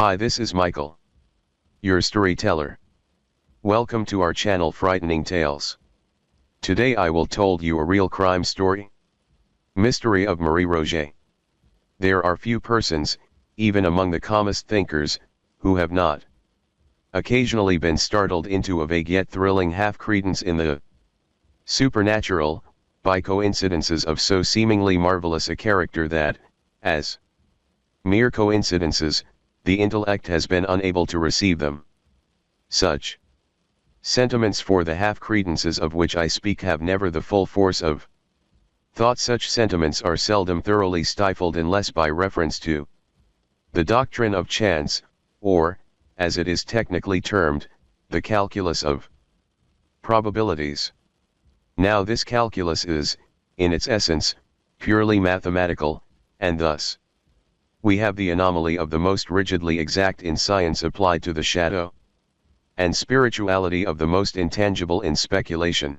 Hi, this is Michael, your storyteller. Welcome to our channel Frightening Tales. Today I will told you a real crime story. Mystery of Marie Roget. There are few persons, even among the calmest thinkers, who have not occasionally been startled into a vague yet thrilling half-credence in the supernatural, by coincidences of so seemingly marvelous a character that, as mere coincidences, the intellect has been unable to receive them. Such sentiments for the half-credences of which I speak have never the full force of thought. Such sentiments are seldom thoroughly stifled unless by reference to the doctrine of chance, or, as it is technically termed, the calculus of probabilities. Now this calculus is, in its essence, purely mathematical, and thus we have the anomaly of the most rigidly exact in science applied to the shadow, and spirituality of the most intangible in speculation.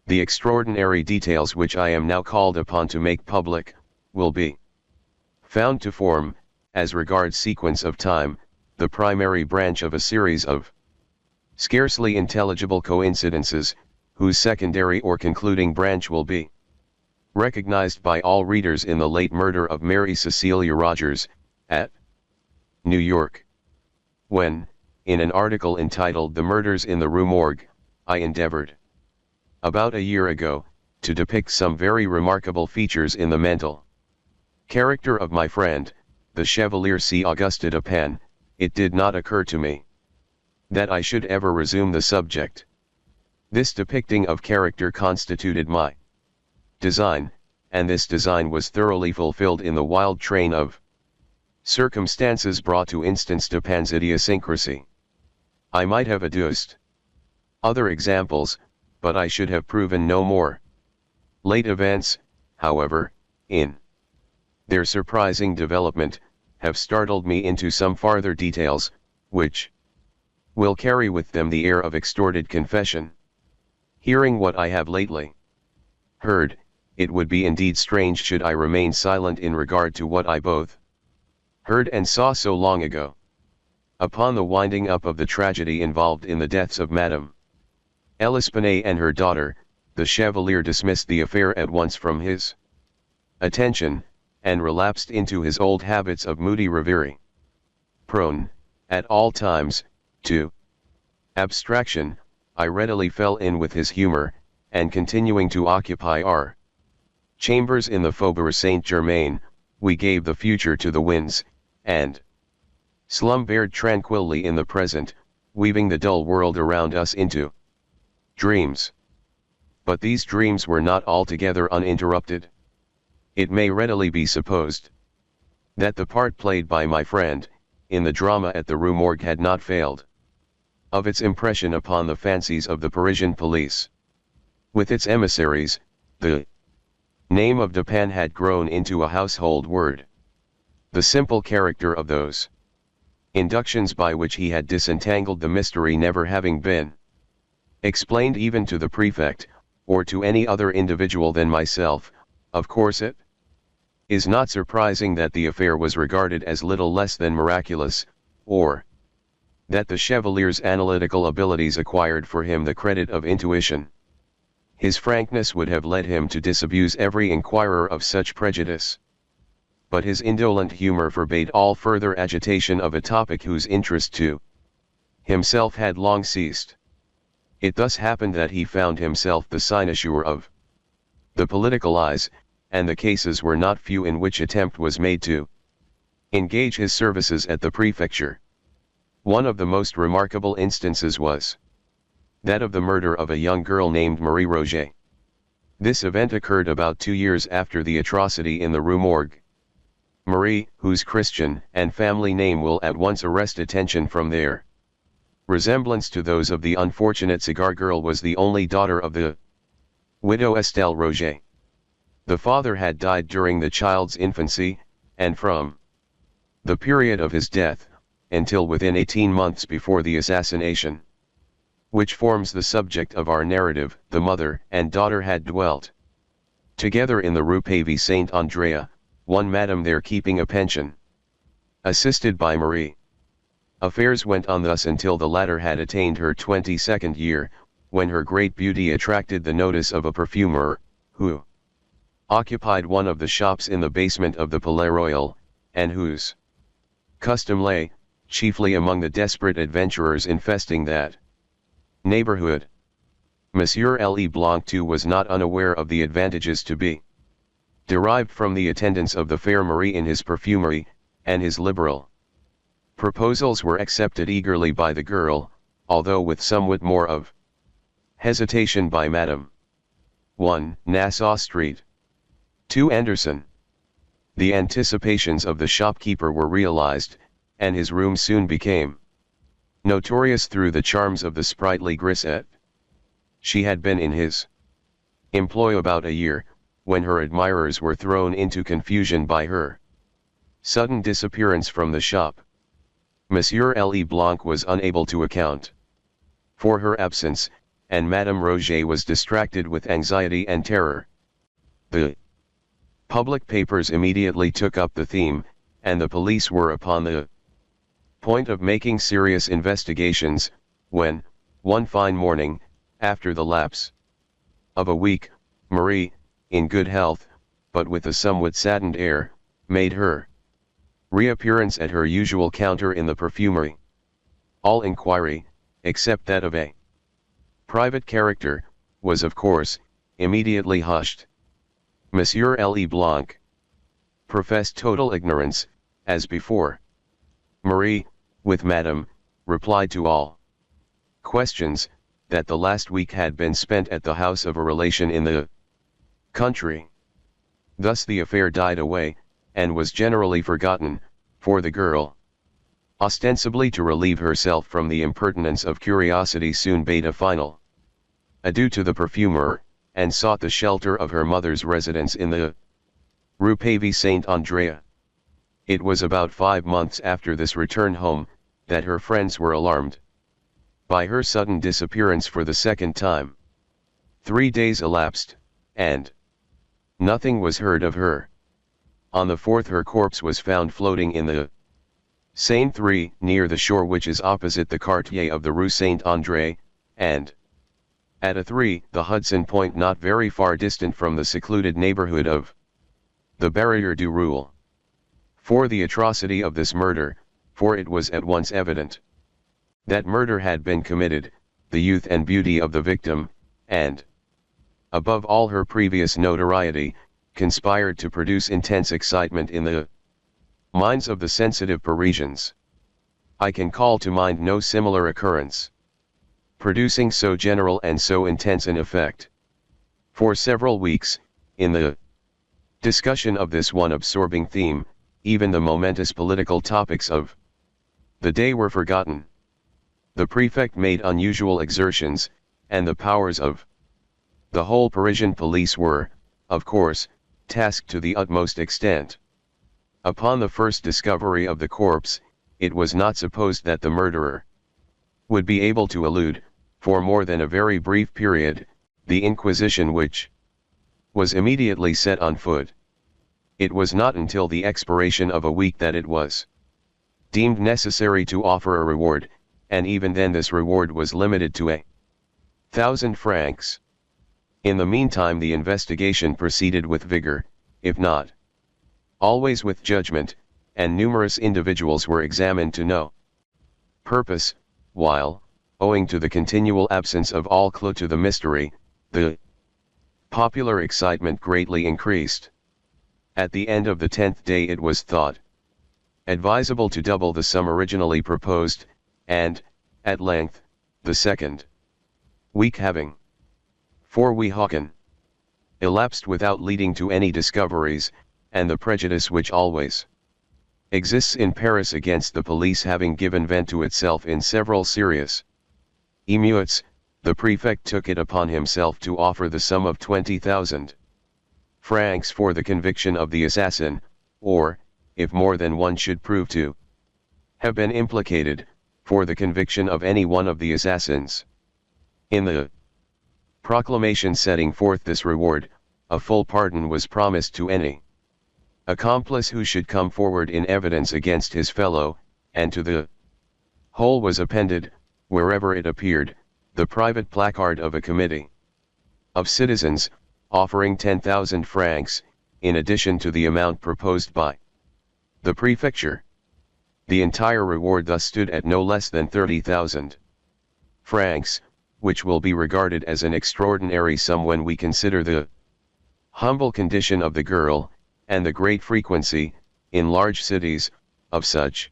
The extraordinary details which I am now called upon to make public, will be found to form, as regards sequence of time, the primary branch of a series of scarcely intelligible coincidences, whose secondary or concluding branch will be recognized by all readers in the late murder of Mary Cecilia Rogers, at New York. When, in an article entitled "The Murders in the Rue Morgue," I endeavored, about a year ago, to depict some very remarkable features in the mental character of my friend, the Chevalier C. Auguste Dupin, it did not occur to me that I should ever resume the subject. This depicting of character constituted my design, and this design was thoroughly fulfilled in the wild train of circumstances brought to instance Dupin's idiosyncrasy. I might have adduced other examples, but I should have proven no more. Late events, however, in their surprising development, have startled me into some farther details, which will carry with them the air of extorted confession. Hearing what I have lately heard, it would be indeed strange should I remain silent in regard to what I both heard and saw so long ago. Upon the winding up of the tragedy involved in the deaths of Madame L'Espanaye and her daughter, the Chevalier dismissed the affair at once from his attention, and relapsed into his old habits of moody reverie. Prone, at all times, to abstraction, I readily fell in with his humor, and continuing to occupy our chambers in the Faubourg Saint-Germain, we gave the future to the winds, and slumbered tranquilly in the present, weaving the dull world around us into dreams. But these dreams were not altogether uninterrupted. It may readily be supposed that the part played by my friend, in the drama at the Rue Morgue had not failed of its impression upon the fancies of the Parisian police. With its emissaries, the name of Dupin had grown into a household word. The simple character of those inductions by which he had disentangled the mystery never having been explained even to the prefect, or to any other individual than myself, of course it is not surprising that the affair was regarded as little less than miraculous, or that the Chevalier's analytical abilities acquired for him the credit of intuition. His frankness would have led him to disabuse every inquirer of such prejudice. But his indolent humor forbade all further agitation of a topic whose interest to himself had long ceased. It thus happened that he found himself the cynosure of the political eyes, and the cases were not few in which attempt was made to engage his services at the prefecture. One of the most remarkable instances was that of the murder of a young girl named Marie Roget. This event occurred about 2 years after the atrocity in the Rue Morgue. Marie, whose Christian and family name will at once arrest attention from their resemblance to those of the unfortunate cigar girl, was the only daughter of the widow Estelle Roget. The father had died during the child's infancy, and from the period of his death, until within 18 months before the assassination, which forms the subject of our narrative, the mother and daughter had dwelt together in the Rue Pavie Saint Andrea, one madam there keeping a pension. Assisted by Marie, Affairs went on thus until the latter had attained her 22nd year, when her great beauty attracted the notice of a perfumer, who occupied one of the shops in the basement of the Palais Royal, and whose custom lay, chiefly among the desperate adventurers infesting that neighborhood. Monsieur Leblanc too was not unaware of the advantages to be derived from the attendance of the fair Marie in his perfumery, and his liberal proposals were accepted eagerly by the girl, although with somewhat more of hesitation by Madame. 1. Nassau Street. 2. Anderson. The anticipations of the shopkeeper were realized, and his room soon became notorious through the charms of the sprightly grisette. She had been in his employ about a year, when her admirers were thrown into confusion by her sudden disappearance from the shop. Monsieur Leblanc was unable to account for her absence, and Madame Roget was distracted with anxiety and terror. The public papers immediately took up the theme, and the police were upon the point of making serious investigations, when, one fine morning, after the lapse of a week, Marie, in good health, but with a somewhat saddened air, made her reappearance at her usual counter in the perfumery. All inquiry, except that of a private character, was of course, immediately hushed. Monsieur Leblanc professed total ignorance, as before. Marie, with Madame, replied to all questions, that the last week had been spent at the house of a relation in the country. Thus the affair died away, and was generally forgotten, for the girl, ostensibly to relieve herself from the impertinence of curiosity, soon bade a final adieu to the perfumer, and sought the shelter of her mother's residence in the Rue Pavie Saint Andrea. It was about 5 months after this return home, that her friends were alarmed by her sudden disappearance for the second time. 3 days elapsed, and nothing was heard of her. On the 4th her corpse was found floating in the Seine 3, near the shore which is opposite the quartier of the Rue Saint André, and at a 3, the Hudson Point, not very far distant from the secluded neighborhood of the Barrière du Roule. For the atrocity of this murder, for it was at once evident that murder had been committed, the youth and beauty of the victim, and above all her previous notoriety, conspired to produce intense excitement in the minds of the sensitive Parisians. I can call to mind no similar occurrence producing so general and so intense an effect. For several weeks, in the discussion of this one absorbing theme, even the momentous political topics of the day were forgotten. The prefect made unusual exertions, and the powers of the whole Parisian police were, of course, tasked to the utmost extent. Upon the first discovery of the corpse, it was not supposed that the murderer would be able to elude, for more than a very brief period, the inquisition which was immediately set on foot. It was not until the expiration of a week that it was deemed necessary to offer a reward, and even then this reward was limited to 1,000 francs. In the meantime the investigation proceeded with vigor, if not always with judgment, and numerous individuals were examined to no purpose, while, owing to the continual absence of all clue to the mystery, the popular excitement greatly increased. At the end of the 10th day it was thought advisable to double the sum originally proposed, and, at length, the second week having 4 weeks elapsed without leading to any discoveries, and the prejudice which always exists in Paris against the police having given vent to itself in several serious émeutes, the prefect took it upon himself to offer the sum of 20,000 francs for the conviction of the assassin, or, if more than one should prove to have been implicated, for the conviction of any one of the assassins. In the proclamation setting forth this reward, a full pardon was promised to any accomplice who should come forward in evidence against his fellow, and to the Whole was appended, wherever it appeared, the private placard of a committee of citizens, offering 10,000 francs, in addition to the amount proposed by the prefecture. The entire reward thus stood at no less than 30,000 francs, which will be regarded as an extraordinary sum when we consider the humble condition of the girl, and the great frequency, in large cities, of such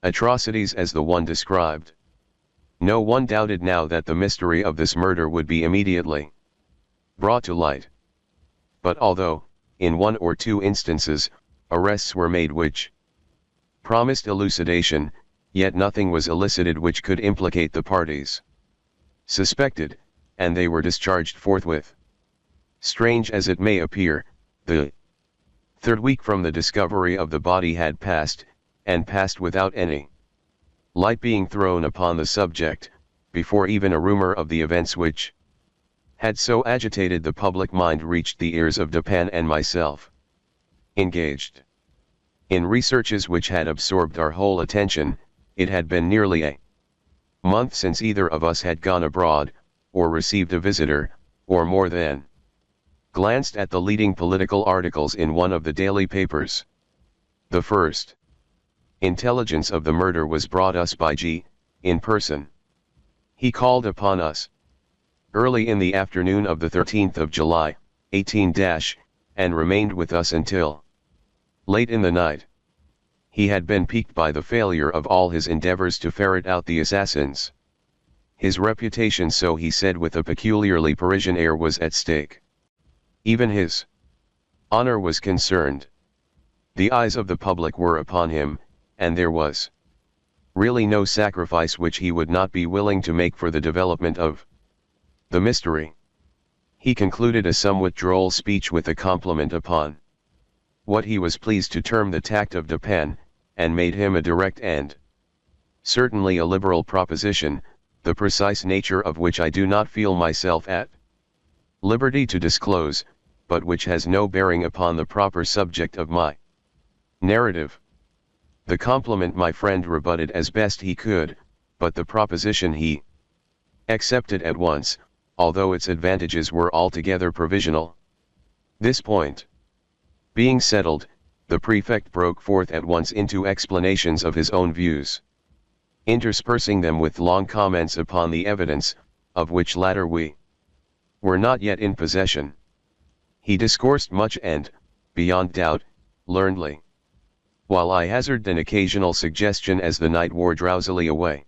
atrocities as the one described. No one doubted now that the mystery of this murder would be immediately brought to light. But although, in one or two instances, arrests were made which promised elucidation, yet nothing was elicited which could implicate the parties suspected, and they were discharged forthwith. Strange as it may appear, the third week from the discovery of the body had passed, and passed without any light being thrown upon the subject, before even a rumor of the events which had so agitated the public mind reached the ears of Dupin and myself. Engaged in researches which had absorbed our whole attention, it had been nearly a month since either of us had gone abroad, or received a visitor, or more than glanced at the leading political articles in one of the daily papers. The first intelligence of the murder was brought us by G, in person. He called upon us early in the afternoon of the 13th of July, 18 and remained with us until late in the night. He had been piqued by the failure of all his endeavors to ferret out the assassins. His reputation, so he said with a peculiarly Parisian air, was at stake. Even his honor was concerned. The eyes of the public were upon him, and there was really no sacrifice which he would not be willing to make for the development of the mystery. He concluded a somewhat droll speech with a compliment upon what he was pleased to term the tact of Dupin, and made him a direct and certainly a liberal proposition, the precise nature of which I do not feel myself at liberty to disclose, but which has no bearing upon the proper subject of my narrative. The compliment my friend rebutted as best he could, but the proposition he accepted at once, although its advantages were altogether provisional. This point being settled, the prefect broke forth at once into explanations of his own views, interspersing them with long comments upon the evidence, of which latter we were not yet in possession. He discoursed much and, beyond doubt, learnedly, while I hazarded an occasional suggestion as the night wore drowsily away.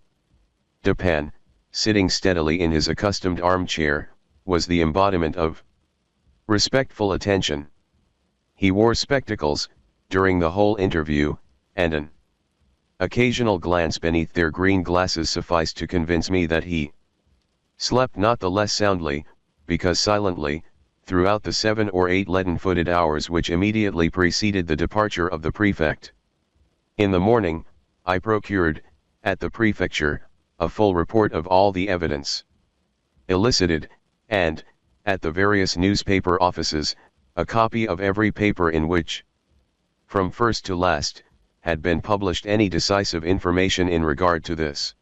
Dupin, sitting steadily in his accustomed armchair, was the embodiment of respectful attention. He wore spectacles during the whole interview, and an occasional glance beneath their green glasses sufficed to convince me that he slept not the less soundly, because silently, throughout the 7 or 8 leaden-footed hours which immediately preceded the departure of the prefect. In the morning, I procured, at the prefecture, a full report of all the evidence elicited, and, at the various newspaper offices, a copy of every paper in which, from first to last, had been published any decisive information in regard to this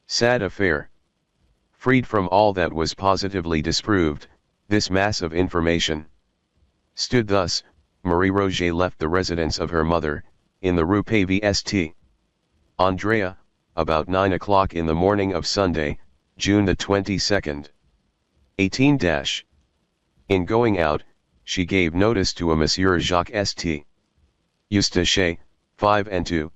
sad affair. Freed from all that was positively disproved, this mass of information stood thus: Marie Roget left the residence of her mother, in the Rue Pavie St. Andrea, about 9 o'clock in the morning of Sunday, June the 22nd. 18 In going out, she gave notice to a Monsieur Jacques St. Eustache, 5 and 2.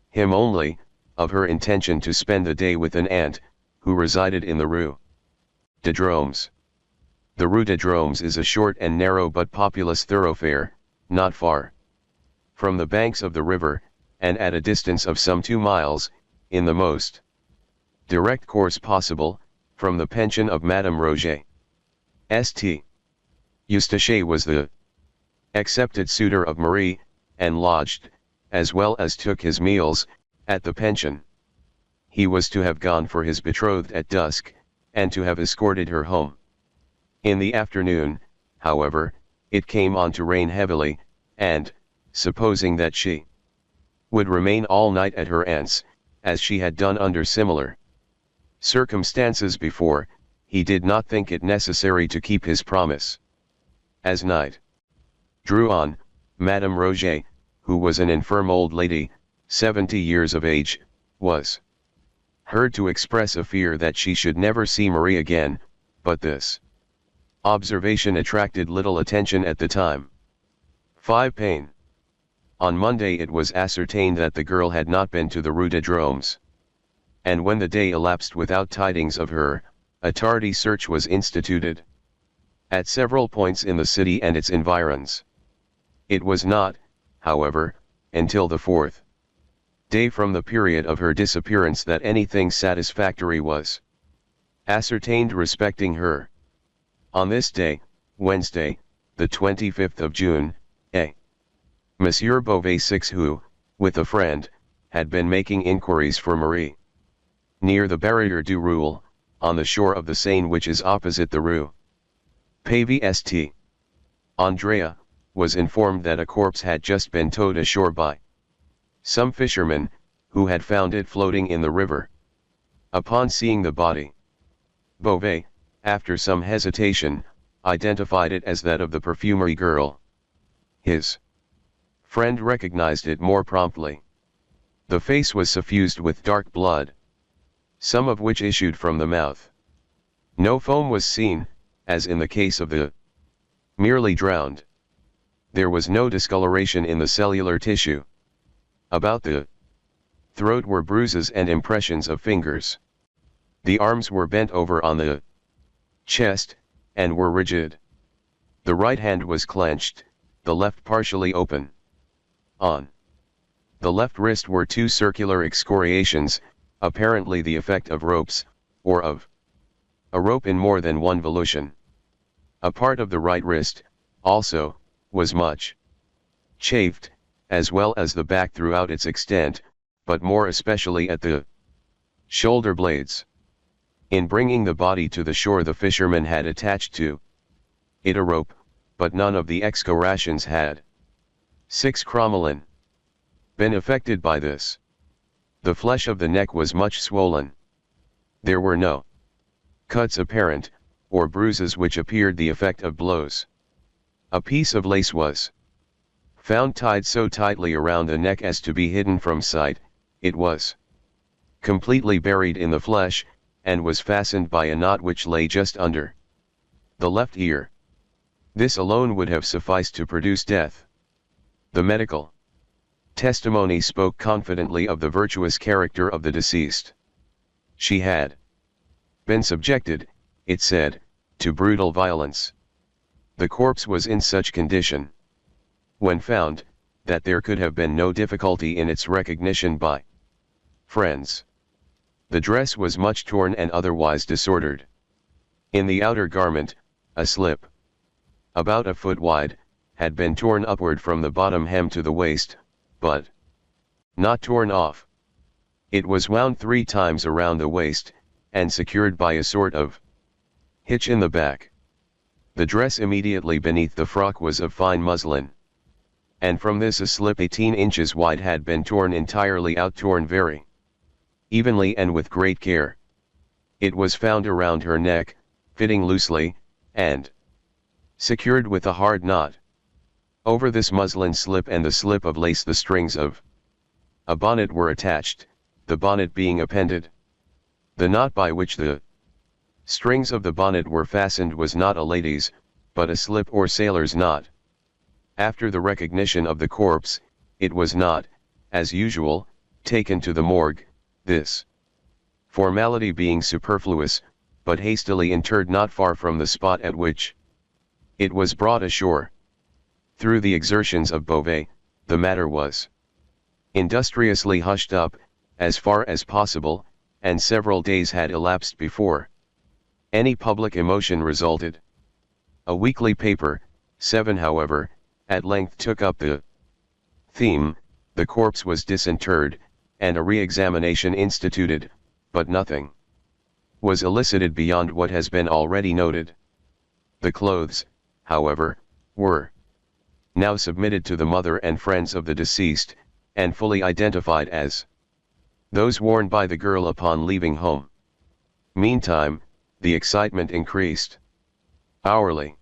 Him only, of her intention to spend the day with an aunt, who resided in the Rue de Dromes. The Rue de Dromes is a short and narrow but populous thoroughfare, not far from the banks of the river, and at a distance of some 2 miles, in the most direct course possible, from the pension of Madame Roget. St. Eustache was the accepted suitor of Marie, and lodged, as well as took his meals, at the pension. He was to have gone for his betrothed at dusk, and to have escorted her home. In the afternoon, however, it came on to rain heavily, and, supposing that she would remain all night at her aunt's, as she had done under similar circumstances before, he did not think it necessary to keep his promise. As night drew on, Madame Roget, who was an infirm old lady, 70 years of age, was heard to express a fear that she should never see Marie again, but this observation attracted little attention at the time. 5 Pain. On Monday it was ascertained that the girl had not been to the Rue de Dromes. And when the day elapsed without tidings of her, a tardy search was instituted at several points in the city and its environs. It was not, however, until the 4th day from the period of her disappearance that anything satisfactory was ascertained respecting her. On this day, Wednesday, the 25th of June, Monsieur Beauvais 6, who, with a friend, had been making inquiries for Marie near the Barrière du Roule, on the shore of the Seine which is opposite the Rue Pavie St. Andrea, was informed that a corpse had just been towed ashore by some fishermen, who had found it floating in the river. Upon seeing the body, Beauvais, after some hesitation, identified it as that of the perfumery girl. His friend recognized it more promptly. The face was suffused with dark blood, some of which issued from the mouth. No foam was seen, as in the case of the merely drowned. There was no discoloration in the cellular tissue. About the throat were bruises and impressions of fingers. The arms were bent over on the chest, and were rigid. The right hand was clenched, the left partially open. On the left wrist were 2 circular excoriations, apparently the effect of ropes, or of a rope in more than one volution. A part of the right wrist, also, was much chafed, as well as the back throughout its extent, but more especially at the shoulder blades. In bringing the body to the shore the fishermen had attached to it a rope, but none of the excoriations had 6 cromolyn been affected by this. The flesh of the neck was much swollen. There were no cuts apparent, or bruises which appeared the effect of blows. A piece of lace was found tied so tightly around the neck as to be hidden from sight. It was completely buried in the flesh, and was fastened by a knot which lay just under the left ear. This alone would have sufficed to produce death. The medical testimony spoke confidently of the virtuous character of the deceased. She had been subjected, it said, to brutal violence. The corpse was in such condition, when found, that there could have been no difficulty in its recognition by friends. The dress was much torn and otherwise disordered. In the outer garment, a slip, about a foot wide, had been torn upward from the bottom hem to the waist, but not torn off. It was wound 3 times around the waist, and secured by a sort of hitch in the back. The dress immediately beneath the frock was of fine muslin, and from this a slip 18 inches wide had been torn entirely out, torn very evenly and with great care. It was found around her neck, fitting loosely, and secured with a hard knot. Over this muslin slip and the slip of lace the strings of a bonnet were attached, the bonnet being appended. The knot by which the strings of the bonnet were fastened was not a lady's, but a slip or sailor's knot. After the recognition of the corpse, it was not, as usual, taken to the morgue, this formality being superfluous, but hastily interred not far from the spot at which it was brought ashore. Through the exertions of Beauvais, the matter was industriously hushed up, as far as possible, and several days had elapsed before any public emotion resulted. A weekly paper, 7 however, at length took up the theme, the corpse was disinterred, and a re-examination instituted, but nothing was elicited beyond what has been already noted. The clothes, however, were now submitted to the mother and friends of the deceased, and fully identified as those worn by the girl upon leaving home. Meantime, the excitement increased. Hourly,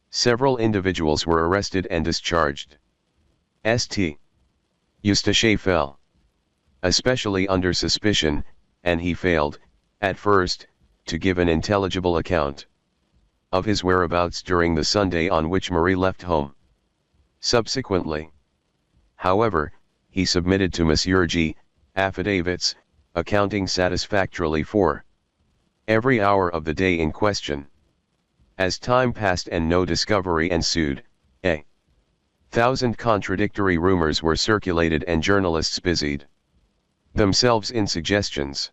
several individuals were arrested and discharged. St. Eustache fell, especially under suspicion, and he failed, at first, to give an intelligible account of his whereabouts during the Sunday on which Marie left home. Subsequently, however, he submitted to Monsieur G. affidavits, accounting satisfactorily for every hour of the day in question. As time passed and no discovery ensued, a thousand contradictory rumors were circulated and journalists busied themselves in suggestions.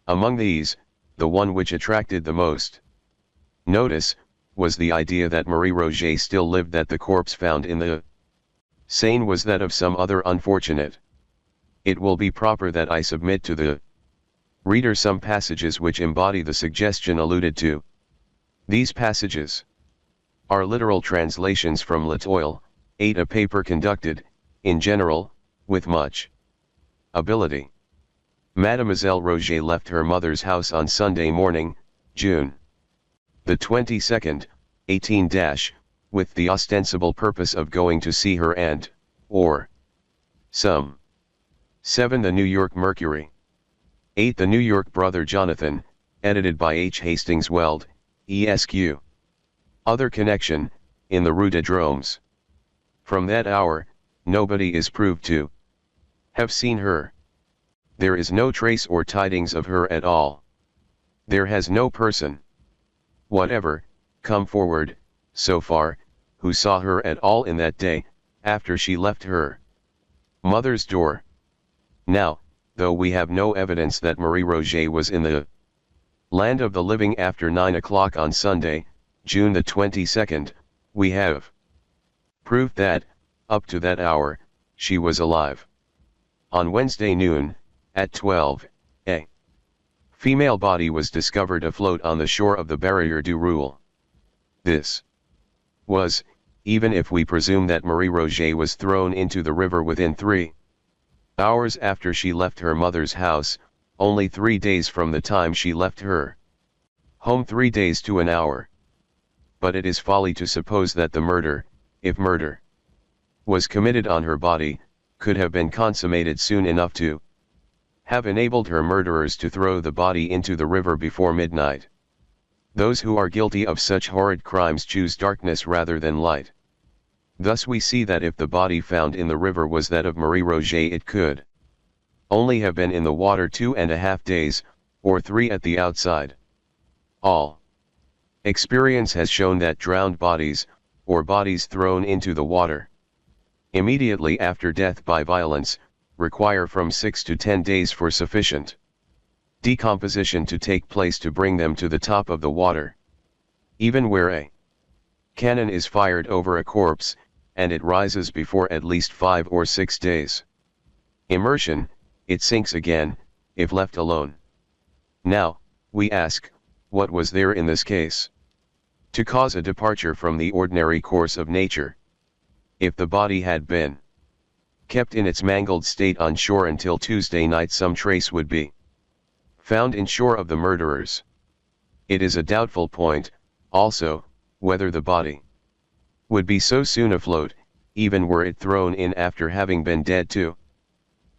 Among these, the one which attracted the most notice was the idea that Marie Roget still lived, that the corpse found in the Seine was that of some other unfortunate. It will be proper that I submit to the reader some passages which embody the suggestion alluded to. These passages are literal translations from L'Etoile, 8, a paper conducted, in general, with much ability. Mademoiselle Roget left her mother's house on Sunday morning, June the 22nd, 18 -- with the ostensible purpose of going to see her aunt, or some 7. The New York Mercury. 8. The New York Brother Jonathan, edited by H. Hastings Weld, Esq. Other connection, in the Rue de Dromes. From that hour, nobody is proved to have seen her. There is no trace or tidings of her at all. There has no person whatever come forward, so far, who saw her at all in that day, after she left her mother's door. Now, though we have no evidence that Marie Roget was in the land of the living after 9 o'clock on Sunday, June the 22nd, we have proof that, up to that hour, she was alive. On Wednesday noon, at 12, a female body was discovered afloat on the shore of the Barrière du Roule. This was, even if we presume that Marie Roget was thrown into the river within 3 hours after she left her mother's house, only 3 days from the time she left her home, 3 days to an hour. But it is folly to suppose that the murder, if murder was committed on her body, could have been consummated soon enough to have enabled her murderers to throw the body into the river before midnight. Those who are guilty of such horrid crimes choose darkness rather than light. Thus we see that if the body found in the river was that of Marie Roget, it could only have been in the water 2½ days, or 3 at the outside. All experience has shown that drowned bodies, or bodies thrown into the water immediately after death by violence, require from 6 to 10 days for sufficient decomposition to take place to bring them to the top of the water. Even where a cannon is fired over a corpse, and it rises before at least 5 or 6 days immersion, it sinks again, if left alone. Now, we ask, what was there in this case to cause a departure from the ordinary course of nature? If the body had been kept in its mangled state on shore until Tuesday night, some trace would be found inshore of the murderers. It is a doubtful point, also, whether the body would be so soon afloat, even were it thrown in after having been dead 2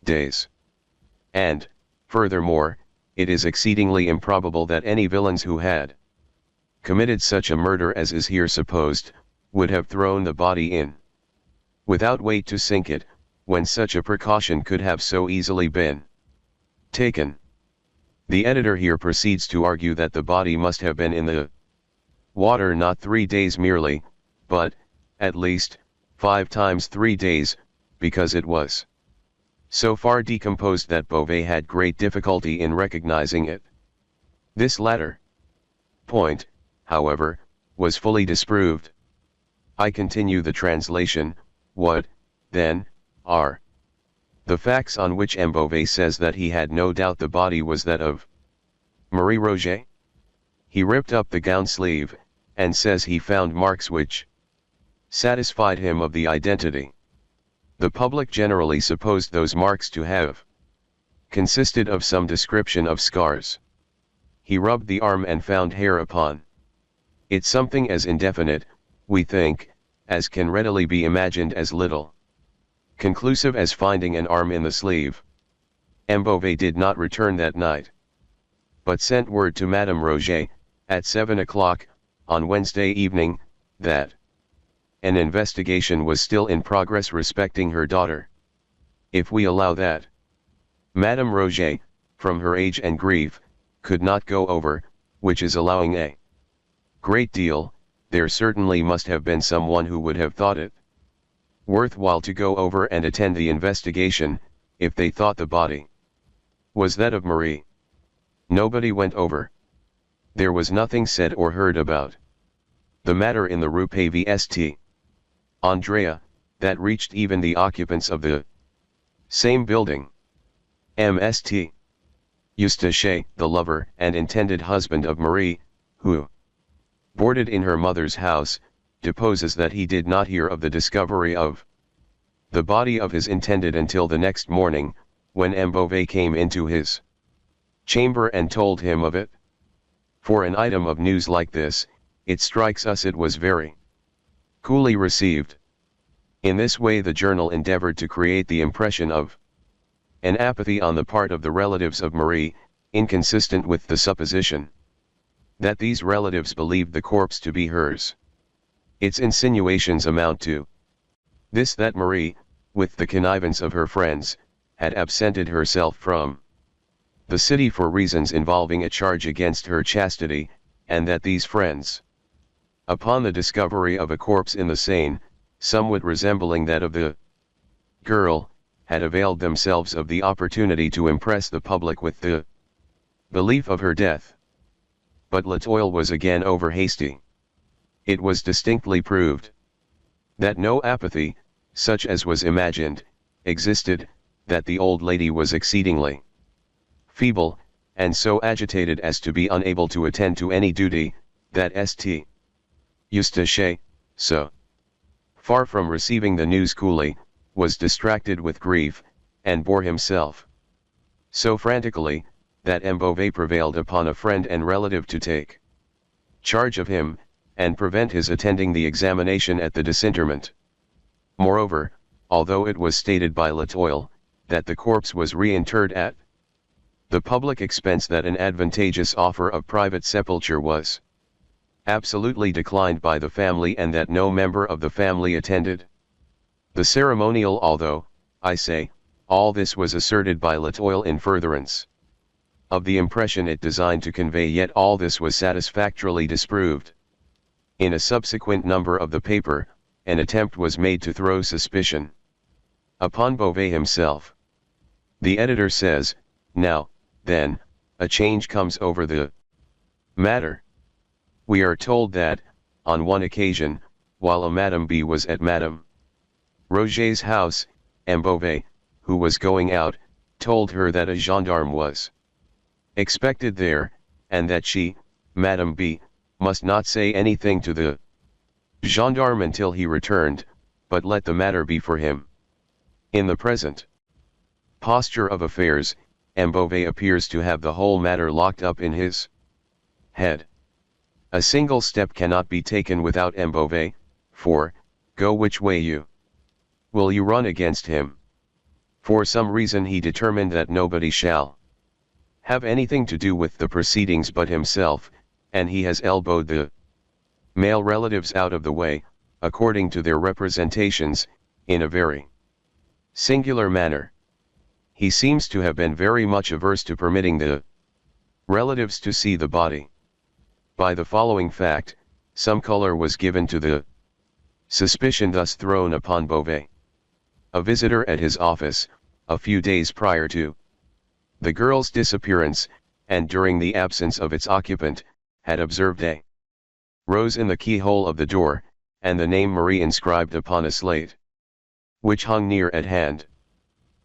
days. And, furthermore, it is exceedingly improbable that any villains who had committed such a murder as is here supposed, would have thrown the body in without weight to sink it, when such a precaution could have so easily been taken. The editor here proceeds to argue that the body must have been in the water not 3 days merely, but, at least, 5 times 3 days, because it was so far decomposed that Beauvais had great difficulty in recognizing it. This latter point, however, was fully disproved. I continue the translation. What, then, are the facts on which M. Beauvais says that he had no doubt the body was that of Marie Roget? He ripped up the gown sleeve, and says he found marks which satisfied him of the identity. The public generally supposed those marks to have consisted of some description of scars. He rubbed the arm and found hair upon it, something as indefinite, we think, as can readily be imagined, as little conclusive as finding an arm in the sleeve. Beauvais did not return that night, but sent word to Madame Roget, at 7 o'clock, on Wednesday evening, that an investigation was still in progress respecting her daughter. If we allow that, Madame Roget, from her age and grief, could not go over, which is allowing a great deal, there certainly must have been someone who would have thought it worthwhile to go over and attend the investigation, if they thought the body was that of Marie. Nobody went over. There was nothing said or heard about the matter in the Rue Pavie St. Andrea, that reached even the occupants of the same building. Mst. Eustache, the lover and intended husband of Marie, who boarded in her mother's house, deposes that he did not hear of the discovery of the body of his intended until the next morning, when Beauvais came into his chamber and told him of it. For an item of news like this, it strikes us it was very coolly received. In this way the journal endeavored to create the impression of an apathy on the part of the relatives of Marie, inconsistent with the supposition that these relatives believed the corpse to be hers. Its insinuations amount to this: that Marie, with the connivance of her friends, had absented herself from the city for reasons involving a charge against her chastity, and that these friends, upon the discovery of a corpse in the Seine, somewhat resembling that of the girl, had availed themselves of the opportunity to impress the public with the belief of her death. But Latoile was again over hasty. It was distinctly proved that no apathy, such as was imagined, existed, that the old lady was exceedingly feeble, and so agitated as to be unable to attend to any duty, that St. Eustache, so far from receiving the news coolly, was distracted with grief, and bore himself so frantically, that Beauvais prevailed upon a friend and relative to take charge of him, and prevent his attending the examination at the disinterment. Moreover, although it was stated by Latoile, that the corpse was reinterred at the public expense, that an advantageous offer of private sepulture was absolutely declined by the family, and that no member of the family attended the ceremonial, although, I say, all this was asserted by Latoile in furtherance of the impression it designed to convey, yet all this was satisfactorily disproved. In a subsequent number of the paper, an attempt was made to throw suspicion upon Beauvais himself. The editor says, "Now, then, a change comes over the matter. We are told that, on one occasion, while a Madame B was at Madame Roget's house, Beauvais, who was going out, told her that a gendarme was expected there, and that she, Madame B, must not say anything to the gendarme until he returned, but let the matter be for him. In the present posture of affairs, Beauvais appears to have the whole matter locked up in his head. A single step cannot be taken without Beauvais, for, go which way you will, you run against him. For some reason he determined that nobody shall have anything to do with the proceedings but himself, and he has elbowed the male relatives out of the way, according to their representations, in a very singular manner. He seems to have been very much averse to permitting the relatives to see the body. By the following fact, some color was given to the suspicion thus thrown upon Beauvais. A visitor at his office, a few days prior to the girl's disappearance, and during the absence of its occupant, had observed a rose in the keyhole of the door, and the name Marie inscribed upon a slate, which hung near at hand.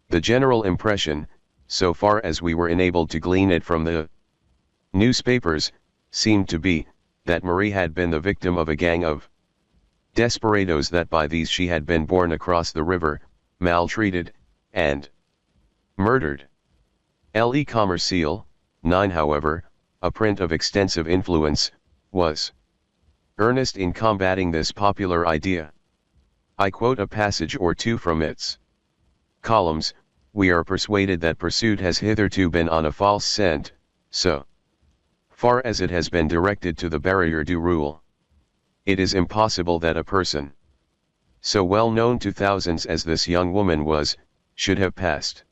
The general impression, so far as we were enabled to glean it from the newspapers, seemed to be, that Marie had been the victim of a gang of desperadoes, that by these she had been borne across the river, maltreated, and murdered. Le Commercial, 9 however, a print of extensive influence, was earnest in combating this popular idea. I quote a passage or two from its columns: "We are persuaded that pursuit has hitherto been on a false scent, so far as it has been directed to the barrière du Roule. It is impossible that a person so well known to thousands as this young woman was, should have passed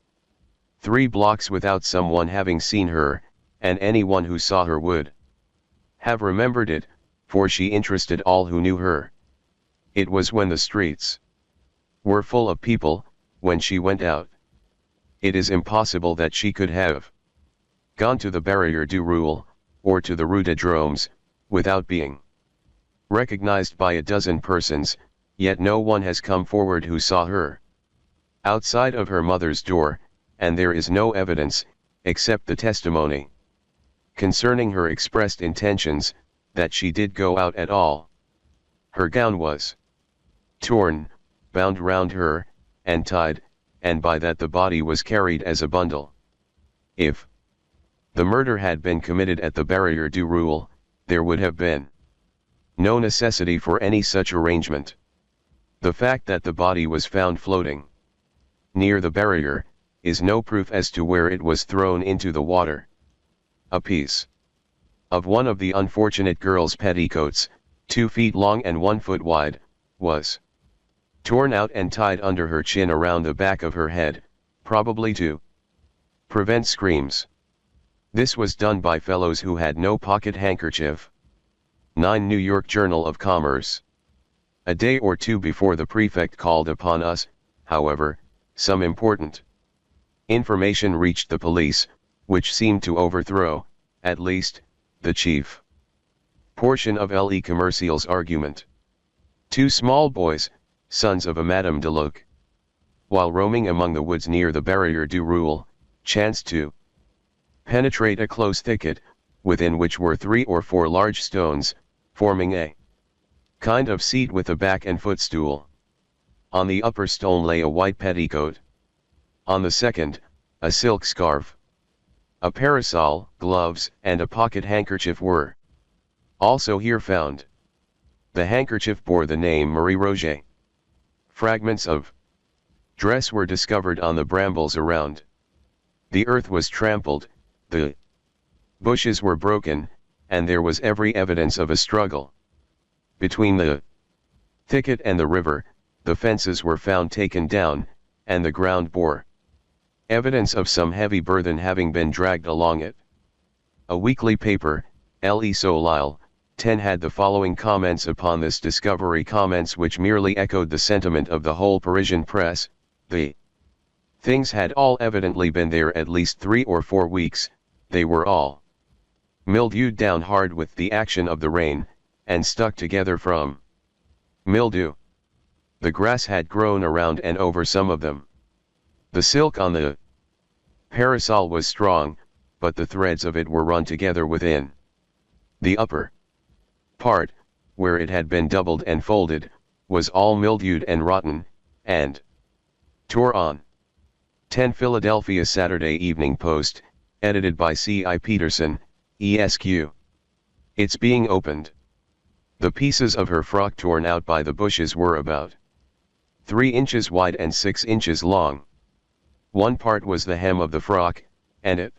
3 blocks without someone having seen her, and anyone who saw her would have remembered it, for she interested all who knew her. It was when the streets were full of people, when she went out. It is impossible that she could have gone to the barrière du Roule, or to the Rue des Drômes, without being recognized by a dozen persons, yet no one has come forward who saw her outside of her mother's door, and there is no evidence, except the testimony concerning her expressed intentions, that she did go out at all. Her gown was torn, bound round her, and tied, and by that the body was carried as a bundle. If the murder had been committed at the barrière du Roule, there would have been no necessity for any such arrangement. The fact that the body was found floating near the barrière is no proof as to where it was thrown into the water. A piece of one of the unfortunate girl's petticoats, 2 feet long and 1 foot wide, was torn out and tied under her chin around the back of her head, probably to prevent screams. This was done by fellows who had no pocket handkerchief." 9 New York Journal of Commerce. A day or two before the prefect called upon us, however, some important information reached the police, which seemed to overthrow, at least, the chief portion of Le Commercial's argument. 2 small boys, sons of a Madame de Luc, while roaming among the woods near the barrière du Roule, chanced to penetrate a close thicket, within which were 3 or 4 large stones, forming a kind of seat with a back and footstool. On the upper stone lay a white petticoat. On the second, a silk scarf. A parasol, gloves, and a pocket handkerchief were also here found. The handkerchief bore the name Marie Roget. Fragments of dress were discovered on the brambles around. The earth was trampled, the bushes were broken, and there was every evidence of a struggle. Between the thicket and the river, the fences were found taken down, and the ground bore evidence of some heavy burthen having been dragged along it. A weekly paper, Le Soleil, 10, had the following comments upon this discovery, comments which merely echoed the sentiment of the whole Parisian press: "The things had all evidently been there at least 3 or 4 weeks, they were all mildewed down hard with the action of the rain, and stuck together from mildew. The grass had grown around and over some of them. The silk on the parasol was strong, but the threads of it were run together within. The upper part, where it had been doubled and folded, was all mildewed and rotten, and tore on." 10 Philadelphia Saturday Evening Post, edited by C.I. Peterson, ESQ. It's being opened. The pieces of her frock torn out by the bushes were about 3 inches wide and 6 inches long. One part was the hem of the frock, and it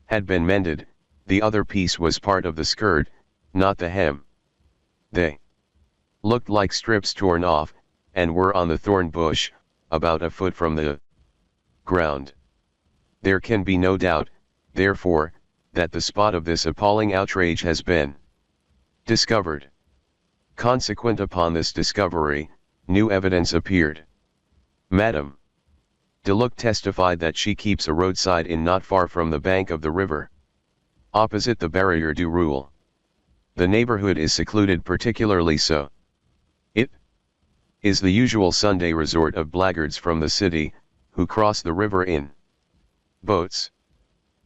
had been mended, the other piece was part of the skirt, not the hem. They looked like strips torn off, and were on the thorn bush, about a foot from the ground. There can be no doubt, therefore, that the spot of this appalling outrage has been discovered. Consequent upon this discovery, new evidence appeared. Madame de Luc testified that she keeps a roadside inn not far from the bank of the river, opposite the barrière du Roule. The neighborhood is secluded, particularly so. It is the usual Sunday resort of blackguards from the city, who cross the river in boats.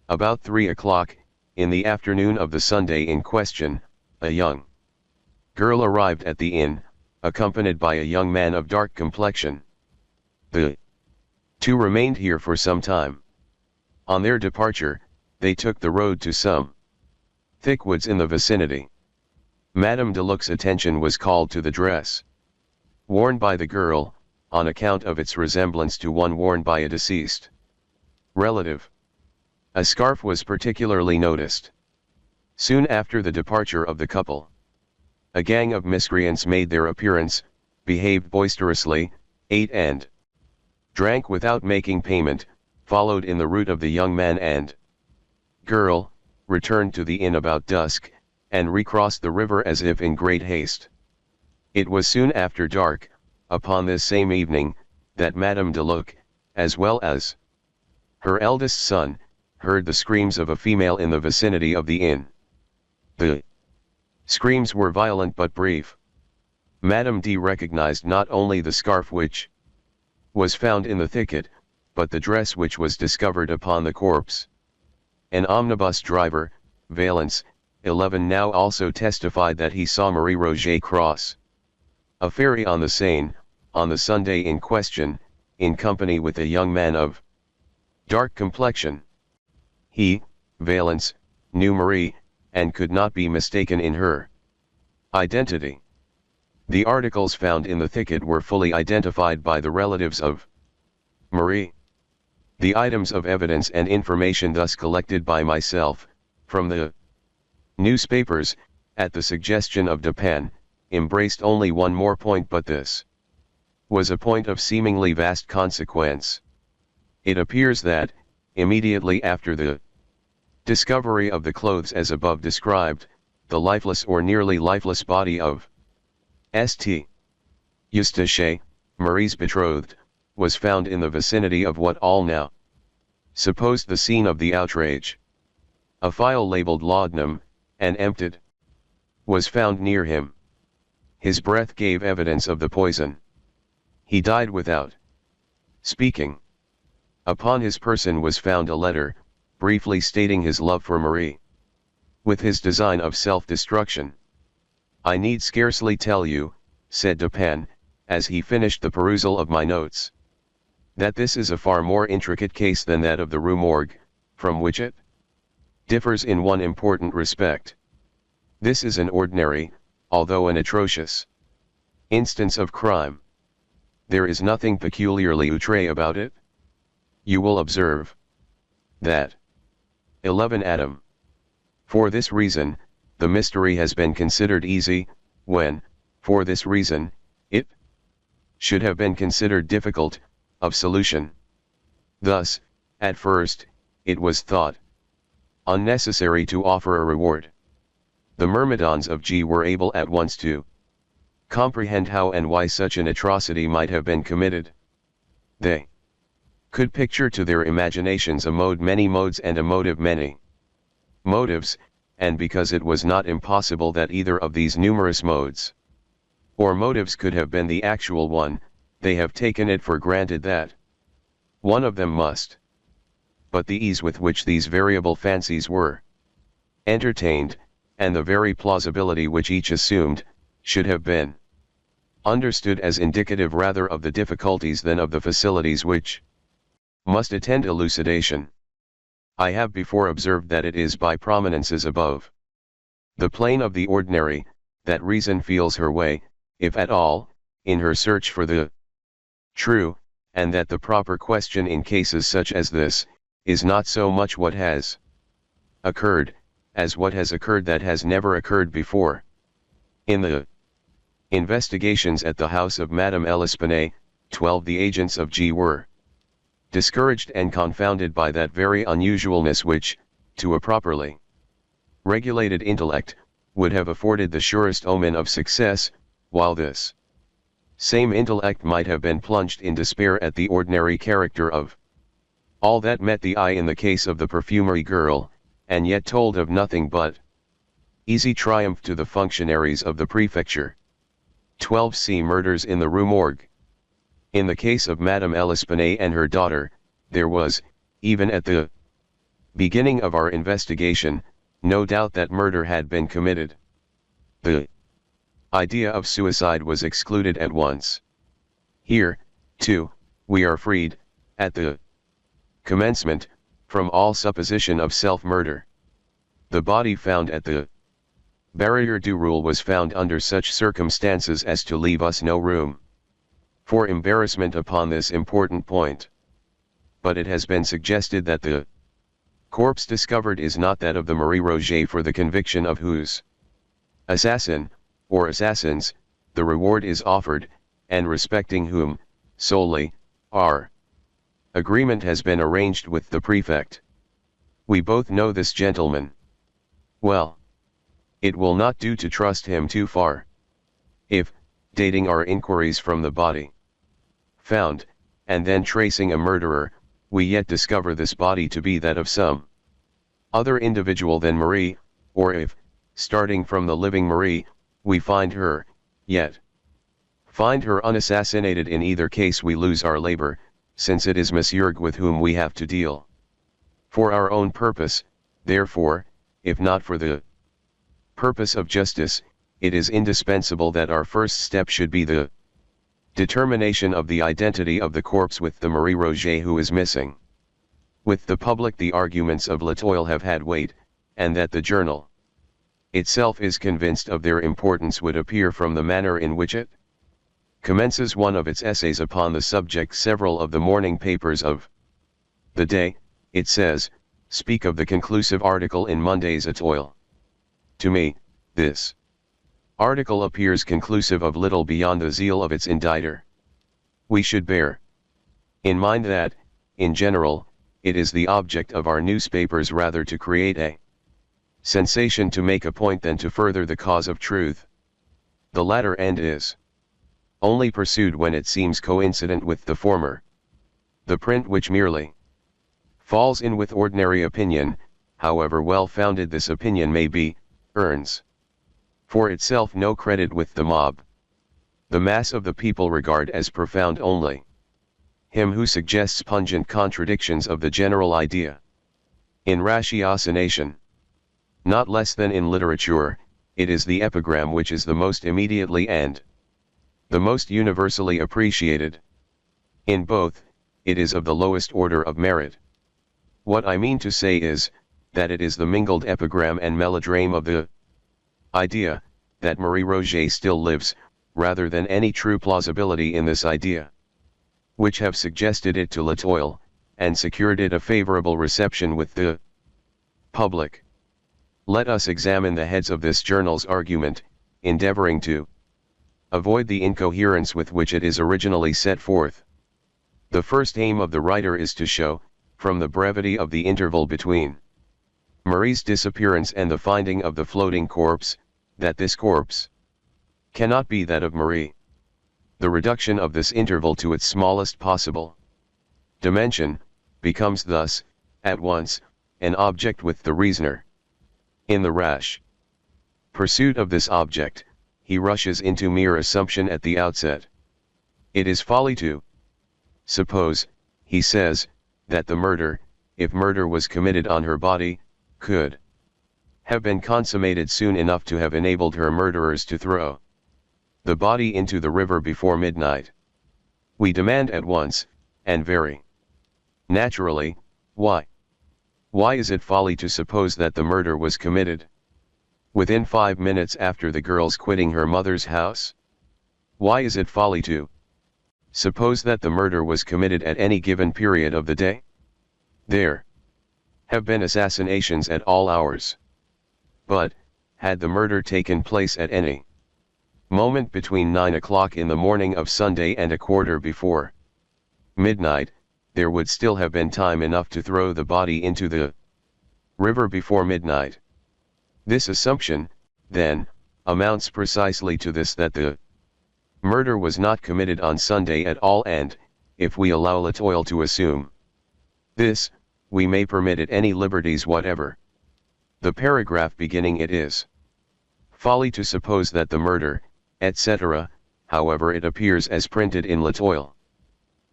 About 3 o'clock, in the afternoon of the Sunday in question, a young girl arrived at the inn, accompanied by a young man of dark complexion. The 2 remained here for some time. On their departure, they took the road to some thick woods in the vicinity. Madame Deluc's attention was called to the dress worn by the girl, on account of its resemblance to one worn by a deceased relative. A scarf was particularly noticed. Soon after the departure of the couple, a gang of miscreants made their appearance, behaved boisterously, ate and drank without making payment, followed in the route of the young man and girl, returned to the inn about dusk, and recrossed the river as if in great haste. It was soon after dark, upon this same evening, that Madame Deluc, as well as her eldest son, heard the screams of a female in the vicinity of the inn. The screams were violent but brief. Madame D recognized not only the scarf which was found in the thicket, but the dress which was discovered upon the corpse. An omnibus driver, Valence, 11, now also testified that he saw Marie Roget cross a ferry on the Seine, on the Sunday in question, in company with a young man of dark complexion. He, Valence, knew Marie, and could not be mistaken in her identity. The articles found in the thicket were fully identified by the relatives of Marie. The items of evidence and information thus collected by myself, from the newspapers, at the suggestion of Dupin, embraced only one more point, but this was a point of seemingly vast consequence. It appears that, immediately after the discovery of the clothes as above described, the lifeless or nearly lifeless body of St. Eustache, Marie's betrothed, was found in the vicinity of what all now supposed the scene of the outrage. A phial labeled laudanum, and emptied, was found near him. His breath gave evidence of the poison. He died without speaking. Upon his person was found a letter, briefly stating his love for Marie, with his design of self-destruction. I need scarcely tell you, said Dupin, as he finished the perusal of my notes, that this is a far more intricate case than that of the Rue Morgue, from which it differs in one important respect. This is an ordinary, although an atrocious, instance of crime. There is nothing peculiarly outré about it. You will observe that 11 Adam. For this reason, the mystery has been considered easy, when, for this reason, it should have been considered difficult of solution. Thus, at first, it was thought unnecessary to offer a reward. The myrmidons of G were able at once to comprehend how and why such an atrocity might have been committed. They could picture to their imaginations a mode many modes and a motive many motives, and because it was not impossible that either of these numerous modes or motives could have been the actual one, they have taken it for granted that one of them must. But the ease with which these variable fancies were entertained, and the very plausibility which each assumed, should have been understood as indicative rather of the difficulties than of the facilities which must attend elucidation. I have before observed that it is by prominences above the plane of the ordinary, that reason feels her way, if at all, in her search for the true, and that the proper question in cases such as this, is not so much what has occurred, as what has occurred that has never occurred before. In the investigations at the house of Madame L'Espanaye, 12 the agents of G were discouraged and confounded by that very unusualness which, to a properly regulated intellect, would have afforded the surest omen of success, while this same intellect might have been plunged in despair at the ordinary character of all that met the eye in the case of the perfumery girl, and yet told of nothing but easy triumph to the functionaries of the prefecture. 12c murders in the Rue Morgue. In the case of Madame L'Espanaye and her daughter, there was, even at the beginning of our investigation, no doubt that murder had been committed. The idea of suicide was excluded at once. Here, too, we are freed, at the commencement, from all supposition of self-murder. The body found at the Barrière du Roule was found under such circumstances as to leave us no room for embarrassment upon this important point. But it has been suggested that the corpse discovered is not that of the Marie Roget, for the conviction of whose assassin, or assassins, the reward is offered, and respecting whom, solely, our agreement has been arranged with the prefect. We both know this gentleman well. It will not do to trust him too far. If, dating our inquiries from the body found, and then tracing a murderer, we yet discover this body to be that of some other individual than Marie, or if, starting from the living Marie, we find her, yet find her unassassinated, in either case we lose our labor, since it is Monsieur with whom we have to deal. For our own purpose, therefore, if not for the purpose of justice, it is indispensable that our first step should be the determination of the identity of the corpse with the Marie Roget who is missing. With the public the arguments of Latoile have had weight, and that the journal itself is convinced of their importance would appear from the manner in which it commences one of its essays upon the subject. Several of the morning papers of the day, it says, speak of the conclusive article in Monday's Étoile. To me, this article appears conclusive of little beyond the zeal of its inditer. We should bear in mind that, in general, it is the object of our newspapers rather to create a sensation to make a point than to further the cause of truth. The latter end is only pursued when it seems coincident with the former. The print which merely falls in with ordinary opinion, however well founded this opinion may be, earns for itself no credit with the mob. The mass of the people regard as profound only him who suggests pungent contradictions of the general idea. In ratiocination, not less than in literature, it is the epigram which is the most immediately and the most universally appreciated. In both, it is of the lowest order of merit. What I mean to say is, that it is the mingled epigram and melodrame of the idea, that Marie Roget still lives, rather than any true plausibility in this idea, which have suggested it to Latoile, and secured it a favorable reception with the public. Let us examine the heads of this journal's argument, endeavoring to avoid the incoherence with which it is originally set forth. The first aim of the writer is to show, from the brevity of the interval between Marie's disappearance and the finding of the floating corpse, that this corpse cannot be that of Marie. The reduction of this interval to its smallest possible dimension, becomes thus, at once, an object with the reasoner. In the rash pursuit of this object, he rushes into mere assumption at the outset. It is folly to suppose, he says, that the murder, if murder was committed on her body, could have been consummated soon enough to have enabled her murderers to throw the body into the river before midnight. We demand at once, and very naturally, why? Why is it folly to suppose that the murder was committed within 5 minutes after the girl's quitting her mother's house? Why is it folly to suppose that the murder was committed at any given period of the day? There have been assassinations at all hours. But, had the murder taken place at any moment between 9 o'clock in the morning of Sunday and a quarter before midnight, there would still have been time enough to throw the body into the river before midnight. This assumption, then, amounts precisely to this, that the murder was not committed on Sunday at all, and, if we allow Latoile to assume this, we may permit it any liberties whatever. The paragraph beginning it is folly to suppose that the murder, etc., however it appears as printed in Latoile,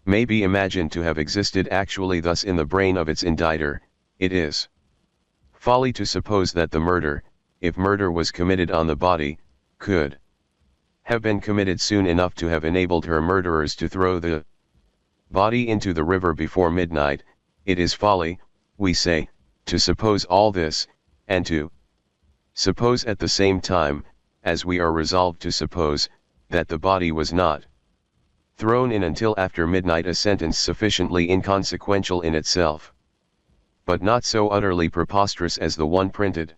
may be imagined to have existed actually thus in the brain of its inditer. It is folly to suppose that the murder, if murder was committed on the body, could have been committed soon enough to have enabled her murderers to throw the body into the river before midnight. It is folly, we say, to suppose all this, and to suppose at the same time, as we are resolved to suppose, that the body was not thrown in until after midnight, a sentence sufficiently inconsequential in itself, but not so utterly preposterous as the one printed.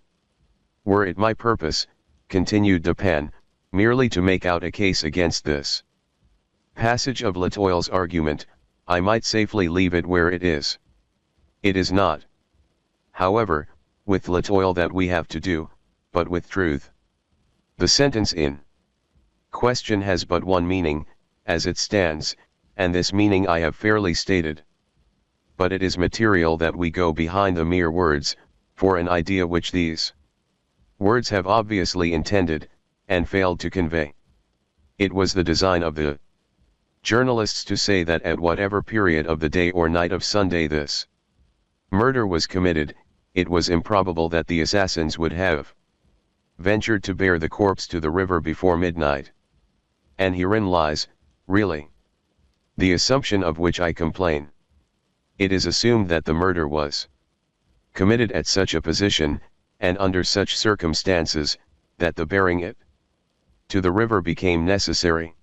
Were it my purpose, continued Dupin, merely to make out a case against this passage of Latoil's argument, I might safely leave it where it is. It is not, however, with Latoil that we have to do, but with truth. The sentence in question has but one meaning, as it stands, and this meaning I have fairly stated. But it is material that we go behind the mere words, for an idea which these words have obviously intended, and failed to convey. It was the design of the journalists to say that at whatever period of the day or night of Sunday this murder was committed, it was improbable that the assassins would have ventured to bear the corpse to the river before midnight. And herein lies, really, the assumption of which I complain. It is assumed that the murder was committed at such a position, and under such circumstances, that the bearing it to the river became necessary.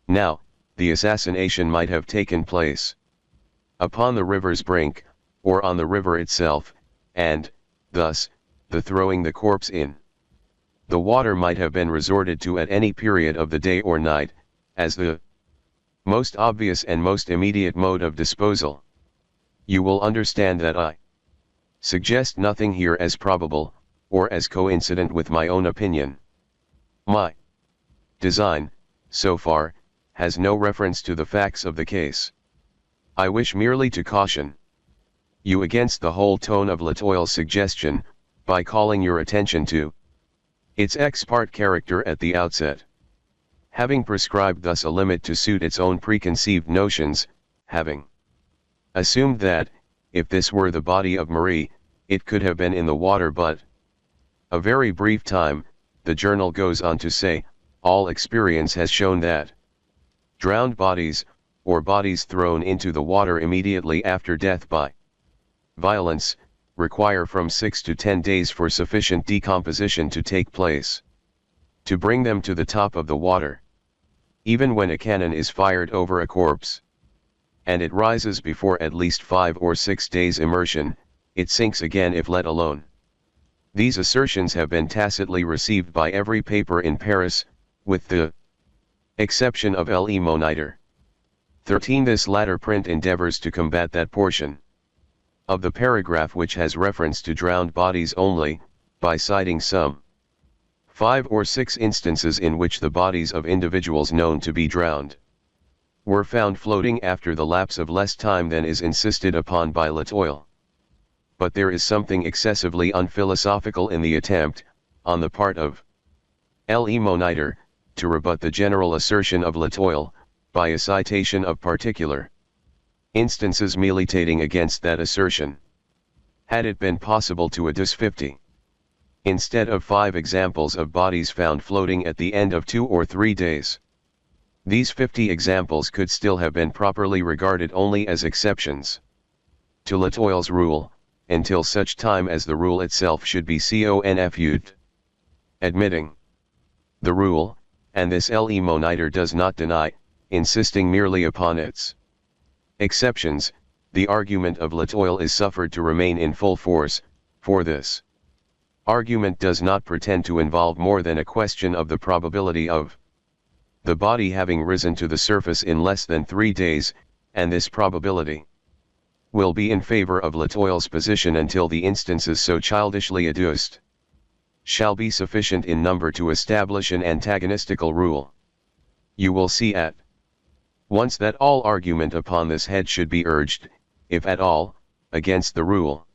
Now, the assassination might have taken place upon the river's brink, or on the river itself, and, thus, the throwing the corpse in the water might have been resorted to at any period of the day or night, as the most obvious and most immediate mode of disposal. You will understand that I suggest nothing here as probable, or as coincident with my own opinion. My design, so far, has no reference to the facts of the case. I wish merely to caution you against the whole tone of Latoil's suggestion, by calling your attention to its ex parte character at the outset. Having prescribed thus a limit to suit its own preconceived notions, having assumed that, if this were the body of Marie, it could have been in the water but a very brief time, the journal goes on to say, all experience has shown that drowned bodies, or bodies thrown into the water immediately after death by violence, require from 6 to 10 days for sufficient decomposition to take place to bring them to the top of the water. Even when a cannon is fired over a corpse, and it rises before at least 5 or 6 days immersion, it sinks again if let alone. These assertions have been tacitly received by every paper in Paris, with the exception of Le Moniteur. 13. This latter print endeavors to combat that portion of the paragraph which has reference to drowned bodies only, by citing some 5 or 6 instances in which the bodies of individuals known to be drowned were found floating after the lapse of less time than is insisted upon by Latoil. But there is something excessively unphilosophical in the attempt, on the part of Le Moniteur, to rebut the general assertion of Latoil, by a citation of particular instances militating against that assertion. Had it been possible to adduce 50, instead of 5 examples of bodies found floating at the end of 2 or 3 days, these 50 examples could still have been properly regarded only as exceptions to Latoil's rule, until such time as the rule itself should be confutable. Admitting the rule, and this Le Moniteur does not deny, insisting merely upon its exceptions, the argument of Latoil is suffered to remain in full force, for this argument does not pretend to involve more than a question of the probability of the body having risen to the surface in less than 3 days, and this probability will be in favor of Latoil's position until the instances so childishly adduced shall be sufficient in number to establish an antagonistical rule. You will see at once that all argument upon this head should be urged, if at all, against the rule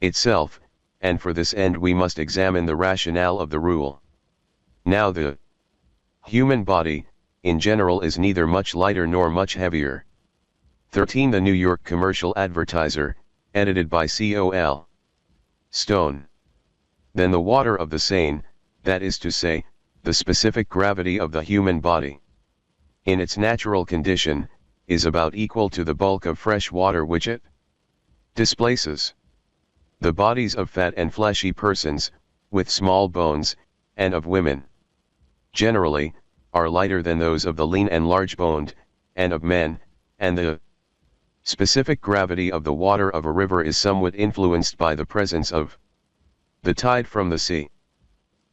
itself, and for this end we must examine the rationale of the rule. Now the human body, in general, is neither much lighter nor much heavier. 13. The New York Commercial Advertiser, edited by Col. Stone. Than the water of the Seine, that is to say, the specific gravity of the human body, in its natural condition, is about equal to the bulk of fresh water which it Displaces the bodies of fat and fleshy persons, with small bones, and of women. Generally, are lighter than those of the lean and large-boned, and of men, and the specific gravity of the water of a river is somewhat influenced by the presence of the tide from the sea.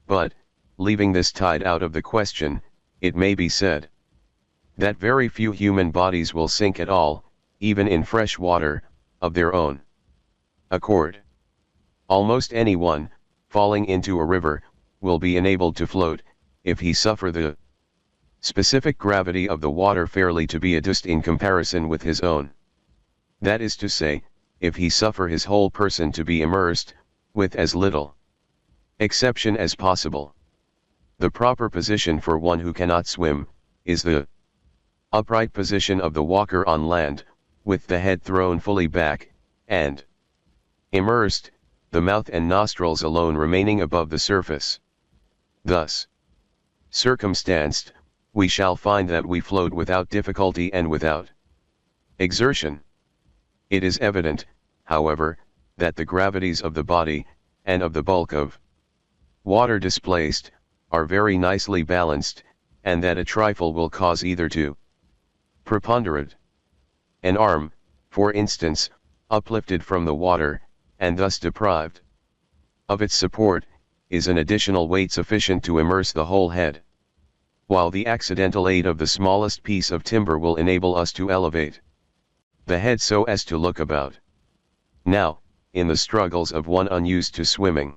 But, leaving this tide out of the question, it may be said that very few human bodies will sink at all, even in fresh water, of their own accord. Almost anyone, falling into a river, will be enabled to float, if he suffer the specific gravity of the water fairly to be adduced in comparison with his own. That is to say, if he suffer his whole person to be immersed, with as little exception as possible. The proper position for one who cannot swim, is the upright position of the walker on land, with the head thrown fully back, and immersed, the mouth and nostrils alone remaining above the surface. Thus circumstanced, we shall find that we float without difficulty and without exertion. It is evident, however, that the gravities of the body, and of the bulk of water displaced, are very nicely balanced, and that a trifle will cause either to preponderate. An arm, for instance, uplifted from the water, and thus deprived of its support, is an additional weight sufficient to immerse the whole head, while the accidental aid of the smallest piece of timber will enable us to elevate the head so as to look about. Now, in the struggles of one unused to swimming,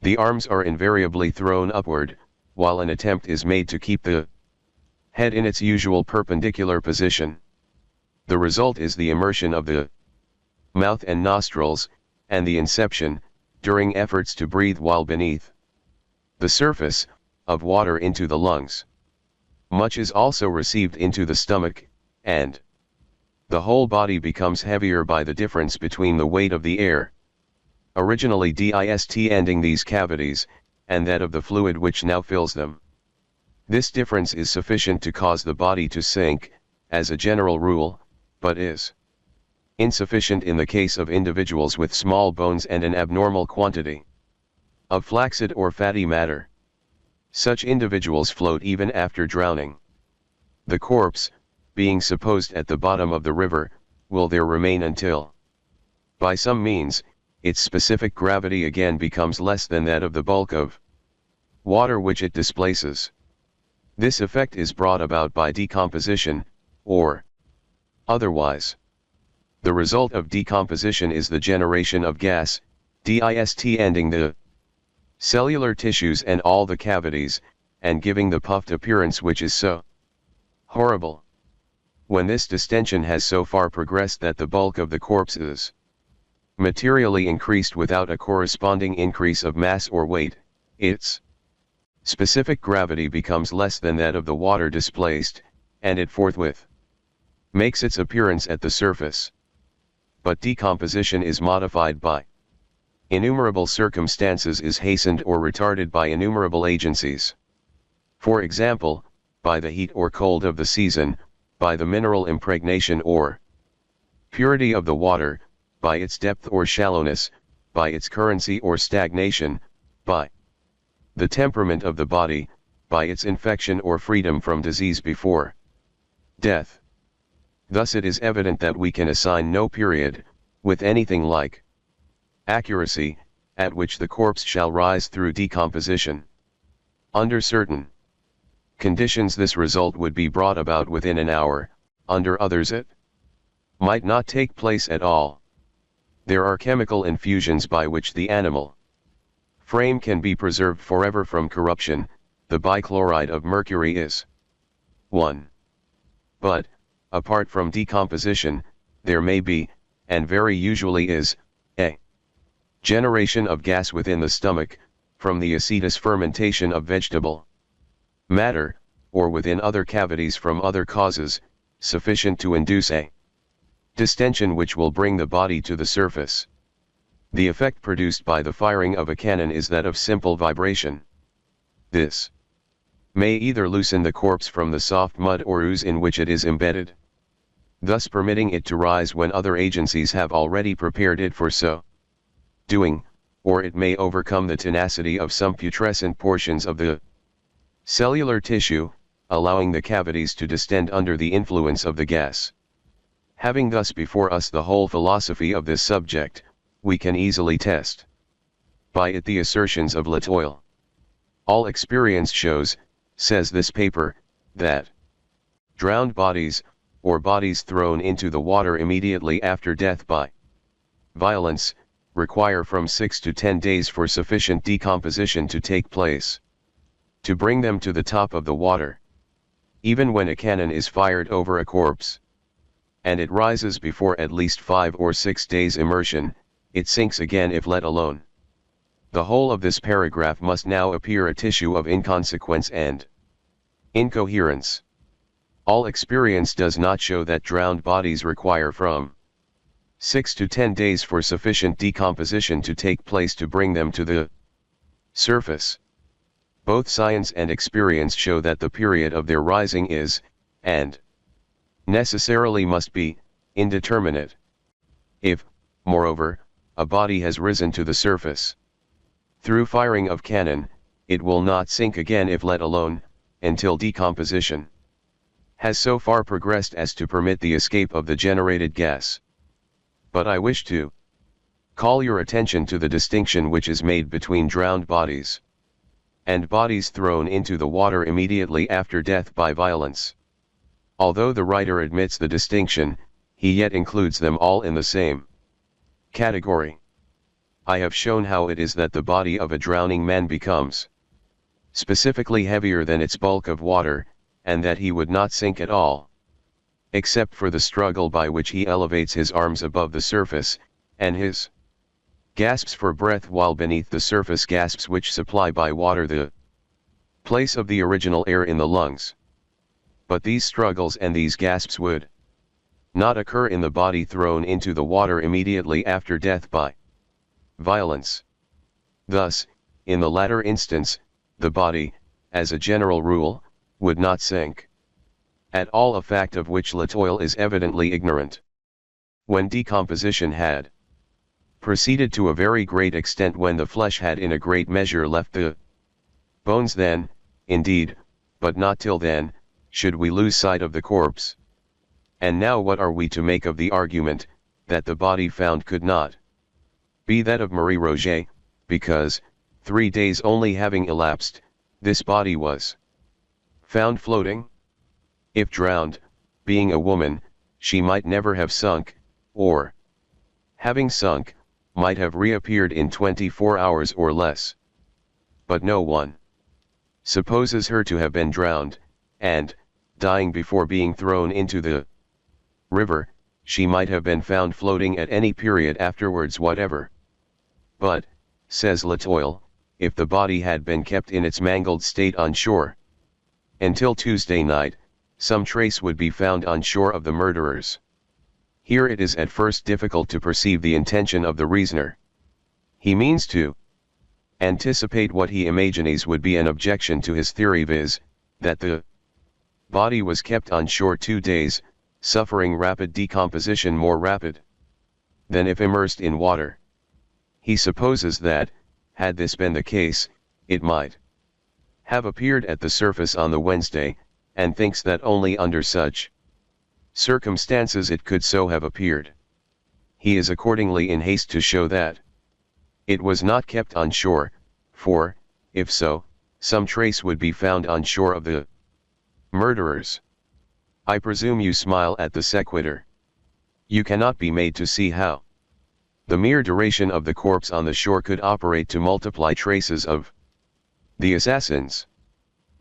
the arms are invariably thrown upward, while an attempt is made to keep the head in its usual perpendicular position. The result is the immersion of the mouth and nostrils, and the inception, during efforts to breathe while beneath the surface, of water into the lungs. Much is also received into the stomach, and the whole body becomes heavier by the difference between the weight of the air, originally distending these cavities, and that of the fluid which now fills them. This difference is sufficient to cause the body to sink, as a general rule, but is insufficient in the case of individuals with small bones and an abnormal quantity of flaccid or fatty matter. Such individuals float even after drowning. The corpse, being supposed at the bottom of the river, will there remain until, by some means, its specific gravity again becomes less than that of the bulk of water which it displaces. This effect is brought about by decomposition, or otherwise. The result of decomposition is the generation of gas, distending the cellular tissues and all the cavities, and giving the puffed appearance which is so horrible. When this distension has so far progressed that the bulk of the corpse is materially increased without a corresponding increase of mass or weight, its specific gravity becomes less than that of the water displaced, and it forthwith makes its appearance at the surface. But decomposition is modified by innumerable circumstances, is hastened or retarded by innumerable agencies. For example, by the heat or cold of the season, by the mineral impregnation or purity of the water, by its depth or shallowness, by its currency or stagnation, by the temperament of the body, by its infection or freedom from disease before death. Thus it is evident that we can assign no period, with anything like accuracy, at which the corpse shall rise through decomposition. Under certain conditions this result would be brought about within an hour, under others it might not take place at all. There are chemical infusions by which the animal frame can be preserved forever from corruption. The bichloride of mercury is one. But, apart from decomposition, there may be, and very usually is, a generation of gas within the stomach, from the acetous fermentation of vegetable matter, or within other cavities from other causes, sufficient to induce a distension which will bring the body to the surface. The effect produced by the firing of a cannon is that of simple vibration. This may either loosen the corpse from the soft mud or ooze in which it is embedded. thus permitting it to rise when other agencies have already prepared it for so doing, or it may overcome the tenacity of some putrescent portions of the cellular tissue, allowing the cavities to distend under the influence of the gas. Having thus before us the whole philosophy of this subject, we can easily test by it the assertions of Latoil. All experience shows, says this paper, that drowned bodies, or bodies thrown into the water immediately after death by violence, require from 6 to 10 days for sufficient decomposition to take place, to bring them to the top of the water. Even when a cannon is fired over a corpse, and it rises before at least 5 or 6 days immersion, it sinks again if let alone. The whole of this paragraph must now appear a tissue of inconsequence and incoherence. All experience does not show that drowned bodies require from 6 to 10 days for sufficient decomposition to take place to bring them to the surface. Both science and experience show that the period of their rising is, and necessarily must be, indeterminate. If, moreover, a body has risen to the surface through firing of cannon, it will not sink again if let alone, until decomposition has so far progressed as to permit the escape of the generated gas. But I wish to call your attention to the distinction which is made between drowned bodies and bodies thrown into the water immediately after death by violence. Although the writer admits the distinction, he yet includes them all in the same category. I have shown how it is that the body of a drowning man becomes specifically heavier than its bulk of water, and that he would not sink at all, except for the struggle by which he elevates his arms above the surface, and his gasps for breath while beneath the surface gasps which supply by water the place of the original air in the lungs. But these struggles and these gasps would not occur in the body thrown into the water immediately after death by violence. Thus, in the latter instance, the body, as a general rule, would not sink at all, a fact of which Latoil is evidently ignorant. When decomposition had proceeded to a very great extent, when the flesh had in a great measure left the bones, then, indeed, but not till then, should we lose sight of the corpse. And now what are we to make of the argument, that the body found could not be that of Marie Roget, because, 3 days only having elapsed, this body was found floating? If drowned, being a woman, she might never have sunk, or, having sunk, might have reappeared in 24 hours or less. But no one supposes her to have been drowned, and, dying before being thrown into the river, she might have been found floating at any period afterwards whatever. But, says Latoil, if the body had been kept in its mangled state on shore until Tuesday night, some trace would be found on shore of the murderers. Here it is at first difficult to perceive the intention of the reasoner. He means to anticipate what he imagines would be an objection to his theory, viz., that the body was kept on shore 2 days, suffering rapid decomposition more rapid than if immersed in water. He supposes that, had this been the case, it might have appeared at the surface on the Wednesday, and thinks that only under such circumstances it could so have appeared. He is accordingly in haste to show that it was not kept on shore, for, if so, some trace would be found on shore of the murderers. I presume you smile at the sequitur. You cannot be made to see how the mere duration of the corpse on the shore could operate to multiply traces of the assassins.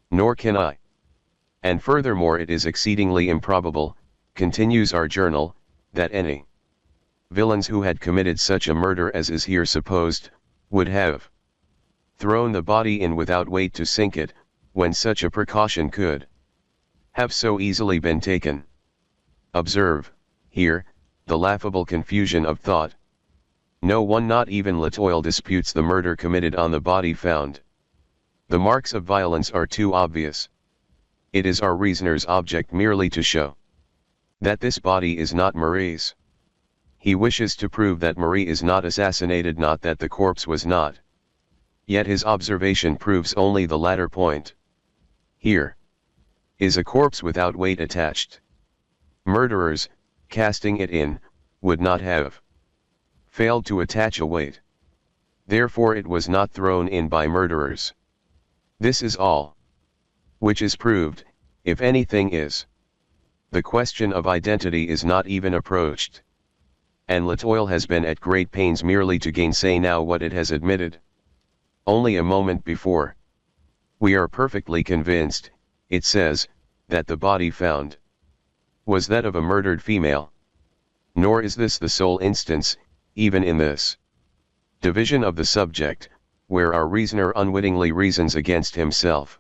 Nor can I. And furthermore, it is exceedingly improbable, continues our journal, that any villains who had committed such a murder as is here supposed, would have thrown the body in without weight to sink it, when such a precaution could have so easily been taken. Observe, here, the laughable confusion of thought. No one, not even Latoil, disputes the murder committed on the body found. The marks of violence are too obvious. It is our reasoner's object merely to show that this body is not Marie's. He wishes to prove that Marie is not assassinated, not that the corpse was not. Yet his observation proves only the latter point. Here is a corpse without weight attached. Murderers, casting it in, would not have failed to attach a weight. Therefore it was not thrown in by murderers. This is all which is proved, if anything is. The question of identity is not even approached. And Latoile has been at great pains merely to gainsay now what it has admitted. Only a moment before. We are perfectly convinced, it says, that the body found was that of a murdered female. Nor is this the sole instance, even in this division of the subject, where our reasoner unwittingly reasons against himself.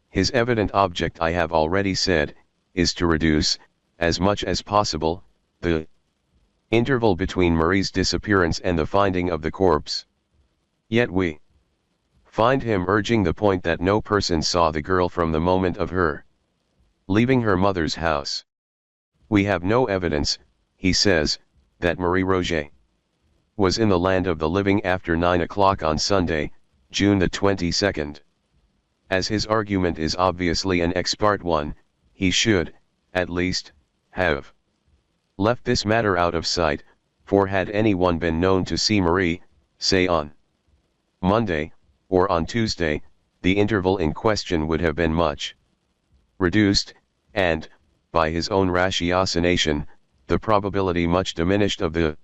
His evident object, I have already said, is to reduce, as much as possible, the interval between Marie's disappearance and the finding of the corpse. Yet we find him urging the point that no person saw the girl from the moment of her leaving her mother's house. We have no evidence, he says, that Marie Roget was in the land of the living after 9 o'clock on Sunday, June the 22nd. As his argument is obviously an ex parte one, he should, at least, have left this matter out of sight, for had anyone been known to see Marie, say on Monday, or on Tuesday, the interval in question would have been much reduced, and, by his own ratiocination, the probability much diminished of the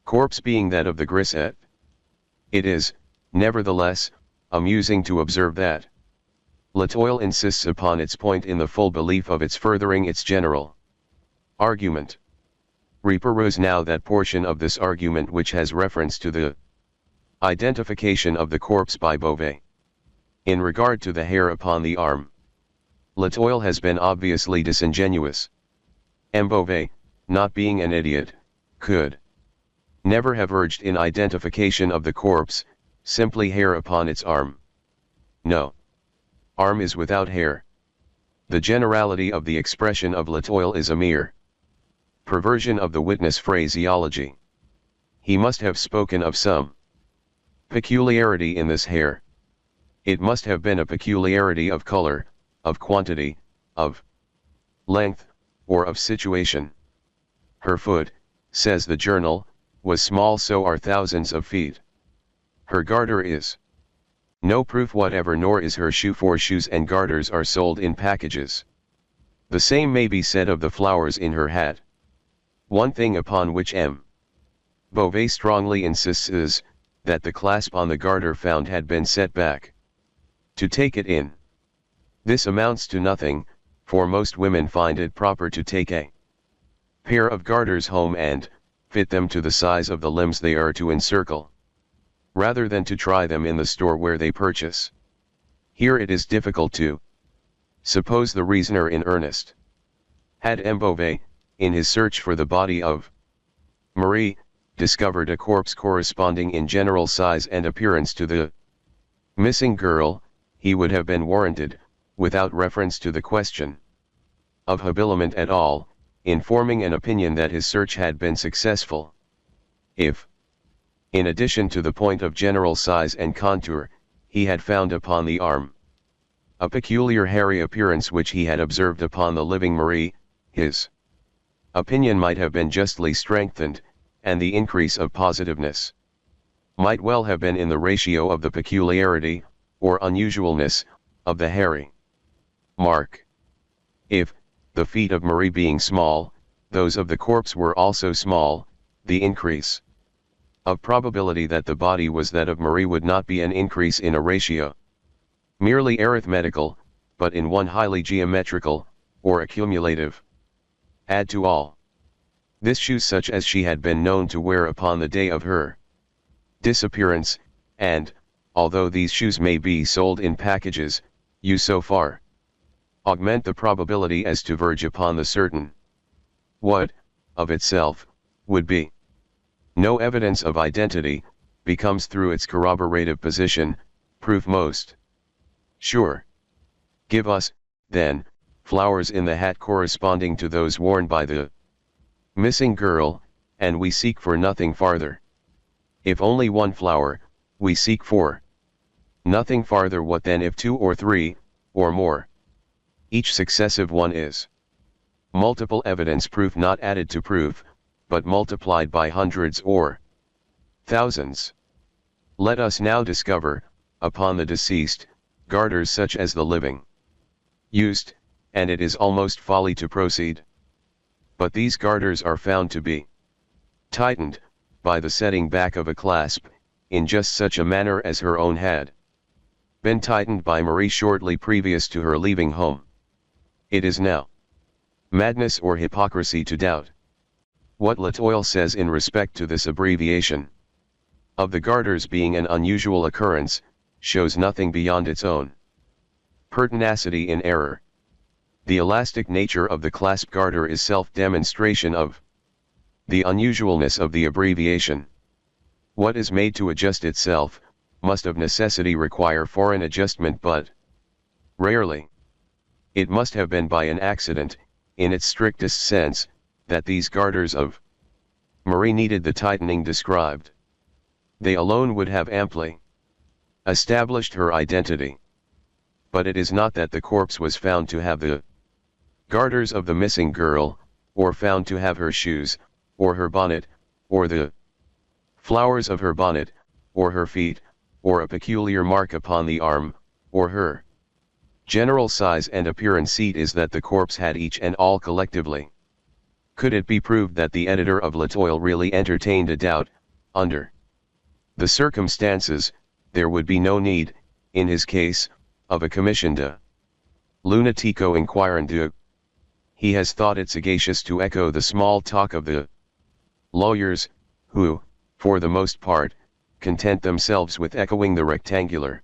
corpse being that of the grisette. It is, nevertheless, amusing to observe that Latoile insists upon its point in the full belief of its furthering its general argument. Reperuse now that portion of this argument which has reference to the identification of the corpse by Beauvais. In regard to the hair upon the arm, Latoile has been obviously disingenuous. M. Beauvais, not being an idiot, could never have urged in identification of the corpse, simply hair upon its arm. No. Arm is without hair. The generality of the expression of Latoile is a mere perversion of the witness phraseology. He must have spoken of some peculiarity in this hair. It must have been a peculiarity of color, of quantity, of length, or of situation. Her foot, says the journal, was small, so are thousands of feet. Her garter is no proof whatever, nor is her shoe, for shoes and garters are sold in packages. The same may be said of the flowers in her hat. One thing upon which M. Beauvais strongly insists is, that the clasp on the garter found had been set back to take it in. This amounts to nothing, for most women find it proper to take a pair of garters home and fit them to the size of the limbs they are to encircle, rather than to try them in the store where they purchase. Here it is difficult to suppose the reasoner in earnest. Had M. Beauvais, in his search for the body of Marie, discovered a corpse corresponding in general size and appearance to the missing girl, he would have been warranted, without reference to the question of habiliment at all, in forming an opinion that his search had been successful. If, in addition to the point of general size and contour, he had found upon the arm a peculiar hairy appearance which he had observed upon the living Marie, his opinion might have been justly strengthened, and the increase of positiveness might well have been in the ratio of the peculiarity, or unusualness, of the hairy mark. If, the feet of Marie being small, those of the corpse were also small, the increase of probability that the body was that of Marie would not be an increase in a ratio merely arithmetical, but in one highly geometrical, or accumulative. Add to all this shoes such as she had been known to wear upon the day of her disappearance, and, although these shoes may be sold in packages, you so far augment the probability as to verge upon the certain what, of itself, would be no evidence of identity, becomes through its corroborative position, proof most sure. Give us, then, flowers in the hat corresponding to those worn by the missing girl, and we seek for nothing farther. If only one flower, we seek for nothing farther. What then if two or three, or more? Each successive one is multiple evidence, proof not added to proof, but multiplied by hundreds or thousands. Let us now discover, upon the deceased, garters such as the living used, and it is almost folly to proceed. But these garters are found to be tightened, by the setting back of a clasp, in just such a manner as her own had been tightened by Marie shortly previous to her leaving home. It is now madness or hypocrisy to doubt what Latoile says in respect to this abbreviation of the garters being an unusual occurrence, shows nothing beyond its own pertinacity in error. The elastic nature of the clasp garter is self-demonstration of the unusualness of the abbreviation. What is made to adjust itself, must of necessity require foreign adjustment, but rarely. It must have been by an accident, in its strictest sense, that these garters of Marie needed the tightening described. They alone would have amply established her identity. But it is not that the corpse was found to have the garters of the missing girl, or found to have her shoes, or her bonnet, or the flowers of her bonnet, or her feet, or a peculiar mark upon the arm, or her general size and appearance. It is that the corpse had each and all collectively. Could it be proved that the editor of Latoile really entertained a doubt, under the circumstances, there would be no need, in his case, of a commission de lunatico inquirente. He has thought it sagacious to echo the small talk of the lawyers, who, for the most part, content themselves with echoing the rectangular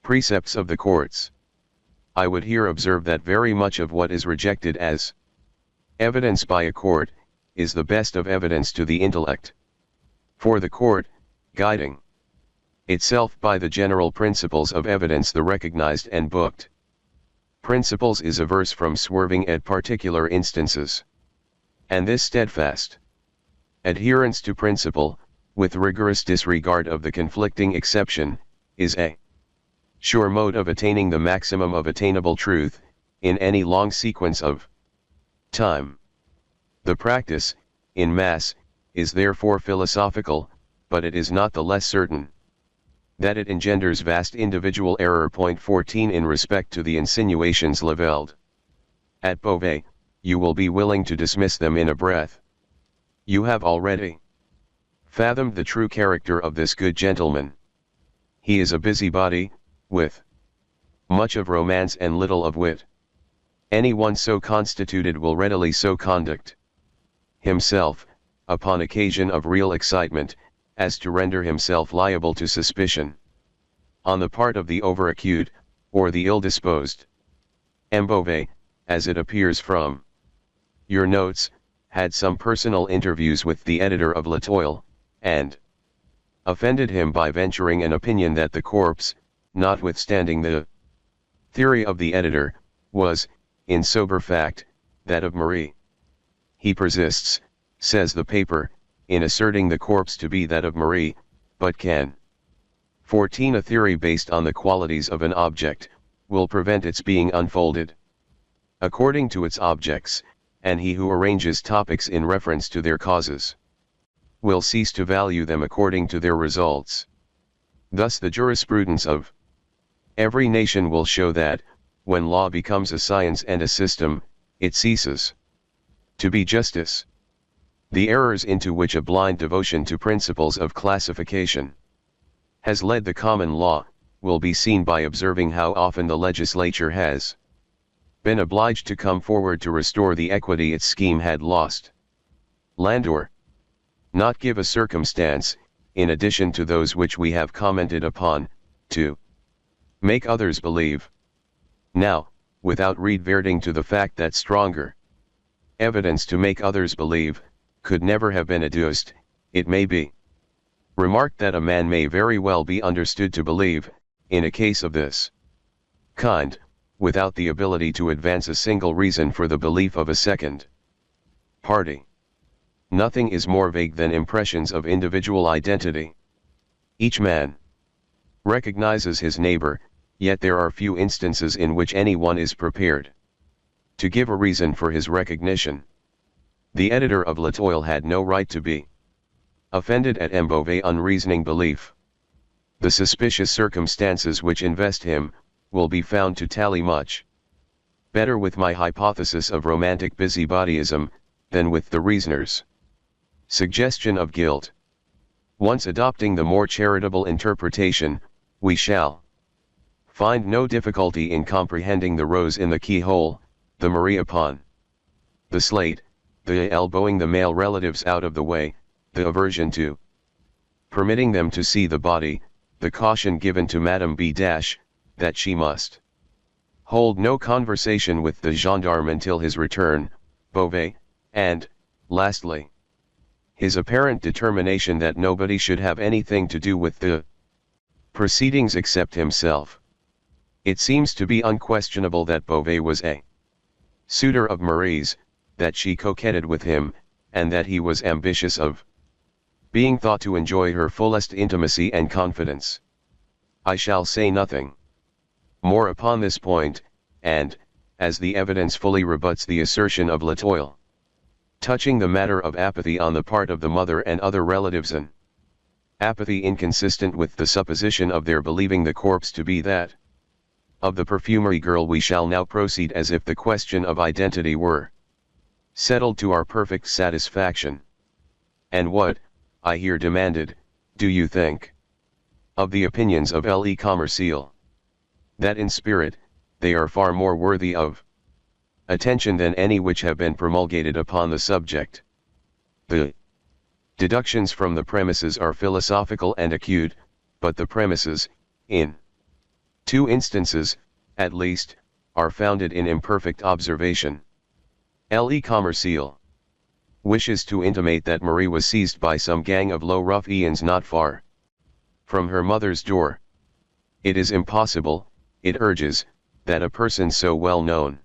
precepts of the courts. I would here observe that very much of what is rejected as evidence by a court, is the best of evidence to the intellect. For the court, guiding itself by the general principles of evidence, the recognized and booked principles, is averse from swerving at particular instances. And this steadfast adherence to principle, with rigorous disregard of the conflicting exception, is a sure mode of attaining the maximum of attainable truth, in any long sequence of time. The practice, in mass, is therefore philosophical, but it is not the less certain that it engenders vast individual error. Point 14. In respect to the insinuations levelled at Beauvais, you will be willing to dismiss them in a breath. You have already fathomed the true character of this good gentleman. He is a busybody, with much of romance and little of wit. Anyone so constituted will readily so conduct himself, upon occasion of real excitement, as to render himself liable to suspicion on the part of the over-acute, or the ill-disposed. M. Beauvais, as it appears from your notes, had some personal interviews with the editor of Latoile, and offended him by venturing an opinion that the corpse, notwithstanding the theory of the editor, was, in sober fact, that of Marie. He persists, says the paper, in asserting the corpse to be that of Marie, but can 14. A theory based on the qualities of an object, will prevent its being unfolded according to its objects, and he who arranges topics in reference to their causes will cease to value them according to their results. Thus the jurisprudence of every nation will show that, when law becomes a science and a system, it ceases to be justice. The errors into which a blind devotion to principles of classification has led the common law, will be seen by observing how often the legislature has been obliged to come forward to restore the equity its scheme had lost. Landor. Not give a circumstance, in addition to those which we have commented upon, to make others believe. Now, without reverting to the fact that stronger evidence to make others believe, could never have been adduced, it may be remarked that a man may very well be understood to believe, in a case of this kind, without the ability to advance a single reason for the belief of a second party. Nothing is more vague than impressions of individual identity. Each man recognizes his neighbor, yet there are few instances in which anyone is prepared to give a reason for his recognition. The editor of L'Etoile had no right to be offended at Beauvais' unreasoning belief. The suspicious circumstances which invest him will be found to tally much better with my hypothesis of romantic busybodyism than with the reasoner's suggestion of guilt. Once adopting the more charitable interpretation, we shall find no difficulty in comprehending the rose in the keyhole, the Marie upon the slate, the elbowing the male relatives out of the way, the aversion to permitting them to see the body, the caution given to Madame B. that she must hold no conversation with the gendarme until his return, Beauvais, and, lastly, his apparent determination that nobody should have anything to do with the proceedings except himself. It seems to be unquestionable that Beauvais was a suitor of Marie's, that she coquetted with him, and that he was ambitious of being thought to enjoy her fullest intimacy and confidence. I shall say nothing more upon this point, and, as the evidence fully rebuts the assertion of L'Etoile touching the matter of apathy on the part of the mother and other relatives, an apathy inconsistent with the supposition of their believing the corpse to be that of the perfumery girl, we shall now proceed as if the question of identity were settled to our perfect satisfaction. And what, I here demanded, do you think of the opinions of Le Commercial? That in spirit, they are far more worthy of attention than any which have been promulgated upon the subject. The deductions from the premises are philosophical and acute, but the premises, in 2 instances, at least, are founded in imperfect observation. Le Commercial wishes to intimate that Marie was seized by some gang of low ruffians not far from her mother's door. It is impossible, it urges, that a person so well known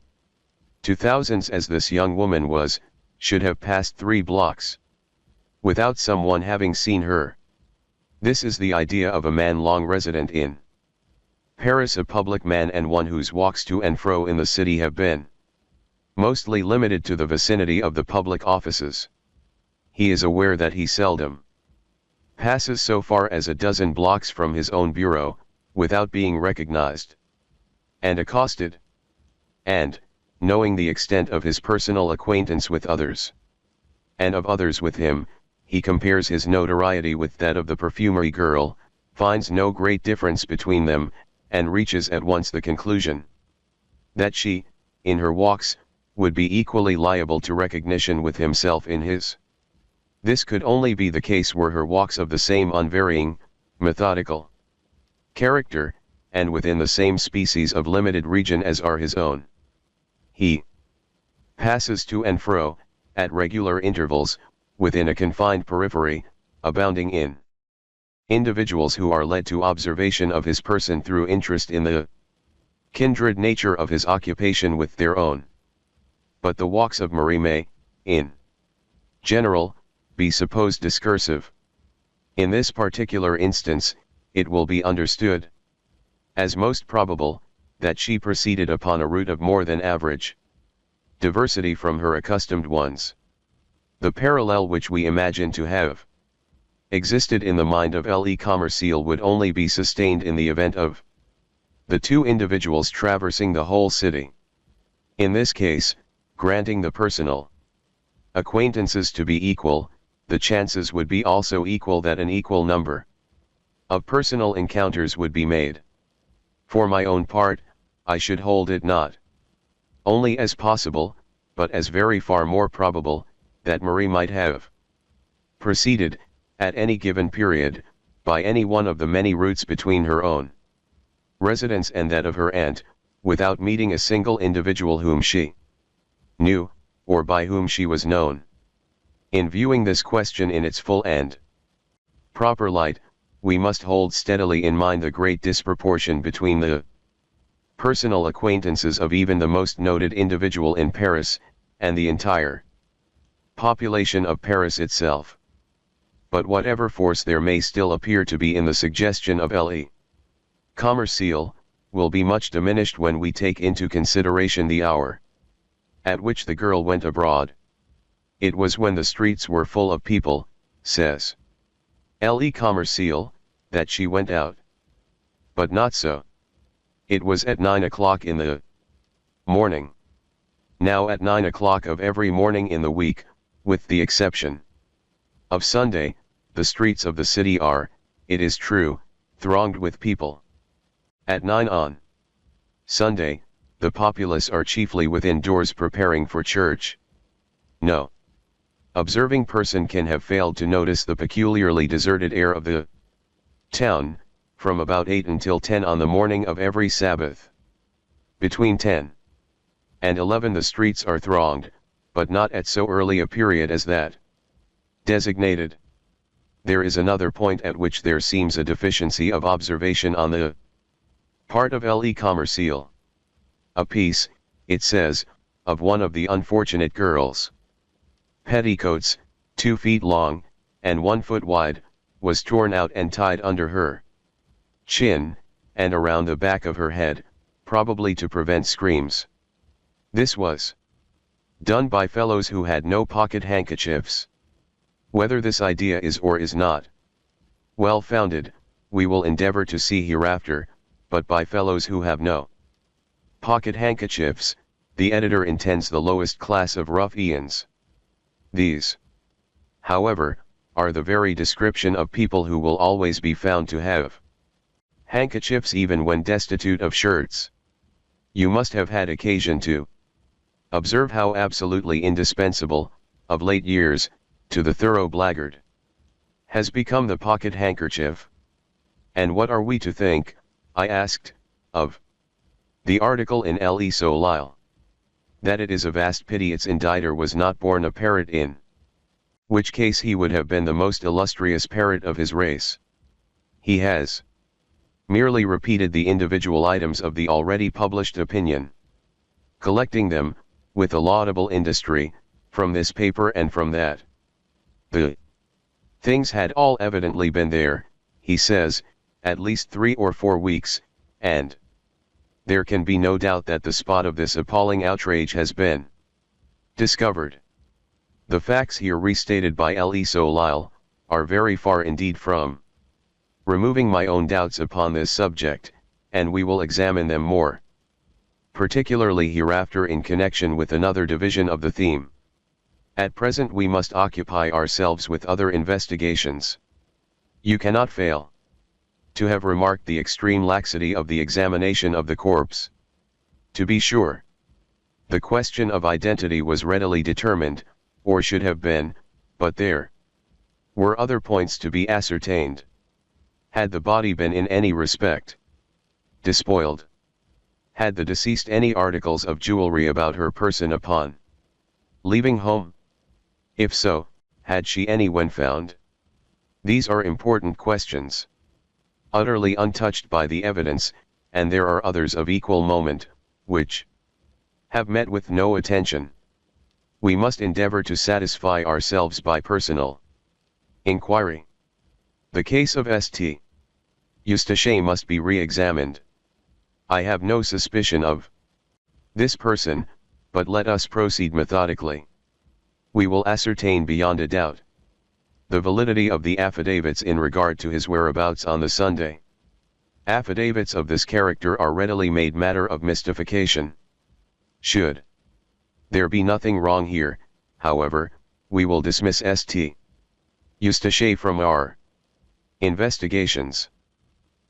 to thousands as this young woman was, should have passed 3 blocks without someone having seen her. This is the idea of a man long resident in Paris, a public man, and one whose walks to and fro in the city have been mostly limited to the vicinity of the public offices. He is aware that he seldom passes so far as a dozen blocks from his own bureau, without being recognized and accosted. And, knowing the extent of his personal acquaintance with others, and of others with him, he compares his notoriety with that of the perfumery girl, finds no great difference between them, and reaches at once the conclusion that she, in her walks, would be equally liable to recognition with himself in his. This could only be the case were her walks of the same unvarying, methodical character, and within the same species of limited region as are his own. He passes to and fro, at regular intervals, within a confined periphery, abounding in individuals who are led to observation of his person through interest in the kindred nature of his occupation with their own. But the walks of Marie may, in general, be supposed discursive. In this particular instance, it will be understood as most probable, that she proceeded upon a route of more than average diversity from her accustomed ones. The parallel which we imagine to have existed in the mind of Le Commercial would only be sustained in the event of the 2 individuals traversing the whole city. In this case, granting the personal acquaintances to be equal, the chances would be also equal that an equal number of personal encounters would be made. For my own part, I should hold it not only as possible, but as very far more probable, that Marie might have proceeded, at any given period, by any one of the many routes between her own residence and that of her aunt, without meeting a single individual whom she knew, or by whom she was known. In viewing this question in its full and proper light, we must hold steadily in mind the great disproportion between the personal acquaintances of even the most noted individual in Paris, and the entire population of Paris itself. But whatever force there may still appear to be in the suggestion of le commercial, will be much diminished when we take into consideration the hour at which the girl went abroad. It was when the streets were full of people, says le commercial, that she went out. But not so. It was at 9 o'clock in the morning. Now at 9 o'clock of every morning in the week, with the exception of Sunday, the streets of the city are, it is true, thronged with people. At 9 on Sunday, the populace are chiefly within doors preparing for church. No observing person can have failed to notice the peculiarly deserted air of the town, from about 8 until 10 on the morning of every Sabbath. Between 10 and 11 the streets are thronged, but not at so early a period as that designated. There is another point at which there seems a deficiency of observation on the part of le commercial. A piece, it says, of one of the unfortunate girls' petticoats, 2 feet long, and 1 foot wide, was torn out and tied under her chin, and around the back of her head, probably to prevent screams. This was done by fellows who had no pocket handkerchiefs. Whether this idea is or is not well founded, we will endeavor to see hereafter, but by fellows who have no pocket handkerchiefs, the editor intends the lowest class of ruffians. These, however, are the very description of people who will always be found to have handkerchiefs even when destitute of shirts. You must have had occasion to observe how absolutely indispensable, of late years, to the thorough blackguard, has become the pocket handkerchief. And what are we to think, I asked, of the article in Le Soleil? That it is a vast pity its inditer was not born a parrot, in which case he would have been the most illustrious parrot of his race. He has merely repeated the individual items of the already published opinion, collecting them, with a laudable industry, from this paper and from that. The things had all evidently been there, he says, at least 3 or 4 weeks, and there can be no doubt that the spot of this appalling outrage has been discovered. The facts here restated by Le Soleil are very far indeed from removing my own doubts upon this subject, and we will examine them more particularly hereafter in connection with another division of the theme. At present we must occupy ourselves with other investigations. You cannot fail to have remarked the extreme laxity of the examination of the corpse. To be sure, the question of identity was readily determined, or should have been, but there were other points to be ascertained. Had the body been in any respect despoiled? Had the deceased any articles of jewelry about her person upon leaving home? If so, had she any when found? These are important questions, utterly untouched by the evidence, and there are others of equal moment, which have met with no attention. We must endeavor to satisfy ourselves by personal inquiry. The case of St. Eustache must be re-examined. I have no suspicion of this person, but let us proceed methodically. We will ascertain beyond a doubt the validity of the affidavits in regard to his whereabouts on the Sunday. Affidavits of this character are readily made matter of mystification. Should there be nothing wrong here, however, we will dismiss St. Eustache from our investigations.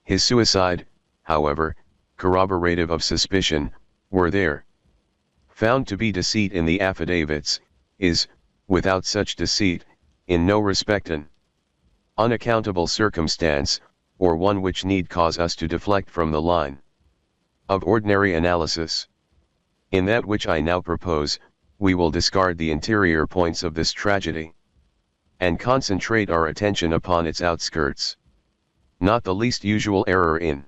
His suicide, however, corroborative of suspicion, were there found to be deceit in the affidavits, is, without such deceit, in no respect an unaccountable circumstance, or one which need cause us to deflect from the line of ordinary analysis. In that which I now propose, we will discard the interior points of this tragedy, and concentrate our attention upon its outskirts. Not the least usual error in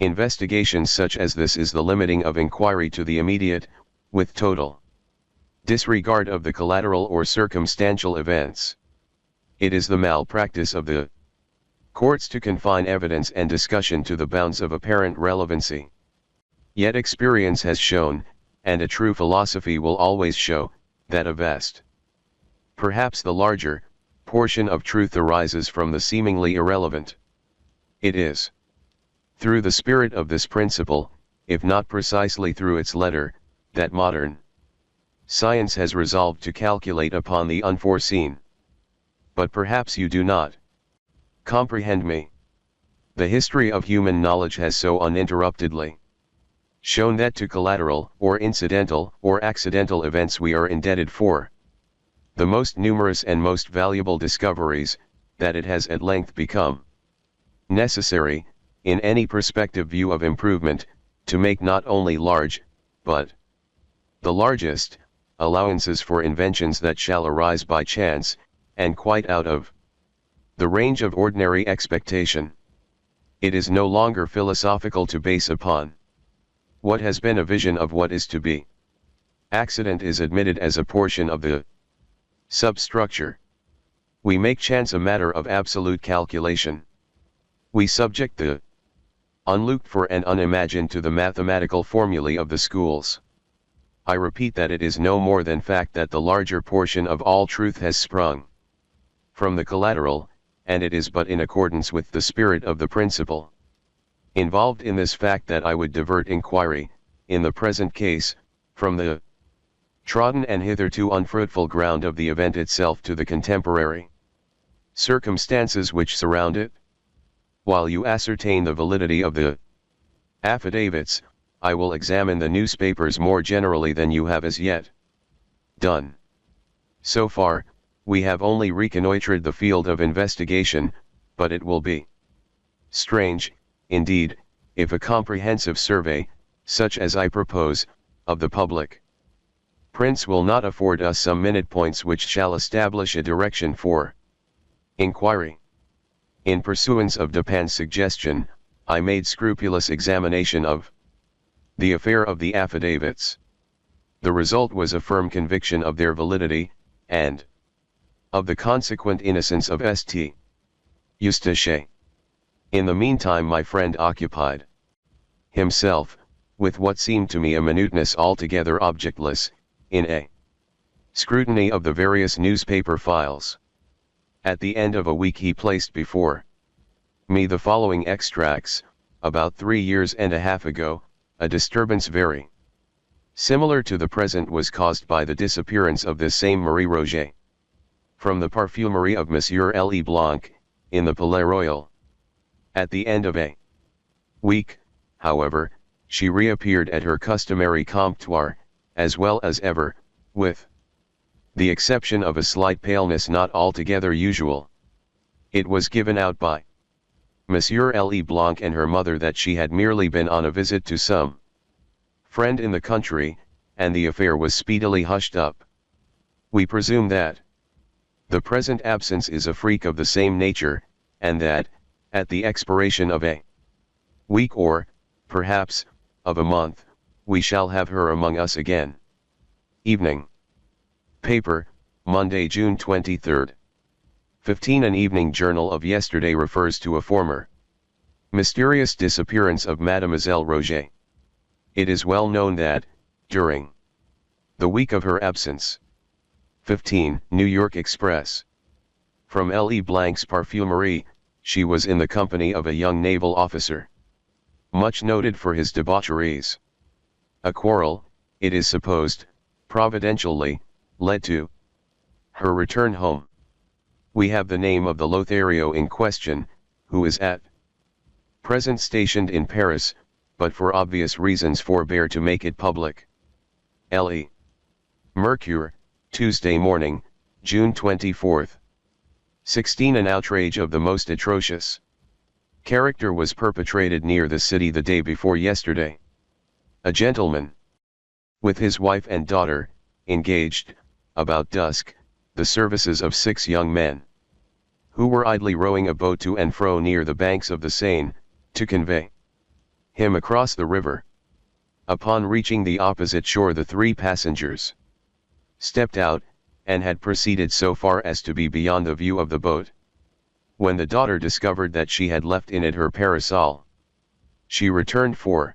Investigations such as this is the limiting of inquiry to the immediate, with total disregard of the collateral or circumstantial events. It is the malpractice of the courts to confine evidence and discussion to the bounds of apparent relevancy. Yet experience has shown, and a true philosophy will always show, that a vast, perhaps the larger, portion of truth arises from the seemingly irrelevant. It is through the spirit of this principle, if not precisely through its letter, that modern science has resolved to calculate upon the unforeseen. But perhaps you do not comprehend me. The history of human knowledge has so uninterruptedly shown that to collateral, or incidental, or accidental events we are indebted for the most numerous and most valuable discoveries, that it has at length become necessary, in any prospective view of improvement, to make not only large, but the largest, allowances for inventions that shall arise by chance, and quite out of the range of ordinary expectation. It is no longer philosophical to base upon what has been a vision of what is to be. Accident is admitted as a portion of the substructure. We make chance a matter of absolute calculation. We subject the unlooked for and unimagined to the mathematical formulae of the schools. I repeat that it is no more than fact that the larger portion of all truth has sprung from the collateral, and it is but in accordance with the spirit of the principle involved in this fact that I would divert inquiry, in the present case, from the trodden and hitherto unfruitful ground of the event itself to the contemporary circumstances which surround it. While you ascertain the validity of the affidavits, I will examine the newspapers more generally than you have as yet done. So far, we have only reconnoitred the field of investigation, but it will be strange, indeed, if a comprehensive survey, such as I propose, of the public prints will not afford us some minute points which shall establish a direction for inquiry. In pursuance of Dupin's suggestion, I made scrupulous examination of the affair of the affidavits. The result was a firm conviction of their validity, and of the consequent innocence of St. Eustache. In the meantime my friend occupied himself, with what seemed to me a minuteness altogether objectless, in a scrutiny of the various newspaper files. At the end of a week he placed before me the following extracts: about 3 years and a half ago, a disturbance very similar to the present was caused by the disappearance of this same Marie Roget from the parfumerie of Monsieur Le Blanc, in the Palais Royal. At the end of a week, however, she reappeared at her customary comptoir, as well as ever, with the exception of a slight paleness not altogether usual. It was given out by Monsieur Le Blanc and her mother that she had merely been on a visit to some friend in the country, and the affair was speedily hushed up. We presume that the present absence is a freak of the same nature, and that, at the expiration of a week or, perhaps, of a month, we shall have her among us again. Evening Paper, Monday, June 23. 15. An evening journal of yesterday refers to a former mysterious disappearance of Mademoiselle Roget. It is well known that, during the week of her absence, 15, New York Express, from Le Blanc's parfumerie, she was in the company of a young naval officer, much noted for his debaucheries. A quarrel, it is supposed, providentially, led to her return home. We have the name of the Lothario in question, who is at present stationed in Paris, but for obvious reasons forbear to make it public. Le Mercure, Tuesday morning, June 24. 16. An outrage of the most atrocious character was perpetrated near the city the day before yesterday. A gentleman, with his wife and daughter, engaged, about dusk, the services of 6 young men, who were idly rowing a boat to and fro near the banks of the Seine, to convey him across the river. Upon reaching the opposite shore, the three passengers stepped out, and had proceeded so far as to be beyond the view of the boat. When the daughter discovered that she had left in it her parasol, she returned for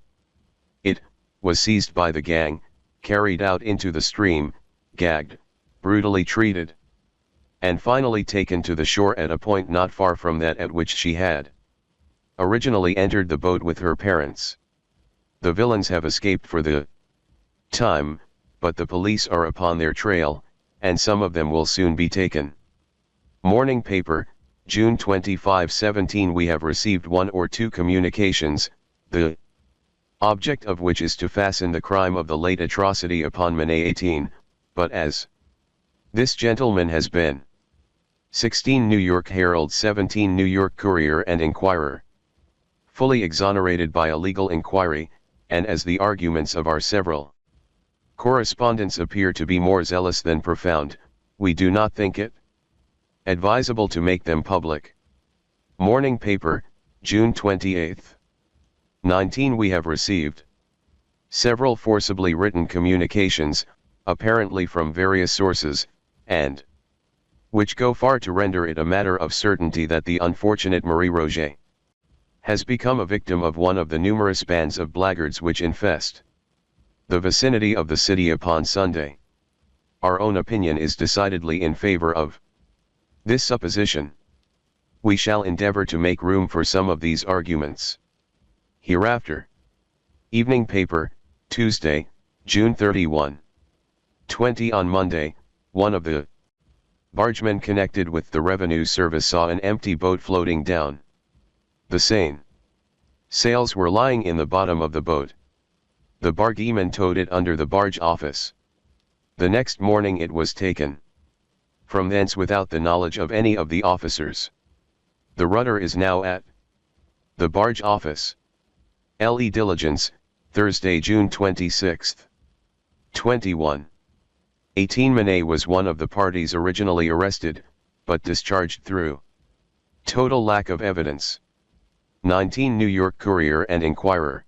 it, was seized by the gang, carried out into the stream, gagged, brutally treated, and finally taken to the shore at a point not far from that at which she had originally entered the boat with her parents. The villains have escaped for the time, but the police are upon their trail, and some of them will soon be taken. Morning paper, June 25, 17. We have received one or two communications, the object of which is to fasten the crime of the late atrocity upon May 18, but as this gentleman has been 16 New York Herald, 17 New York Courier and Inquirer, fully exonerated by a legal inquiry, and as the arguments of our several correspondents appear to be more zealous than profound, we do not think it advisable to make them public. Morning paper, June 28, 19. We have received several forcibly written communications, apparently from various sources, and which go far to render it a matter of certainty that the unfortunate Marie Roget has become a victim of one of the numerous bands of blackguards which infest the vicinity of the city upon Sunday. Our own opinion is decidedly in favor of this supposition. We shall endeavor to make room for some of these arguments hereafter. Evening paper, Tuesday, June 31, 20. On Monday, one of the bargemen connected with the revenue service saw an empty boat floating down the Seine. Sails were lying in the bottom of the boat. The bargeman towed it under the barge office. The next morning it was taken from thence without the knowledge of any of the officers. The rudder is now at the barge office. Le Diligence, Thursday, June 26, 21. 18. Manet was one of the parties originally arrested, but discharged through total lack of evidence. 19 New York Courier and Inquirer.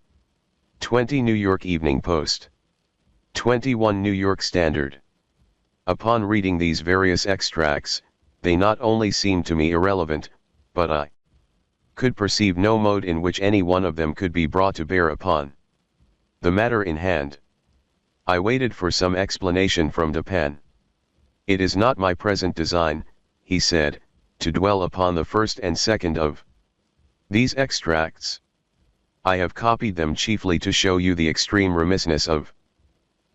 20 New York Evening Post. 21 New York Standard. Upon reading these various extracts, they not only seemed to me irrelevant, but I could perceive no mode in which any one of them could be brought to bear upon the matter in hand. I waited for some explanation from Dupin. It is not my present design, he said, to dwell upon the first and second of these extracts. I have copied them chiefly to show you the extreme remissness of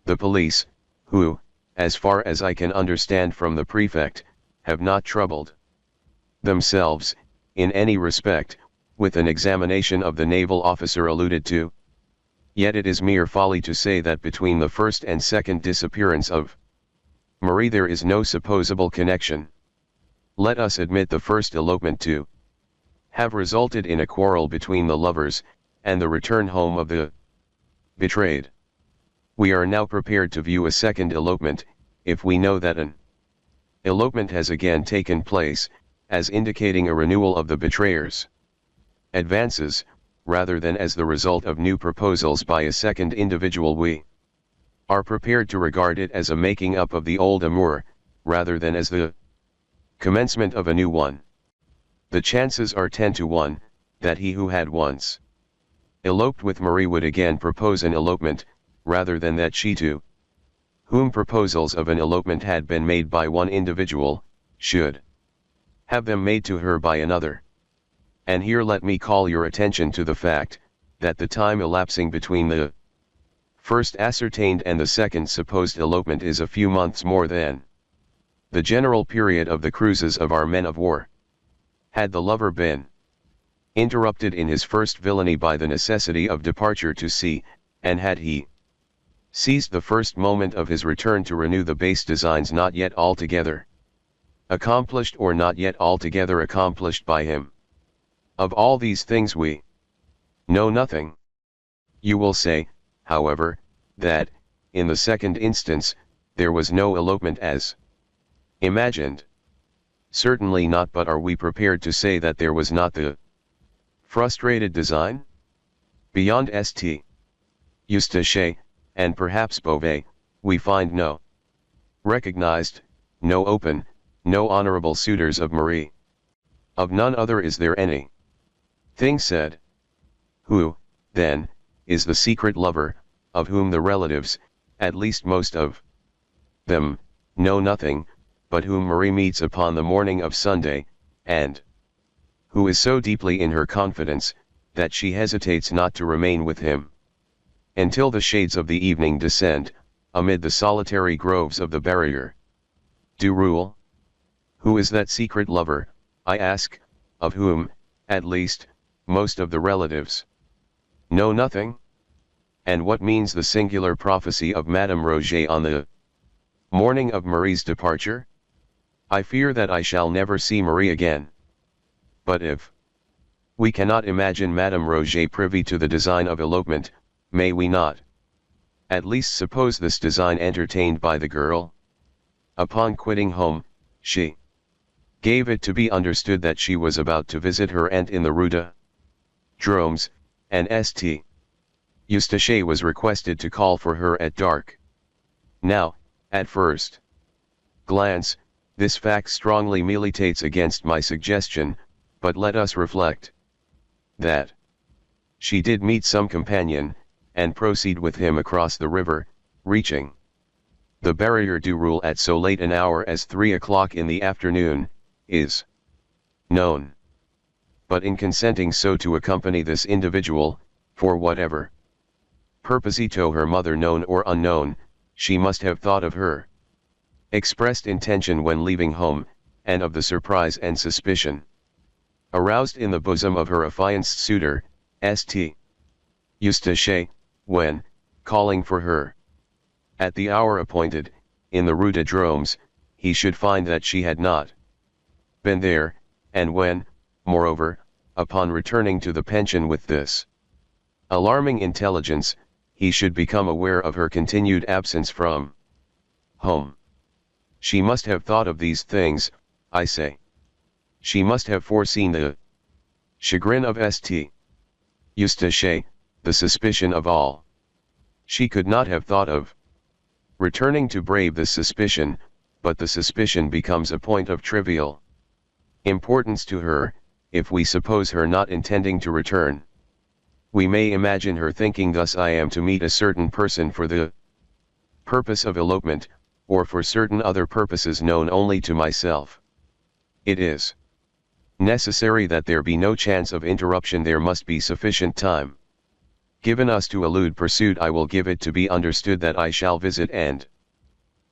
the police, who, as far as I can understand from the prefect, have not troubled themselves, in any respect, with an examination of the naval officer alluded to. Yet it is mere folly to say that between the first and second disappearance of Marie there is no supposable connection. Let us admit the first elopement to have resulted in a quarrel between the lovers, and the return home of the betrayed. We are now prepared to view a second elopement, if we know that an elopement has again taken place, as indicating a renewal of the betrayer's advances, rather than as the result of new proposals by a second individual. We are prepared to regard it as a making up of the old amour, rather than as the commencement of a new one. The chances are 10 to 1, that he who had once eloped with Marie would again propose an elopement, rather than that she to whom proposals of an elopement had been made by one individual, should have them made to her by another. And here let me call your attention to the fact, that the time elapsing between the first ascertained and the second supposed elopement is a few months more than the general period of the cruises of our men of war. Had the lover been interrupted in his first villainy by the necessity of departure to sea, and had he seized the first moment of his return to renew the base designs not yet altogether accomplished or not yet altogether accomplished by him, of all these things we know nothing. You will say, however, that, in the second instance, there was no elopement as imagined. Certainly not, but are we prepared to say that there was not the frustrated design? Beyond St. Eustache, and perhaps Beauvais, we find no recognized, no open, no honorable suitors of Marie. Of none other is there any thing said. Who, then, is the secret lover, of whom the relatives, at least most of them, know nothing, but whom Marie meets upon the morning of Sunday, and who is so deeply in her confidence, that she hesitates not to remain with him until the shades of the evening descend, amid the solitary groves of the barrier du Roule? Who is that secret lover, I ask, of whom, at least, most of the relatives know nothing? And what means the singular prophecy of Madame Roget on the morning of Marie's departure? I fear that I shall never see Marie again. But if we cannot imagine Madame Roget privy to the design of elopement, may we not at least suppose this design entertained by the girl? Upon quitting home, she gave it to be understood that she was about to visit her aunt in the Rue de Dromes, and St. Eustache was requested to call for her at dark. Now, at first glance, this fact strongly militates against my suggestion, but let us reflect that she did meet some companion, and proceed with him across the river, reaching the barrier du Roule at so late an hour as 3 o'clock in the afternoon, is known. But in consenting so to accompany this individual, for whatever purposito her mother known or unknown, she must have thought of her expressed intention when leaving home, and of the surprise and suspicion aroused in the bosom of her affianced suitor, St. Eustache, when, calling for her at the hour appointed, in the Rue de Dromes, he should find that she had not been there, and when, moreover, upon returning to the pension with this alarming intelligence, he should become aware of her continued absence from home. She must have thought of these things, I say. She must have foreseen the chagrin of St. Eustache, the suspicion of all. She could not have thought of returning to brave this suspicion, but the suspicion becomes a point of trivial importance to her, if we suppose her not intending to return. We may imagine her thinking thus: I am to meet a certain person for the purpose of elopement, or for certain other purposes known only to myself. It is necessary that there be no chance of interruption. There must be sufficient time given us to elude pursuit. I will give it to be understood that I shall visit and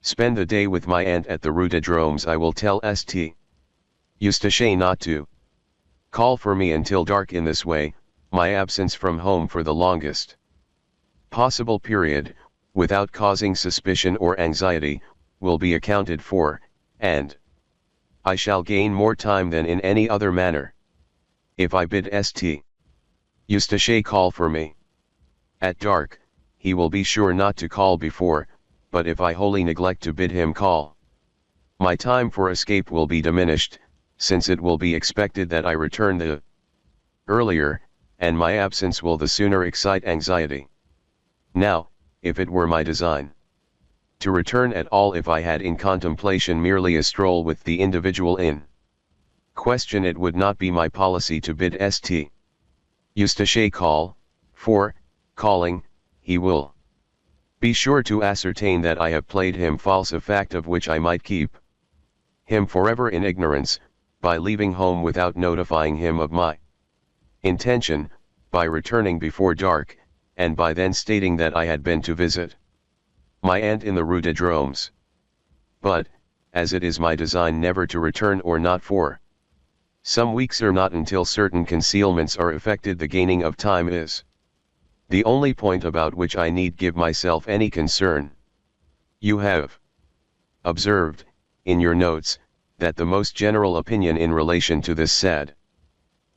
spend the day with my aunt at the Rue de Dromes. I will tell St. Eustache not to call for me until dark. In this way, my absence from home for the longest possible period, without causing suspicion or anxiety, will be accounted for, and I shall gain more time than in any other manner. If I bid St. Eustache call for me at dark, he will be sure not to call before, but if I wholly neglect to bid him call, my time for escape will be diminished, since it will be expected that I return the earlier, and my absence will the sooner excite anxiety. Now, if it were my design to return at all, if I had in contemplation merely a stroll with the individual in question, it would not be my policy to bid St. Eustache call, for, calling, he will be sure to ascertain that I have played him false, a fact of which I might keep him forever in ignorance, by leaving home without notifying him of my intention, by returning before dark, and by then stating that I had been to visit my aunt in the Rue de Dromes. But, as it is my design never to return, or not for some weeks, or not until certain concealments are effected, the gaining of time is the only point about which I need give myself any concern. You have observed, in your notes, that the most general opinion in relation to this sad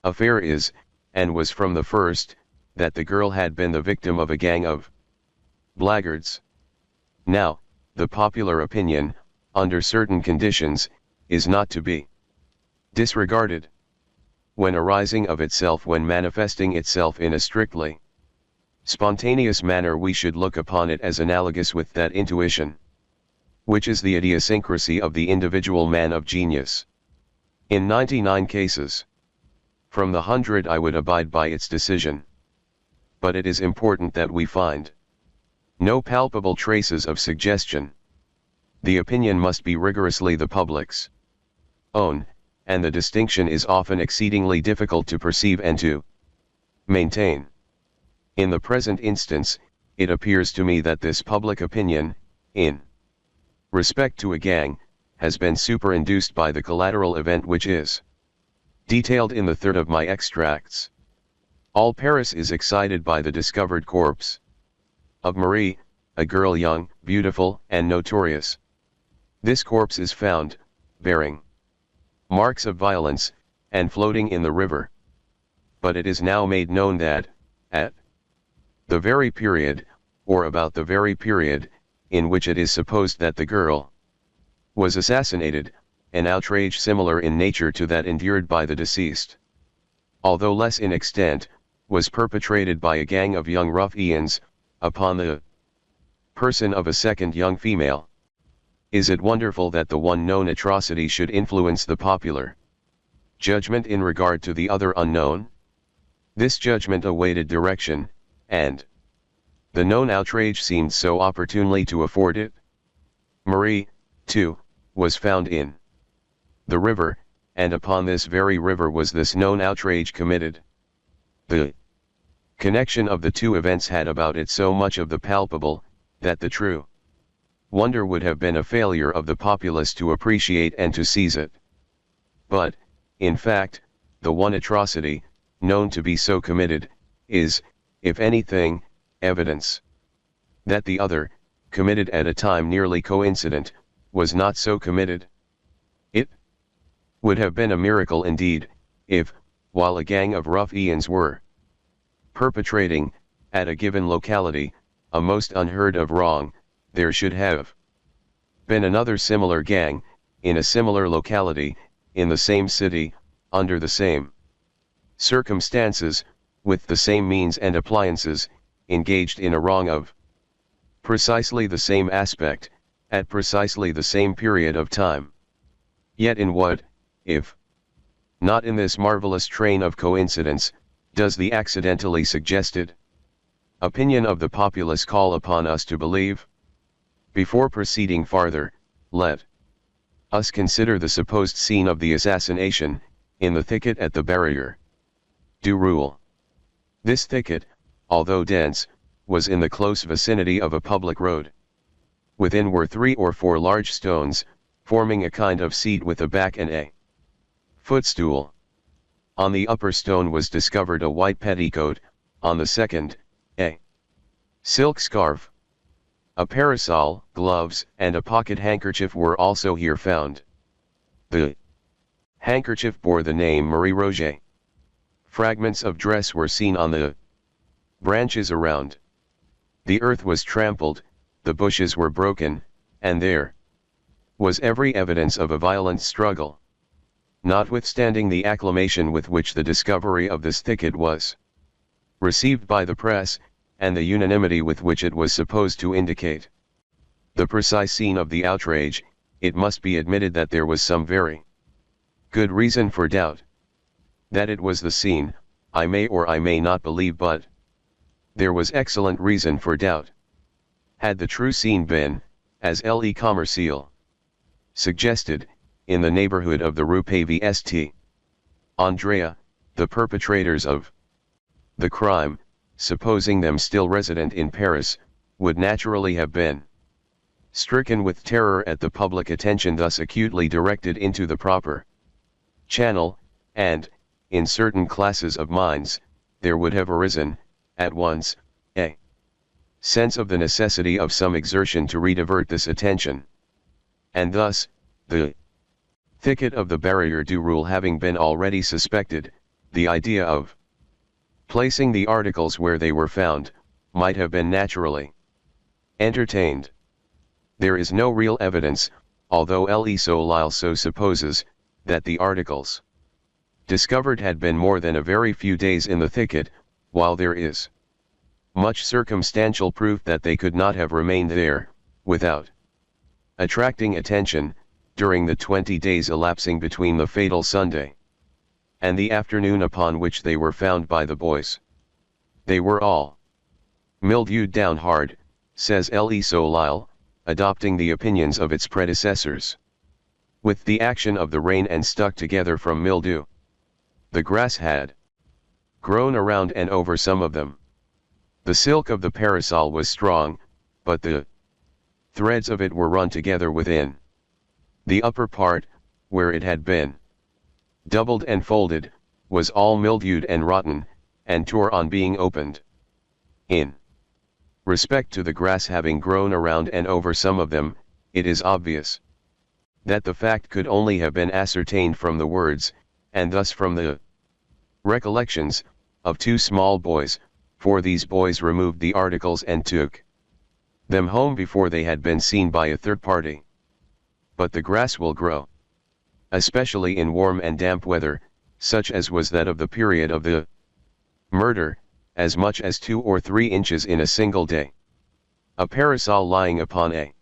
affair is, and was from the first, that the girl had been the victim of a gang of blackguards. Now, the popular opinion, under certain conditions, is not to be disregarded. When arising of itself, when manifesting itself in a strictly spontaneous manner we should look upon it as analogous with that intuition, which is the idiosyncrasy of the individual man of genius. In 99 cases from the 100 I would abide by its decision. But it is important that we find no palpable traces of suggestion. The opinion must be rigorously the public's own, and the distinction is often exceedingly difficult to perceive and to maintain. In the present instance, it appears to me that this public opinion, in respect to a gang, has been superinduced by the collateral event which is detailed in the third of my extracts. All Paris is excited by the discovered corpse of Marie, a girl young, beautiful, and notorious. This corpse is found, bearing marks of violence, and floating in the river. But it is now made known that, at the very period, or about the very period, in which it is supposed that the girl was assassinated, an outrage similar in nature to that endured by the deceased, although less in extent, was perpetrated by a gang of young ruffians, upon the person of a second young female. Is it wonderful that the one known atrocity should influence the popular judgment in regard to the other unknown? This judgment awaited direction, and the known outrage seemed so opportunely to afford it. Marie, too, was found in the river, and upon this very river was this known outrage committed. The connection of the two events had about it so much of the palpable, that the true wonder would have been a failure of the populace to appreciate and to seize it. But, in fact, the one atrocity, known to be so committed, is, if anything, evidence that the other, committed at a time nearly coincident, was not so committed. It would have been a miracle indeed, if, while a gang of ruffians were perpetrating, at a given locality, a most unheard of wrong, there should have been another similar gang, in a similar locality, in the same city, under the same circumstances, with the same means and appliances, engaged in a wrong of precisely the same aspect, at precisely the same period of time. Yet in what, if not in this marvelous train of coincidence, does the accidentally suggested opinion of the populace call upon us to believe? Before proceeding farther, let us consider the supposed scene of the assassination, in the thicket at the barrier du Roule. This thicket, although dense, was in the close vicinity of a public road. Within were 3 or 4 large stones, forming a kind of seat with a back and a footstool. On the upper stone was discovered a white petticoat, on the second, a silk scarf. A parasol, gloves, and a pocket handkerchief were also here found. The handkerchief bore the name Marie Roget. Fragments of dress were seen on the branches around. The earth was trampled, the bushes were broken, and there was every evidence of a violent struggle. Notwithstanding the acclamation with which the discovery of this thicket was received by the press, and the unanimity with which it was supposed to indicate the precise scene of the outrage, it must be admitted that there was some very good reason for doubt. That it was the scene, I may or I may not believe, but there was excellent reason for doubt. Had the true scene been, as Le Commercial suggested, in the neighborhood of the Rue Pavie St. Andrea, the perpetrators of the crime, supposing them still resident in Paris, would naturally have been stricken with terror at the public attention thus acutely directed into the proper channel, and, in certain classes of minds, there would have arisen, at once, a sense of the necessity of some exertion to redivert this attention. And thus, the thicket of the barrier du Roule having been already suspected, the idea of placing the articles where they were found, might have been naturally entertained. There is no real evidence, although Le Solil so supposes, that the articles discovered had been more than a very few days in the thicket, while there is much circumstantial proof that they could not have remained there, without attracting attention, during the 20 days elapsing between the fatal Sunday and the afternoon upon which they were found by the boys. They were all mildewed down hard, says Le Solile, adopting the opinions of its predecessors, with the action of the rain and stuck together from mildew. The grass had grown around and over some of them. The silk of the parasol was strong, but the threads of it were run together within. The upper part, where it had been doubled and folded, was all mildewed and rotten, and tore on being opened. In respect to the grass having grown around and over some of them, it is obvious that the fact could only have been ascertained from the words, and thus from the recollections, of two small boys, for these boys removed the articles and took them home before they had been seen by a third party. But the grass will grow, especially in warm and damp weather, such as was that of the period of the murder, as much as 2 or 3 inches in a single day. A parasol lying upon a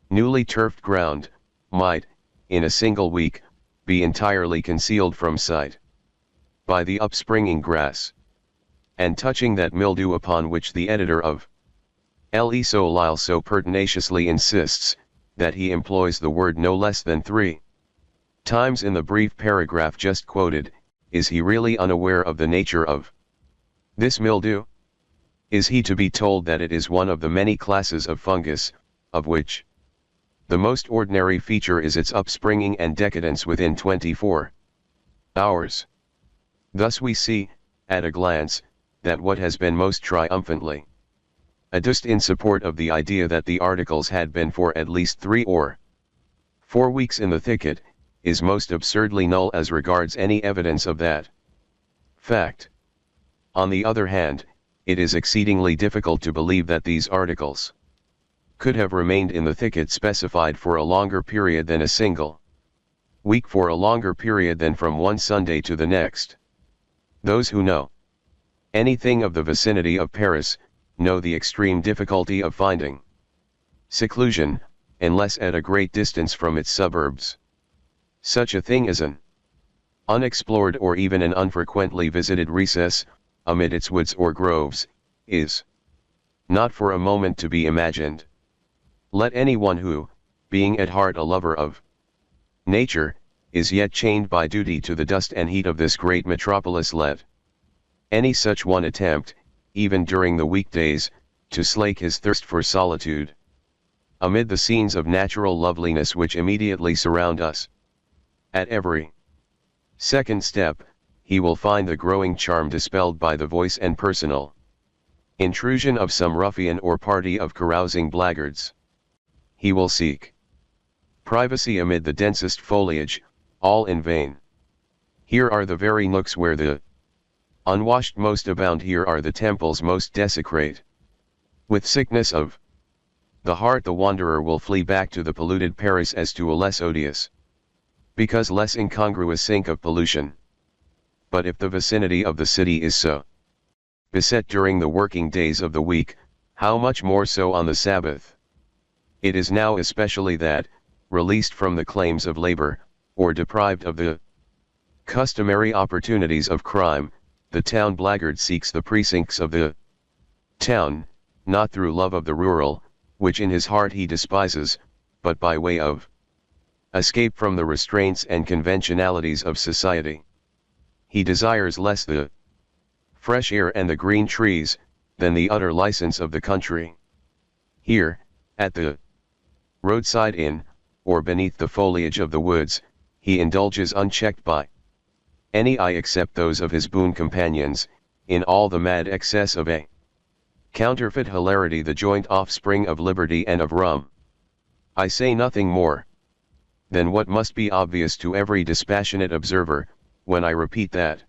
newly turfed ground, might, in a single week, be entirely concealed from sight by the upspringing grass. And touching that mildew upon which the editor of Le Solile so pertinaciously insists, that he employs the word no less than 3 times in the brief paragraph just quoted, is he really unaware of the nature of this mildew? Is he to be told that it is one of the many classes of fungus, of which the most ordinary feature is its upspringing and decadence within 24 hours? Thus we see, at a glance, that what has been most triumphantly adduced in support of the idea that the articles had been for at least 3 or 4 weeks in the thicket, is most absurdly null as regards any evidence of that fact. On the other hand, it is exceedingly difficult to believe that these articles could have remained in the thicket specified for a longer period than a single week, for a longer period than from one Sunday to the next. Those who know anything of the vicinity of Paris, know the extreme difficulty of finding seclusion, unless at a great distance from its suburbs. Such a thing as an unexplored or even an unfrequently visited recess, amid its woods or groves, is not for a moment to be imagined. Let anyone who, being at heart a lover of nature, is yet chained by duty to the dust and heat of this great metropolis, let any such one attempt, even during the weekdays, to slake his thirst for solitude amid the scenes of natural loveliness which immediately surround us. At every second step, he will find the growing charm dispelled by the voice and personal intrusion of some ruffian or party of carousing blackguards. He will seek privacy amid the densest foliage, all in vain. Here are the very nooks where the unwashed most abound, here are the temples most desecrate. With sickness of the heart the wanderer will flee back to the polluted Paris as to a less odious, because less incongruous sink of pollution. But if the vicinity of the city is so beset during the working days of the week, how much more so on the Sabbath? It is now especially that, released from the claims of labor, or deprived of the customary opportunities of crime, the town blackguard seeks the precincts of the town, not through love of the rural, which in his heart he despises, but by way of escape from the restraints and conventionalities of society. He desires less the fresh air and the green trees, than the utter license of the country. Here, at the roadside inn, or beneath the foliage of the woods, he indulges unchecked by any eye except those of his boon companions, in all the mad excess of a counterfeit hilarity, the joint offspring of liberty and of rum. I say nothing more than what must be obvious to every dispassionate observer, when I repeat that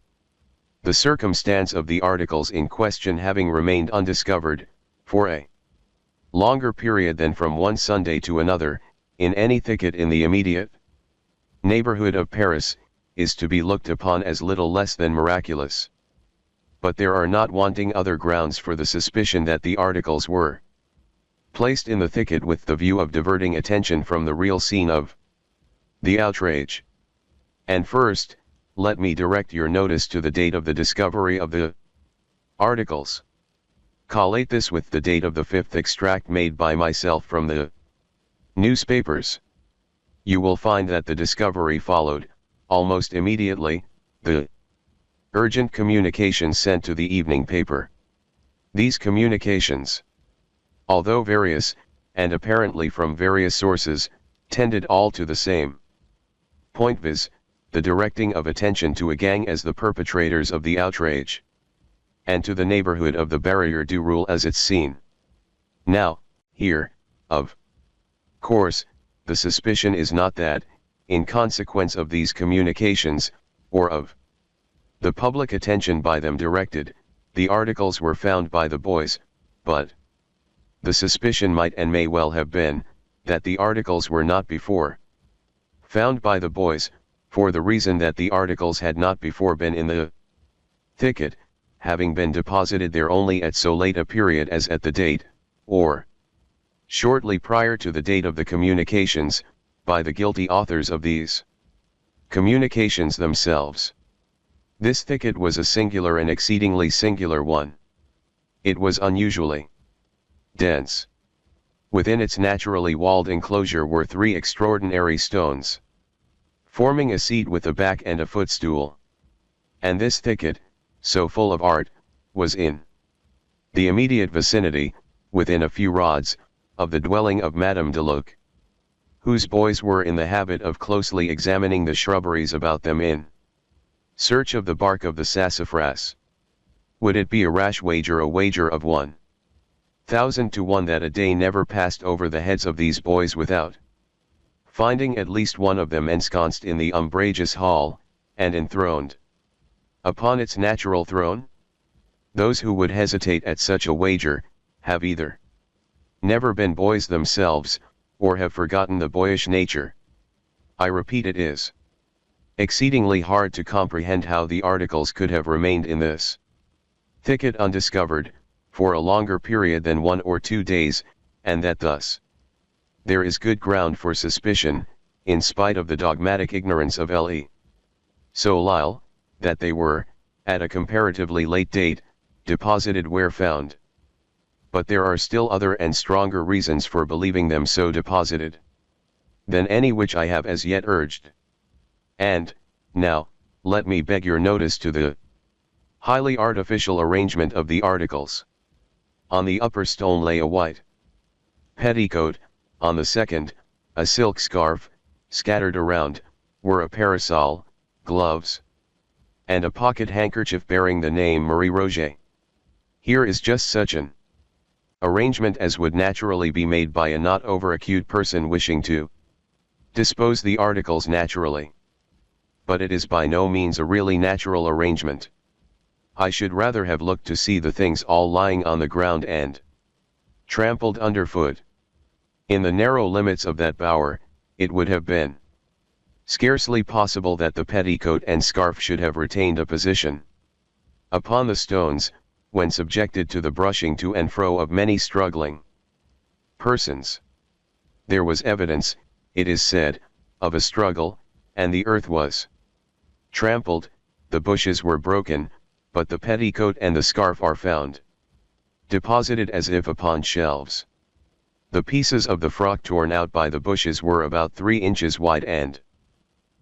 the circumstance of the articles in question having remained undiscovered, for a longer period than from one Sunday to another, in any thicket in the immediate neighborhood of Paris, is to be looked upon as little less than miraculous. but there are not wanting other grounds for the suspicion that the articles were placed in the thicket with the view of diverting attention from the real scene of the outrage. And first, let me direct your notice to the date of the discovery of the articles. Collate this with the date of the fifth extract made by myself from the newspapers. You will find that the discovery followed, almost immediately, the urgent communications sent to the evening paper. These communications, although various, and apparently from various sources, tended all to the same point, viz., the directing of attention to a gang as the perpetrators of the outrage, and to the neighborhood of the Barrière du Roule as its scene. Now, here, of course, the suspicion is not that, in consequence of these communications, or of the public attention by them directed, the articles were found by the boys, but the suspicion might and may well have been, that the articles were not before found by the boys, for the reason that the articles had not before been in the thicket, having been deposited there only at so late a period as at the date, or shortly prior to the date of the communications, by the guilty authors of these communications themselves. This thicket was a singular and exceedingly singular one. It was unusually dense. Within its naturally walled enclosure were 3 extraordinary stones, forming a seat with a back and a footstool. And this thicket, so full of art, was in the immediate vicinity, within a few rods, of the dwelling of Madame de Luc, whose boys were in the habit of closely examining the shrubberies about them in search of the bark of the sassafras. Would it be a rash wager, a wager of 1,000 to 1, that a day never passed over the heads of these boys without finding at least one of them ensconced in the umbrageous hall, and enthroned upon its natural throne? Those who would hesitate at such a wager, have either never been boys themselves, or have forgotten the boyish nature. I repeat, it is exceedingly hard to comprehend how the articles could have remained in this thicket undiscovered, for a longer period than 1 or 2 days, and that thus there is good ground for suspicion, in spite of the dogmatic ignorance of Le Soleil, that they were, at a comparatively late date, deposited where found. But there are still other and stronger reasons for believing them so deposited than any which I have as yet urged. And, now, let me beg your notice to the highly artificial arrangement of the articles. On the upper stone lay a white petticoat, on the second, a silk scarf, scattered around, were a parasol, gloves, and a pocket handkerchief bearing the name Marie Roget. Here is just such an arrangement as would naturally be made by a not over-acute person wishing to dispose the articles naturally. But it is by no means a really natural arrangement. I should rather have looked to see the things all lying on the ground and trampled underfoot. In the narrow limits of that bower, it would have been scarcely possible that the petticoat and scarf should have retained a position upon the stones, when subjected to the brushing to and fro of many struggling persons. There was evidence, it is said, of a struggle, and the earth was trampled, the bushes were broken, but the petticoat and the scarf are found deposited as if upon shelves. The pieces of the frock torn out by the bushes were about 3 inches wide and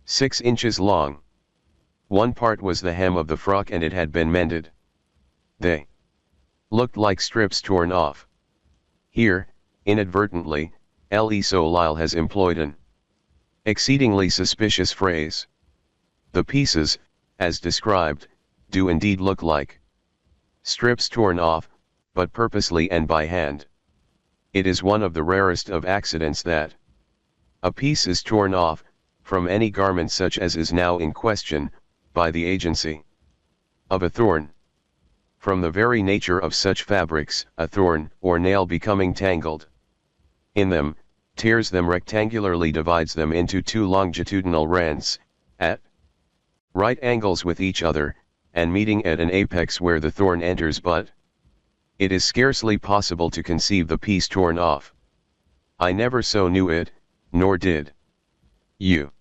6 inches long. One part was the hem of the frock and it had been mended. They looked like strips torn off. Here, inadvertently, Le Soleil has employed an exceedingly suspicious phrase. The pieces, as described, do indeed look like strips torn off, but purposely and by hand. It is one of the rarest of accidents that a piece is torn off, from any garment such as is now in question, by the agency of a thorn. From the very nature of such fabrics, a thorn or nail becoming tangled in them, tears them rectangularly, divides them into 2 longitudinal rents, at right angles with each other, and meeting at an apex where the thorn enters, but it is scarcely possible to conceive the piece torn off. I never so knew it, nor did you.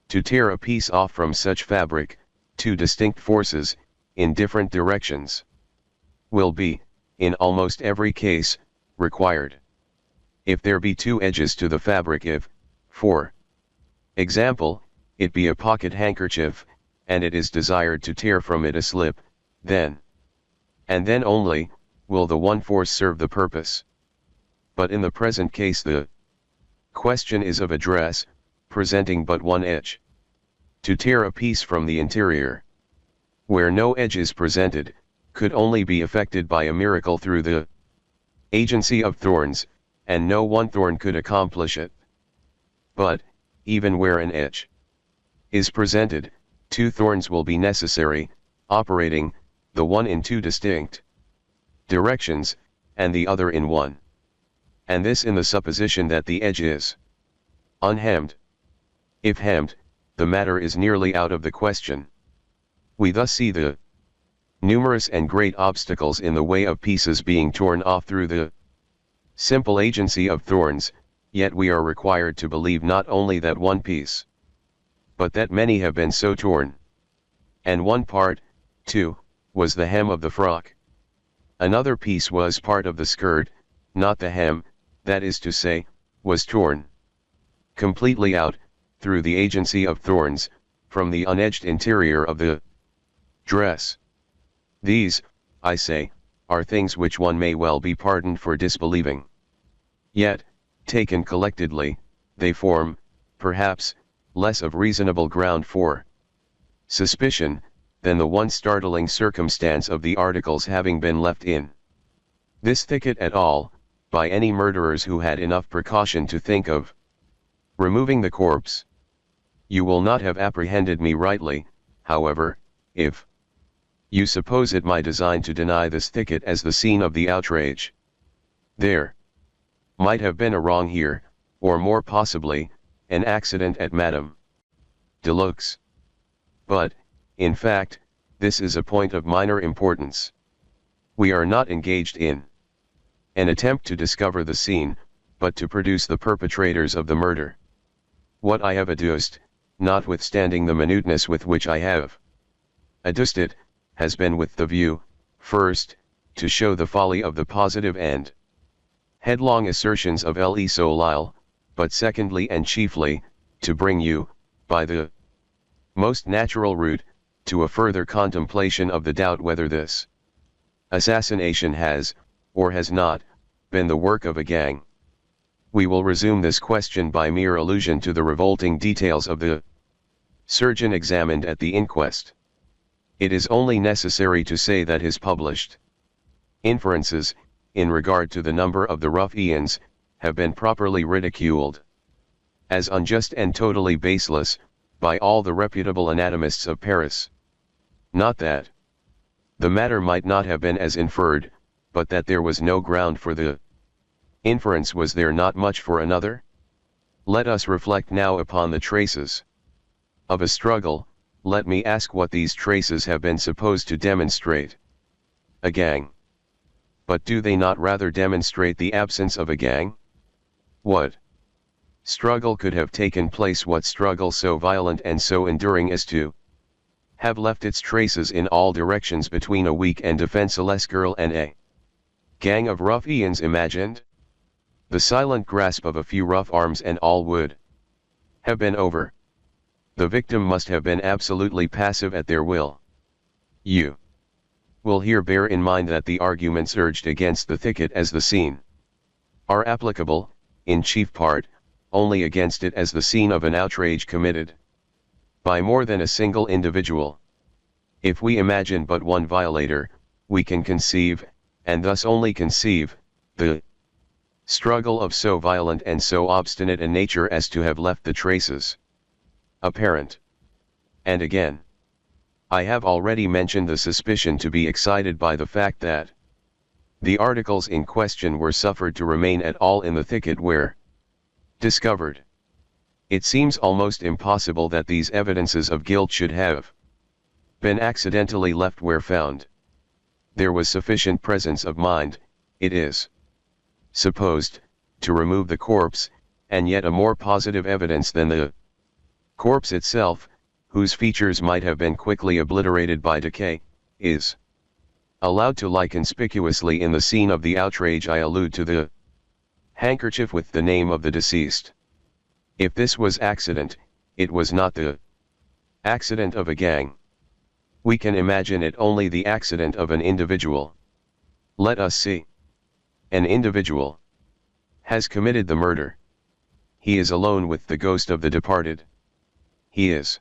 To tear a piece off from such fabric, two distinct forces, in different directions, will be, in almost every case, required. If there be two edges to the fabric, if, for example, it be a pocket handkerchief, and it is desired to tear from it a slip, then, and then only, will the one force serve the purpose. But in the present case the question is of a dress, presenting but one edge. To tear a piece from the interior, where no edge is presented, could only be effected by a miracle through the agency of thorns, and no one thorn could accomplish it. But, even where an edge is presented, two thorns will be necessary, operating, the one in two distinct directions, and the other in one. And this in the supposition that the edge is unhemmed. If hemmed, the matter is nearly out of the question. We thus see the numerous and great obstacles in the way of pieces being torn off through the simple agency of thorns, yet we are required to believe not only that one piece, but that many have been so torn. And one part, too, was the hem of the frock. Another piece was part of the skirt, not the hem, that is to say, was torn completely out, through the agency of thorns, from the unedged interior of the dress. These, I say, are things which one may well be pardoned for disbelieving. Yet, taken collectedly, they form, perhaps, less of reasonable ground for suspicion, than the one startling circumstance of the articles having been left in this thicket at all, by any murderers who had enough precaution to think of removing the corpse. You will not have apprehended me rightly, however, if you suppose it my design to deny this thicket as the scene of the outrage. There might have been a wrong here, or more possibly, an accident at Madame Deluxe. But, in fact, this is a point of minor importance. We are not engaged in an attempt to discover the scene, but to produce the perpetrators of the murder. What I have adduced, notwithstanding the minuteness with which I have adduced it, has been with the view, first, to show the folly of the positive and headlong assertions of Le Solile, but secondly and chiefly, to bring you, by the most natural route, to a further contemplation of the doubt whether this assassination has, or has not, been the work of a gang. We will resume this question by mere allusion to the revolting details of the surgeon examined at the inquest. It is only necessary to say that his published inferences, in regard to the number of the ruffians, have been properly ridiculed as unjust and totally baseless, by all the reputable anatomists of Paris. Not that the matter might not have been as inferred, but that there was no ground for the inference. Was there not much for another? Let us reflect now upon the traces of a struggle. Let me ask what these traces have been supposed to demonstrate. A gang. But do they not rather demonstrate the absence of a gang? What struggle could have taken place, what struggle so violent and so enduring as to have left its traces in all directions between a weak and defenseless girl and a gang of ruffians imagined? The silent grasp of a few rough arms and all would have been over. The victim must have been absolutely passive at their will. You will here bear in mind that the arguments urged against the thicket as the scene are applicable, in chief part, only against it as the scene of an outrage committed by more than a single individual. If we imagine but one violator, we can conceive, and thus only conceive, the struggle of so violent and so obstinate a nature as to have left the traces apparent. And again, I have already mentioned the suspicion to be excited by the fact that the articles in question were suffered to remain at all in the thicket where discovered. It seems almost impossible that these evidences of guilt should have been accidentally left where found. There was sufficient presence of mind, it is supposed, to remove the corpse, and yet a more positive evidence than the corpse itself, whose features might have been quickly obliterated by decay, is allowed to lie conspicuously in the scene of the outrage. I allude to the handkerchief with the name of the deceased. If this was accident, it was not the accident of a gang. We can imagine it only the accident of an individual. Let us see. An individual has committed the murder. He is alone with the ghost of the departed. He is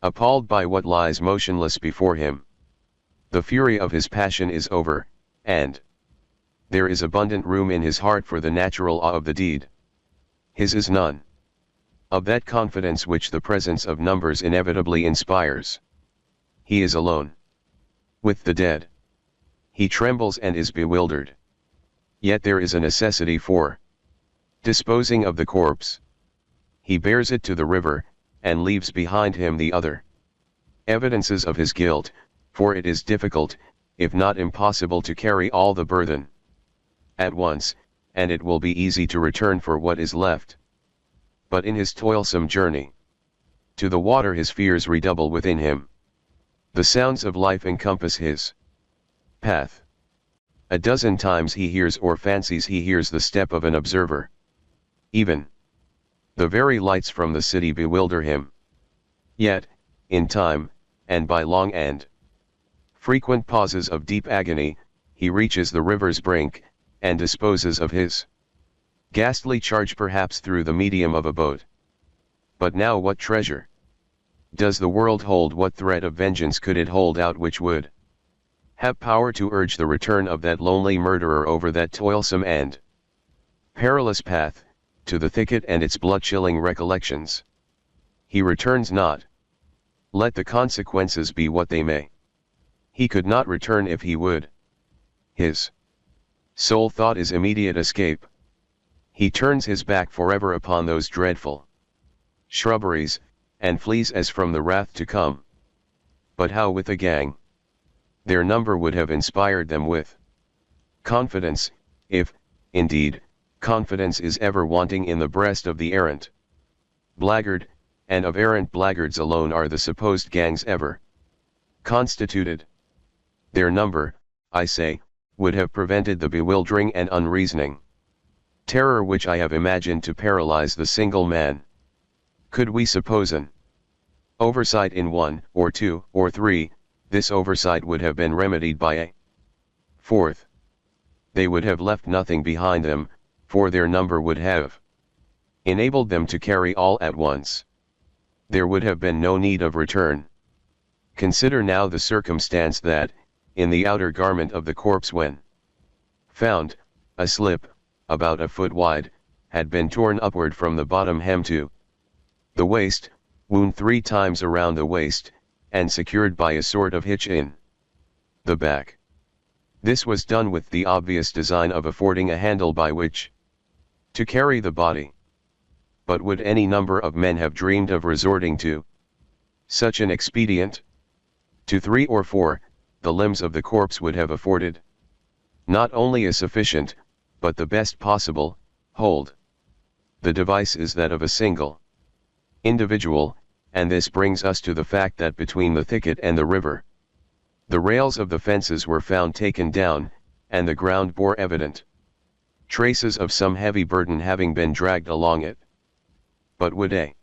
appalled by what lies motionless before him. The fury of his passion is over, and there is abundant room in his heart for the natural awe of the deed. His is none of that confidence which the presence of numbers inevitably inspires. He is alone with the dead. He trembles and is bewildered. Yet there is a necessity for disposing of the corpse. He bears it to the river, and leaves behind him the other evidences of his guilt, for it is difficult, if not impossible, to carry all the burthen at once, and it will be easy to return for what is left. But in his toilsome journey to the water his fears redouble within him. The sounds of life encompass his path. A dozen times he hears or fancies he hears the step of an observer. Even the very lights from the city bewilder him. Yet, in time, and by long and frequent pauses of deep agony, he reaches the river's brink, and disposes of his ghastly charge perhaps through the medium of a boat. But now what treasure does the world hold? What threat of vengeance could it hold out which would have power to urge the return of that lonely murderer over that toilsome and perilous path, to the thicket and its blood-chilling recollections? He returns not. Let the consequences be what they may. He could not return if he would. His sole thought is immediate escape. He turns his back forever upon those dreadful shrubberies, and flees as from the wrath to come. But how with a gang? Their number would have inspired them with confidence, if, indeed, confidence is ever wanting in the breast of the errant blackguard, and of errant blackguards alone are the supposed gangs ever constituted. Their number, I say, would have prevented the bewildering and unreasoning terror which I have imagined to paralyze the single man. Could we suppose an oversight in one, or two, or three, this oversight would have been remedied by a fourth. They would have left nothing behind them, for their number would have enabled them to carry all at once. There would have been no need of return. Consider now the circumstance that, in the outer garment of the corpse when found, a slip, about a foot wide, had been torn upward from the bottom hem to the waist, wound 3 times around the waist, and secured by a sort of hitch in the back. This was done with the obvious design of affording a handle by which to carry the body. But would any number of men have dreamed of resorting to such an expedient? To 3 or 4, the limbs of the corpse would have afforded not only a sufficient, but the best possible, hold. The device is that of a single individual, and this brings us to the fact that between the thicket and the river, the rails of the fences were found taken down, and the ground bore evident traces of some heavy burden having been dragged along it. But would a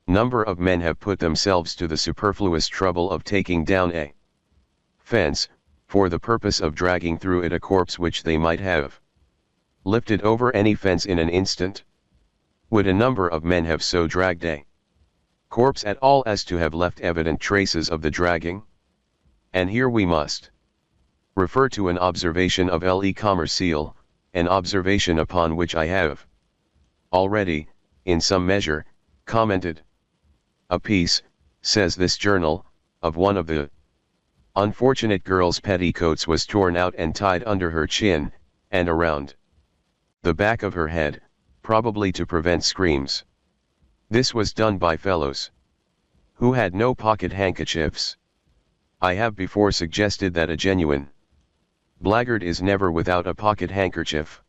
number of men have put themselves to the superfluous trouble of taking down a fence, for the purpose of dragging through it a corpse which they might have lifted over any fence in an instant? Would a number of men have so dragged a corpse at all as to have left evident traces of the dragging? And here we must refer to an observation of Le Commerciel, an observation upon which I have already, in some measure, commented. A piece, says this journal, of one of the unfortunate girl's petticoats was torn out and tied under her chin, and around the back of her head, probably to prevent screams. This was done by fellows who had no pocket handkerchiefs. I have before suggested that a genuine blackguard is never without a pocket handkerchief.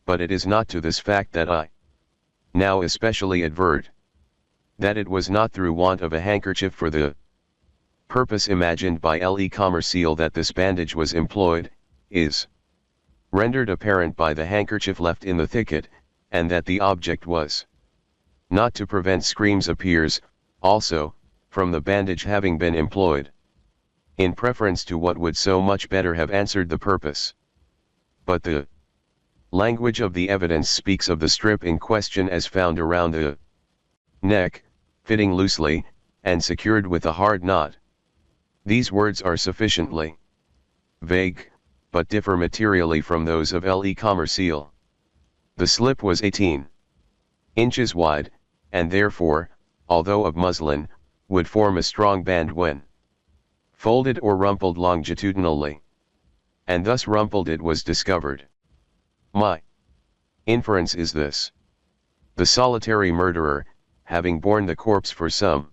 But it is not to this fact that I now especially advert. That it was not through want of a handkerchief for the purpose imagined by Le Commercial that this bandage was employed, is rendered apparent by the handkerchief left in the thicket, and that the object was not to prevent screams appears, also, from the bandage having been employed, in preference to what would so much better have answered the purpose. But the language of the evidence speaks of the strip in question as found around the neck, fitting loosely, and secured with a hard knot. These words are sufficiently vague, but differ materially from those of Le Commercial. The slip was 18 inches wide, and therefore, although of muslin, would form a strong band when folded or rumpled longitudinally. And thus rumpled it was discovered. My inference is this. The solitary murderer, having borne the corpse for some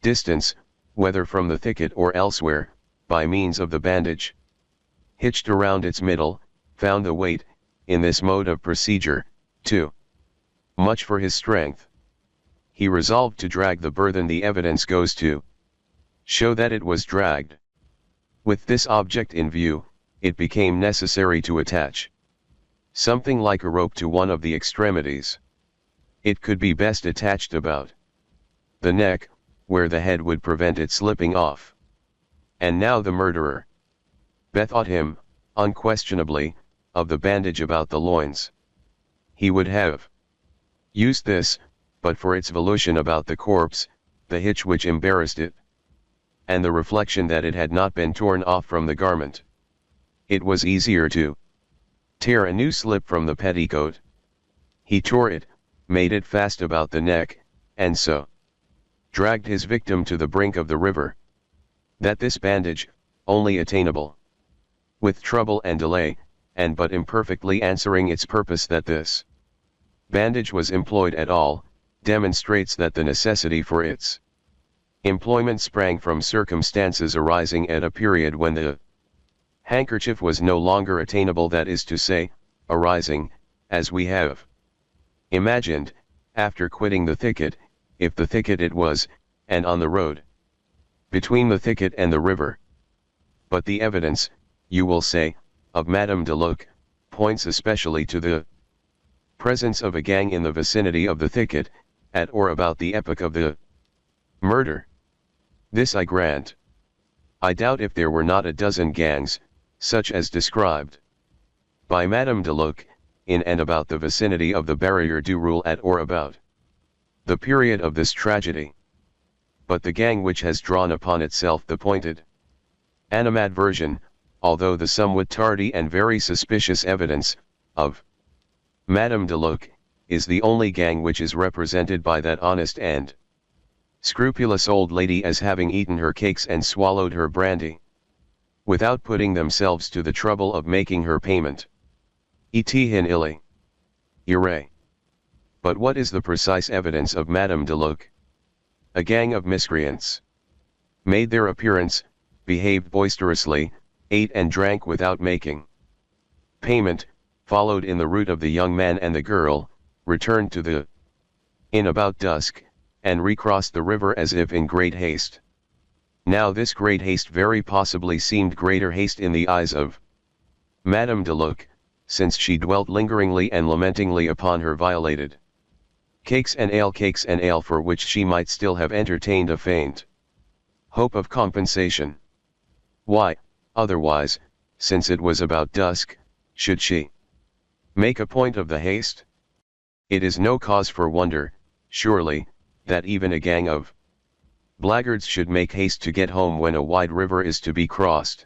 distance, whether from the thicket or elsewhere, by means of the bandage hitched around its middle, found the weight, in this mode of procedure, too much for his strength. He resolved to drag the burthen. The evidence goes to show that it was dragged. With this object in view, it became necessary to attach something like a rope to one of the extremities. It could be best attached about the neck, where the head would prevent it slipping off. And now the murderer bethought him, unquestionably, of the bandage about the loins. He would have used this, but for its volution about the corpse, the hitch which embarrassed it, and the reflection that it had not been torn off from the garment. It was easier to tear a new slip from the petticoat. He tore it, made it fast about the neck, and so dragged his victim to the brink of the river. That this bandage, only attainable with trouble and delay, and but imperfectly answering its purpose, that this bandage was employed at all, demonstrates that the necessity for its employment sprang from circumstances arising at a period when the handkerchief was no longer attainable, that is to say, arising, as we have imagined, after quitting the thicket, if the thicket it was, and on the road between the thicket and the river. But the evidence, you will say, of Madame de Luc, points especially to the presence of a gang in the vicinity of the thicket, at or about the epoch of the murder. This I grant. I doubt if there were not a dozen gangs, such as described by Madame de Luc, in and about the vicinity of the Barrière du Roule at or about the period of this tragedy. But the gang which has drawn upon itself the pointed animadversion, although the somewhat tardy and very suspicious evidence of Madame de Luc, is the only gang which is represented by that honest and scrupulous old lady as having eaten her cakes and swallowed her brandy, without putting themselves to the trouble of making her payment. Et hin illy. Ire. But what is the precise evidence of Madame de Luc? A gang of miscreants made their appearance, behaved boisterously, ate and drank without making payment, followed in the route of the young man and the girl, returned to the inn about dusk, and recrossed the river as if in great haste. Now this great haste very possibly seemed greater haste in the eyes of Madame de Luc, since she dwelt lingeringly and lamentingly upon her violated cakes and ale, for which she might still have entertained a faint hope of compensation. Why, otherwise, since it was about dusk, should she make a point of the haste? It is no cause for wonder, surely, that even a gang of blackguards should make haste to get home when a wide river is to be crossed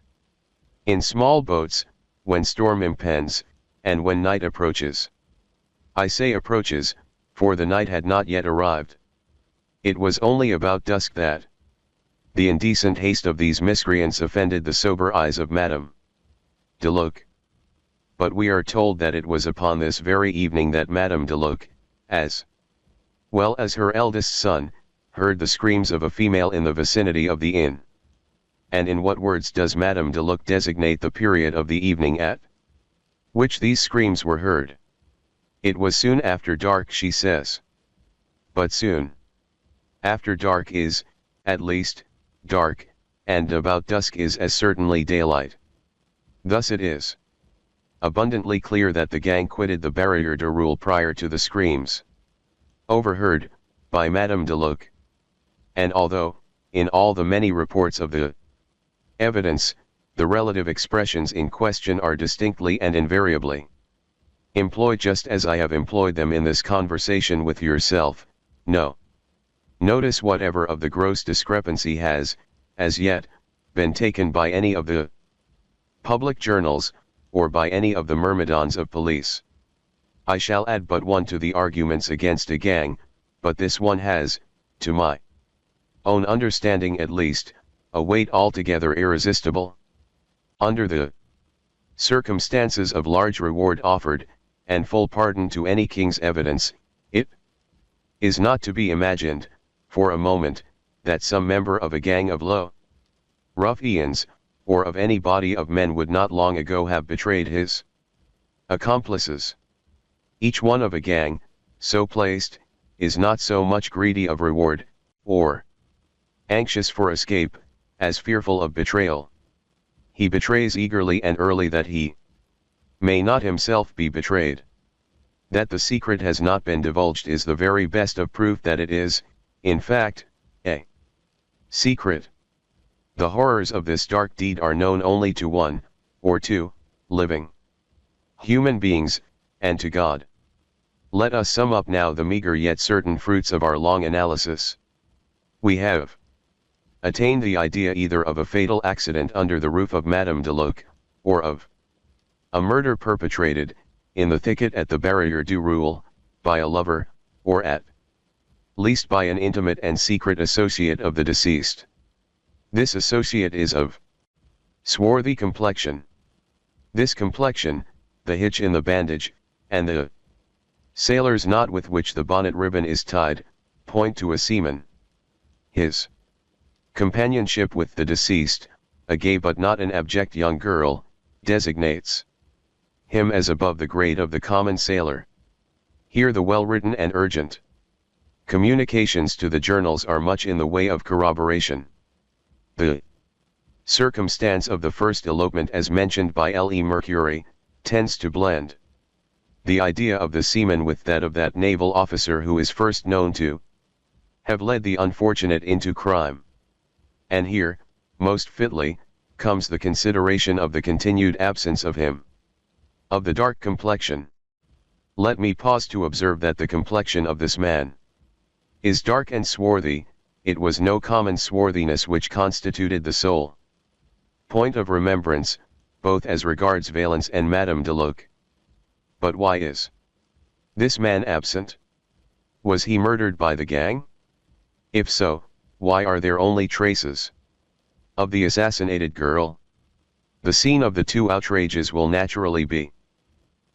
in small boats, when storm impends, and when night approaches. I say approaches, for the night had not yet arrived. It was only about dusk that the indecent haste of these miscreants offended the sober eyes of Madame de Luc. But we are told that it was upon this very evening that Madame de Luc, as well as her eldest son, heard the screams of a female in the vicinity of the inn. And in what words does Madame de Luc designate the period of the evening at which these screams were heard? It was soon after dark, she says. But soon after dark is, at least, dark, and about dusk is as certainly daylight. Thus it is abundantly clear that the gang quitted the Barrière du Roule prior to the screams overheard by Madame de Luc. And although, in all the many reports of the evidence, the relative expressions in question are distinctly and invariably employed just as I have employed them in this conversation with yourself, no notice whatever of the gross discrepancy has, as yet, been taken by any of the public journals, or by any of the myrmidons of police. I shall add but one to the arguments against a gang, but this one has, to my own understanding at least, a weight altogether irresistible. Under the circumstances of large reward offered, and full pardon to any king's evidence, it is not to be imagined, for a moment, that some member of a gang of low ruffians, or of any body of men would not long ago have betrayed his accomplices. Each one of a gang, so placed, is not so much greedy of reward, or anxious for escape, as fearful of betrayal. He betrays eagerly and early that he may not himself be betrayed. That the secret has not been divulged is the very best of proof that it is, in fact, a secret. The horrors of this dark deed are known only to one, or two, living human beings, and to God. Let us sum up now the meager yet certain fruits of our long analysis. We have attained the idea either of a fatal accident under the roof of Madame de Luc, or of a murder perpetrated, in the thicket at the Barrière du Roule, by a lover, or at least by an intimate and secret associate of the deceased. This associate is of swarthy complexion. This complexion, the hitch in the bandage, and the sailor's knot with which the bonnet ribbon is tied, point to a seaman. His companionship with the deceased, a gay but not an abject young girl, designates him as above the grade of the common sailor. Here the well-written and urgent communications to the journals are much in the way of corroboration. The circumstance of the first elopement as mentioned by Le Mercury, tends to blend the idea of the seaman with that of that naval officer who is first known to have led the unfortunate into crime. And here, most fitly, comes the consideration of the continued absence of him of the dark complexion. Let me pause to observe that the complexion of this man is dark and swarthy. It was no common swarthiness which constituted the sole point of remembrance, both as regards Valence and Madame de Luc. But why is this man absent? Was he murdered by the gang? If so, why are there only traces of the assassinated girl? The scene of the two outrages will naturally be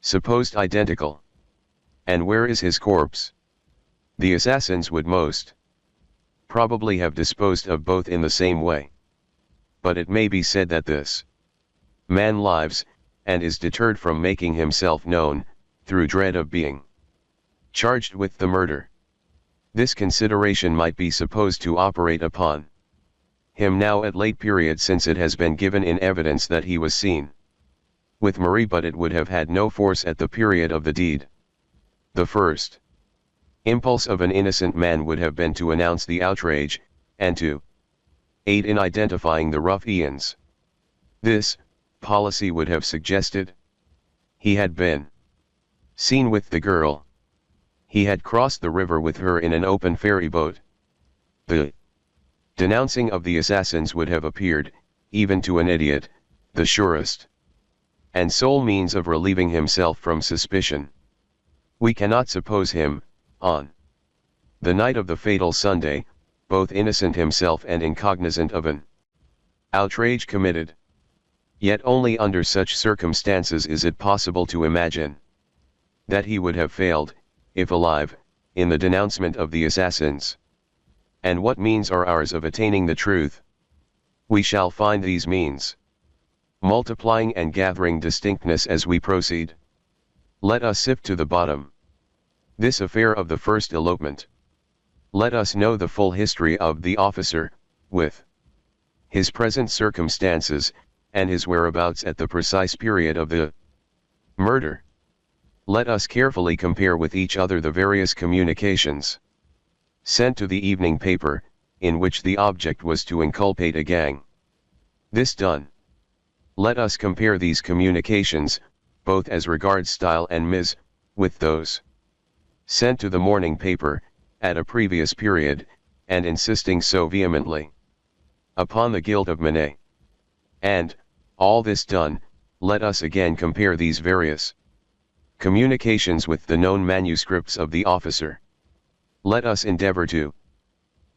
supposed identical. And where is his corpse? The assassins would most probably have disposed of both in the same way. But it may be said that this man lives, and is deterred from making himself known, through dread of being charged with the murder. This consideration might be supposed to operate upon him now at late period, since it has been given in evidence that he was seen with Marie, but it would have had no force at the period of the deed. The first impulse of an innocent man would have been to announce the outrage, and to aid in identifying the ruffians. This policy would have suggested he had been seen with the girl. He had crossed the river with her in an open ferry boat. The denouncing of the assassins would have appeared, even to an idiot, the surest and sole means of relieving himself from suspicion. We cannot suppose him, on the night of the fatal Sunday, both innocent himself and incognizant of an outrage committed. Yet only under such circumstances is it possible to imagine that he would have failed, if alive, in the denouncement of the assassins. And what means are ours of attaining the truth? We shall find these means multiplying and gathering distinctness as we proceed. Let us sift to the bottom this affair of the first elopement. Let us know the full history of the officer, with his present circumstances, and his whereabouts at the precise period of the murder. Let us carefully compare with each other the various communications sent to the evening paper, in which the object was to inculpate a gang. This done, let us compare these communications, both as regards style and mise, with those sent to the morning paper, at a previous period, and insisting so vehemently upon the guilt of Manet. And, all this done, let us again compare these various communications with the known manuscripts of the officer. Let us endeavor to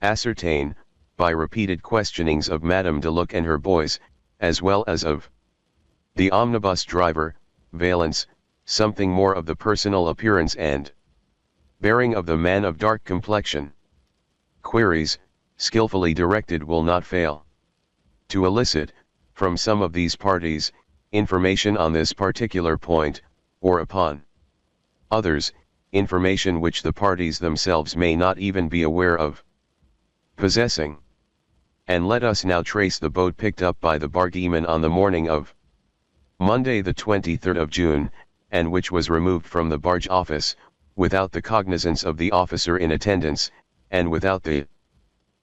ascertain, by repeated questionings of Madame de Luc and her boys, as well as of the omnibus driver, Valence, something more of the personal appearance and bearing of the man of dark complexion. Queries, skillfully directed, will not fail to elicit, from some of these parties, information on this particular point, or upon others, information which the parties themselves may not even be aware of possessing. And let us now trace the boat picked up by the bargeman on the morning of Monday the 23rd of June, and which was removed from the barge office, without the cognizance of the officer in attendance, and without the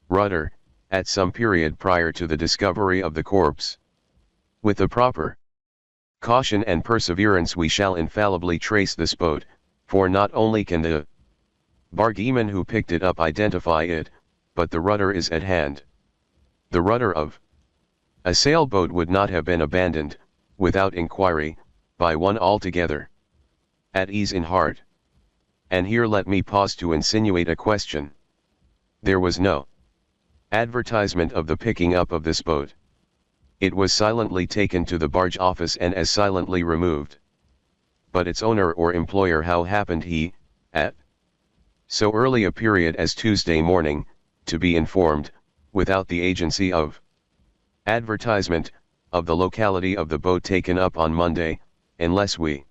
rudder, at some period prior to the discovery of the corpse. With the proper caution and perseverance we shall infallibly trace this boat, for not only can the bargeman who picked it up identify it, but the rudder is at hand. The rudder of a sailboat would not have been abandoned, without inquiry, by one altogether at ease in heart. And here let me pause to insinuate a question. There was no advertisement of the picking up of this boat. It was silently taken to the barge office and as silently removed. But its owner or employer, how happened he, at so early a period as Tuesday morning, to be informed, without the agency of advertisement, of the locality of the boat taken up on Monday, unless we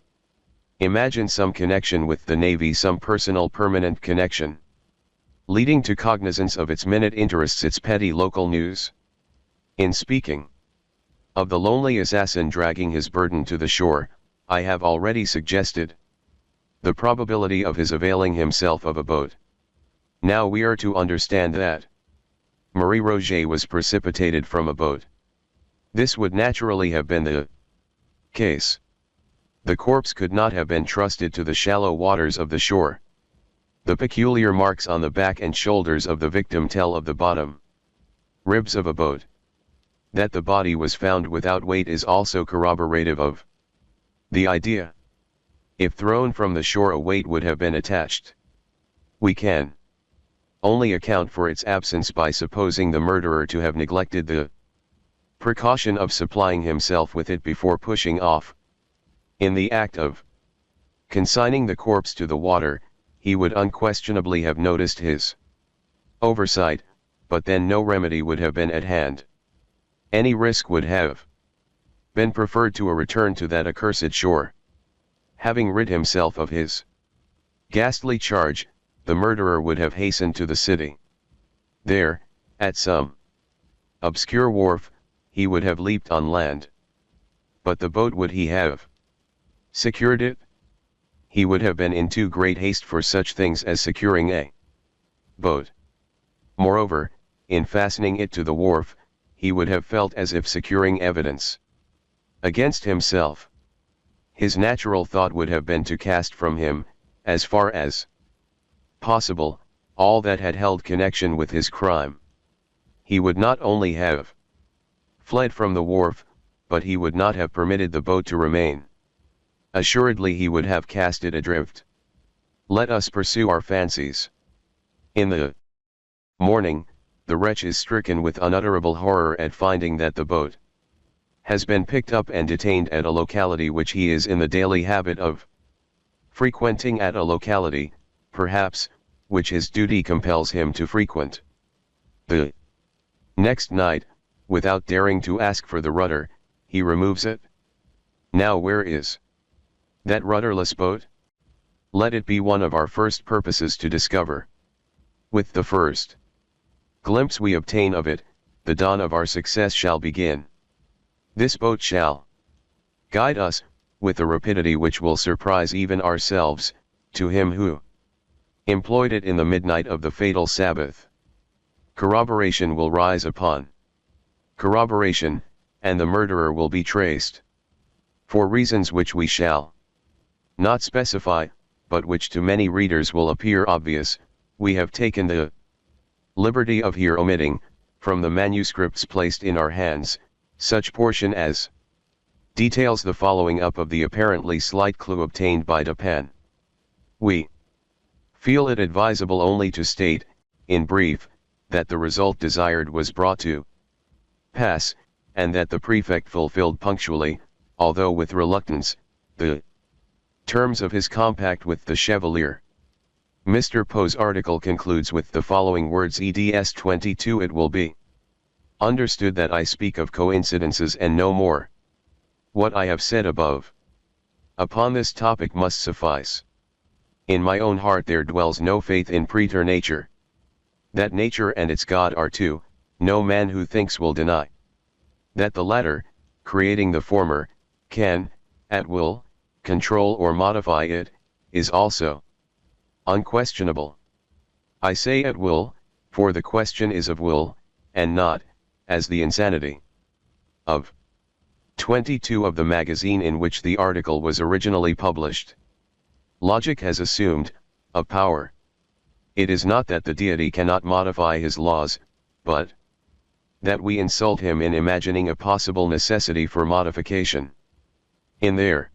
imagine some connection with the Navy, some personal permanent connection, leading to cognizance of its minute interests, its petty local news? In speaking of the lonely assassin dragging his burden to the shore, I have already suggested the probability of his availing himself of a boat. Now we are to understand that Marie Roget was precipitated from a boat. This would naturally have been the case. The corpse could not have been trusted to the shallow waters of the shore. The peculiar marks on the back and shoulders of the victim tell of the bottom ribs of a boat. That the body was found without weight is also corroborative of the idea. If thrown from the shore, a weight would have been attached. We can only account for its absence by supposing the murderer to have neglected the precaution of supplying himself with it before pushing off. In the act of consigning the corpse to the water, he would unquestionably have noticed his oversight, but then no remedy would have been at hand. Any risk would have been preferred to a return to that accursed shore. Having rid himself of his ghastly charge, the murderer would have hastened to the city. There, at some obscure wharf, he would have leaped on land. But the boat, would he have secured it? He would have been in too great haste for such things as securing a boat. Moreover, in fastening it to the wharf, he would have felt as if securing evidence against himself. His natural thought would have been to cast from him, as far as possible, all that had held connection with his crime. He would not only have fled from the wharf, but he would not have permitted the boat to remain. Assuredly he would have cast it adrift. Let us pursue our fancies. In the morning, the wretch is stricken with unutterable horror at finding that the boat has been picked up and detained at a locality which he is in the daily habit of frequenting, at a locality, perhaps, which his duty compels him to frequent. The next night, without daring to ask for the rudder, he removes it. Now where is that rudderless boat? Let it be one of our first purposes to discover. With the first glimpse we obtain of it, the dawn of our success shall begin. This boat shall guide us, with a rapidity which will surprise even ourselves, to him who employed it in the midnight of the fatal Sabbath. Corroboration will rise upon corroboration, and the murderer will be traced. For reasons which we shall not specify, but which to many readers will appear obvious, we have taken the liberty of here omitting, from the manuscripts placed in our hands, such portion as details the following up of the apparently slight clue obtained by Dupin. We feel it advisable only to state, in brief, that the result desired was brought to pass, and that the prefect fulfilled punctually, although with reluctance, the terms of his compact with the Chevalier. Mr. Poe's article concludes with the following words: eds 22. It will be understood that I speak of coincidences and no more. What I have said above upon this topic must suffice. In my own heart there dwells no faith in preternature. That nature and its God are two, no man who thinks will deny. That the latter, creating the former, can, at will, control or modify it, is also unquestionable. I say at will, for the question is of will, and not, as the insanity of 22 of the magazine in which the article was originally published. Logic has assumed a power. It is not that the deity cannot modify his laws, but that we insult him in imagining a possible necessity for modification. In their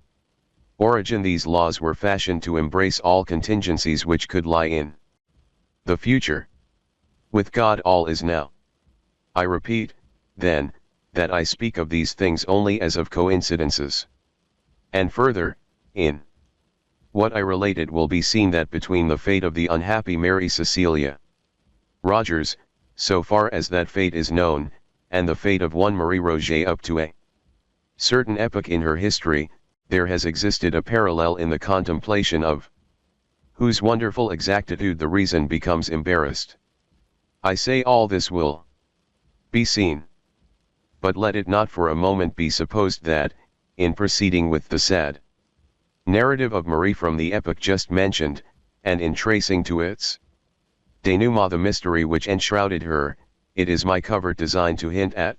origin these laws were fashioned to embrace all contingencies which could lie in the future. With God all is now. I repeat, then, that I speak of these things only as of coincidences. And further, in what I relate it will be seen that between the fate of the unhappy Mary Cecilia Rogers, so far as that fate is known, and the fate of one Marie Roget up to a certain epoch in her history, there has existed a parallel in the contemplation of whose wonderful exactitude the reason becomes embarrassed. I say all this will be seen. But let it not for a moment be supposed that, in proceeding with the sad narrative of Marie from the epoch just mentioned, and in tracing to its denouement the mystery which enshrouded her, it is my covert design to hint at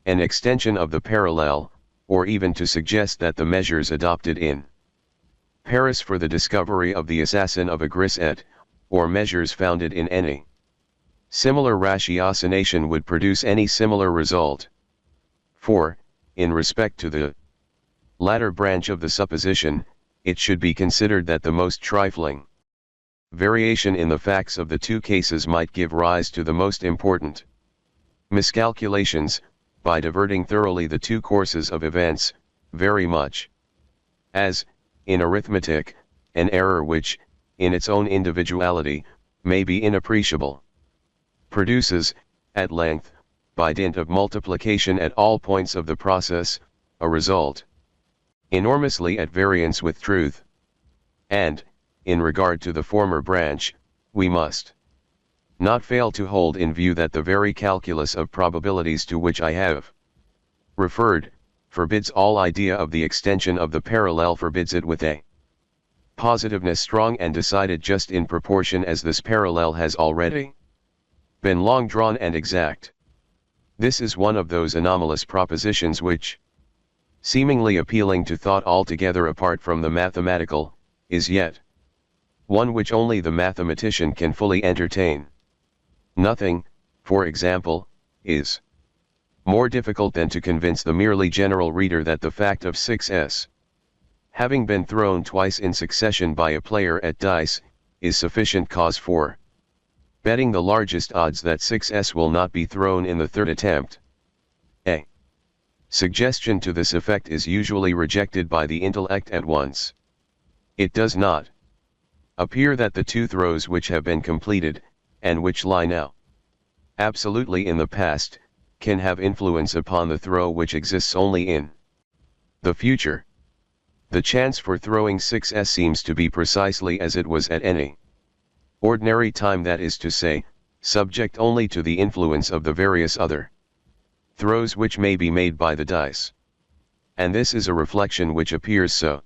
an extension of the parallel, or even to suggest that the measures adopted in Paris for the discovery of the assassin of a grisette, or measures founded in any similar ratiocination would produce any similar result. For, in respect to the latter branch of the supposition, it should be considered that the most trifling variation in the facts of the two cases might give rise to the most important miscalculations, by diverting thoroughly the two courses of events, very much as, in arithmetic, an error which, in its own individuality, may be inappreciable, produces, at length, by dint of multiplication at all points of the process, a result enormously at variance with truth. And, in regard to the former branch, we must not fail to hold in view that the very calculus of probabilities to which I have referred, forbids all idea of the extension of the parallel, forbids it with a positiveness strong and decided just in proportion as this parallel has already been long drawn and exact. This is one of those anomalous propositions which, seemingly appealing to thought altogether apart from the mathematical, is yet one which only the mathematician can fully entertain. Nothing, for example, is more difficult than to convince the merely general reader that the fact of 6s having been thrown twice in succession by a player at dice, is sufficient cause for betting the largest odds that 6s will not be thrown in the third attempt. A suggestion to this effect is usually rejected by the intellect at once. It does not appear that the two throws which have been completed, and which lie now absolutely in the past, can have influence upon the throw which exists only in the future. The chance for throwing 6s seems to be precisely as it was at any ordinary time, that is to say, subject only to the influence of the various other throws which may be made by the dice. And this is a reflection which appears so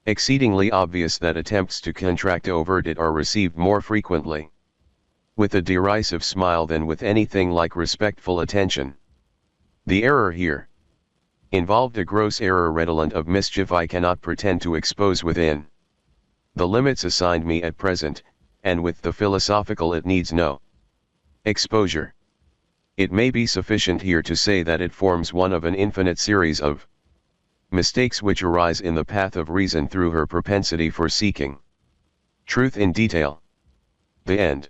exceedingly obvious that attempts to contract overt it are received more frequently with a derisive smile than with anything like respectful attention. The error here involved a gross error redolent of mischief I cannot pretend to expose within the limits assigned me at present, and with the philosophical it needs no exposure. It may be sufficient here to say that it forms one of an infinite series of mistakes which arise in the path of reason through her propensity for seeking truth in detail. The end.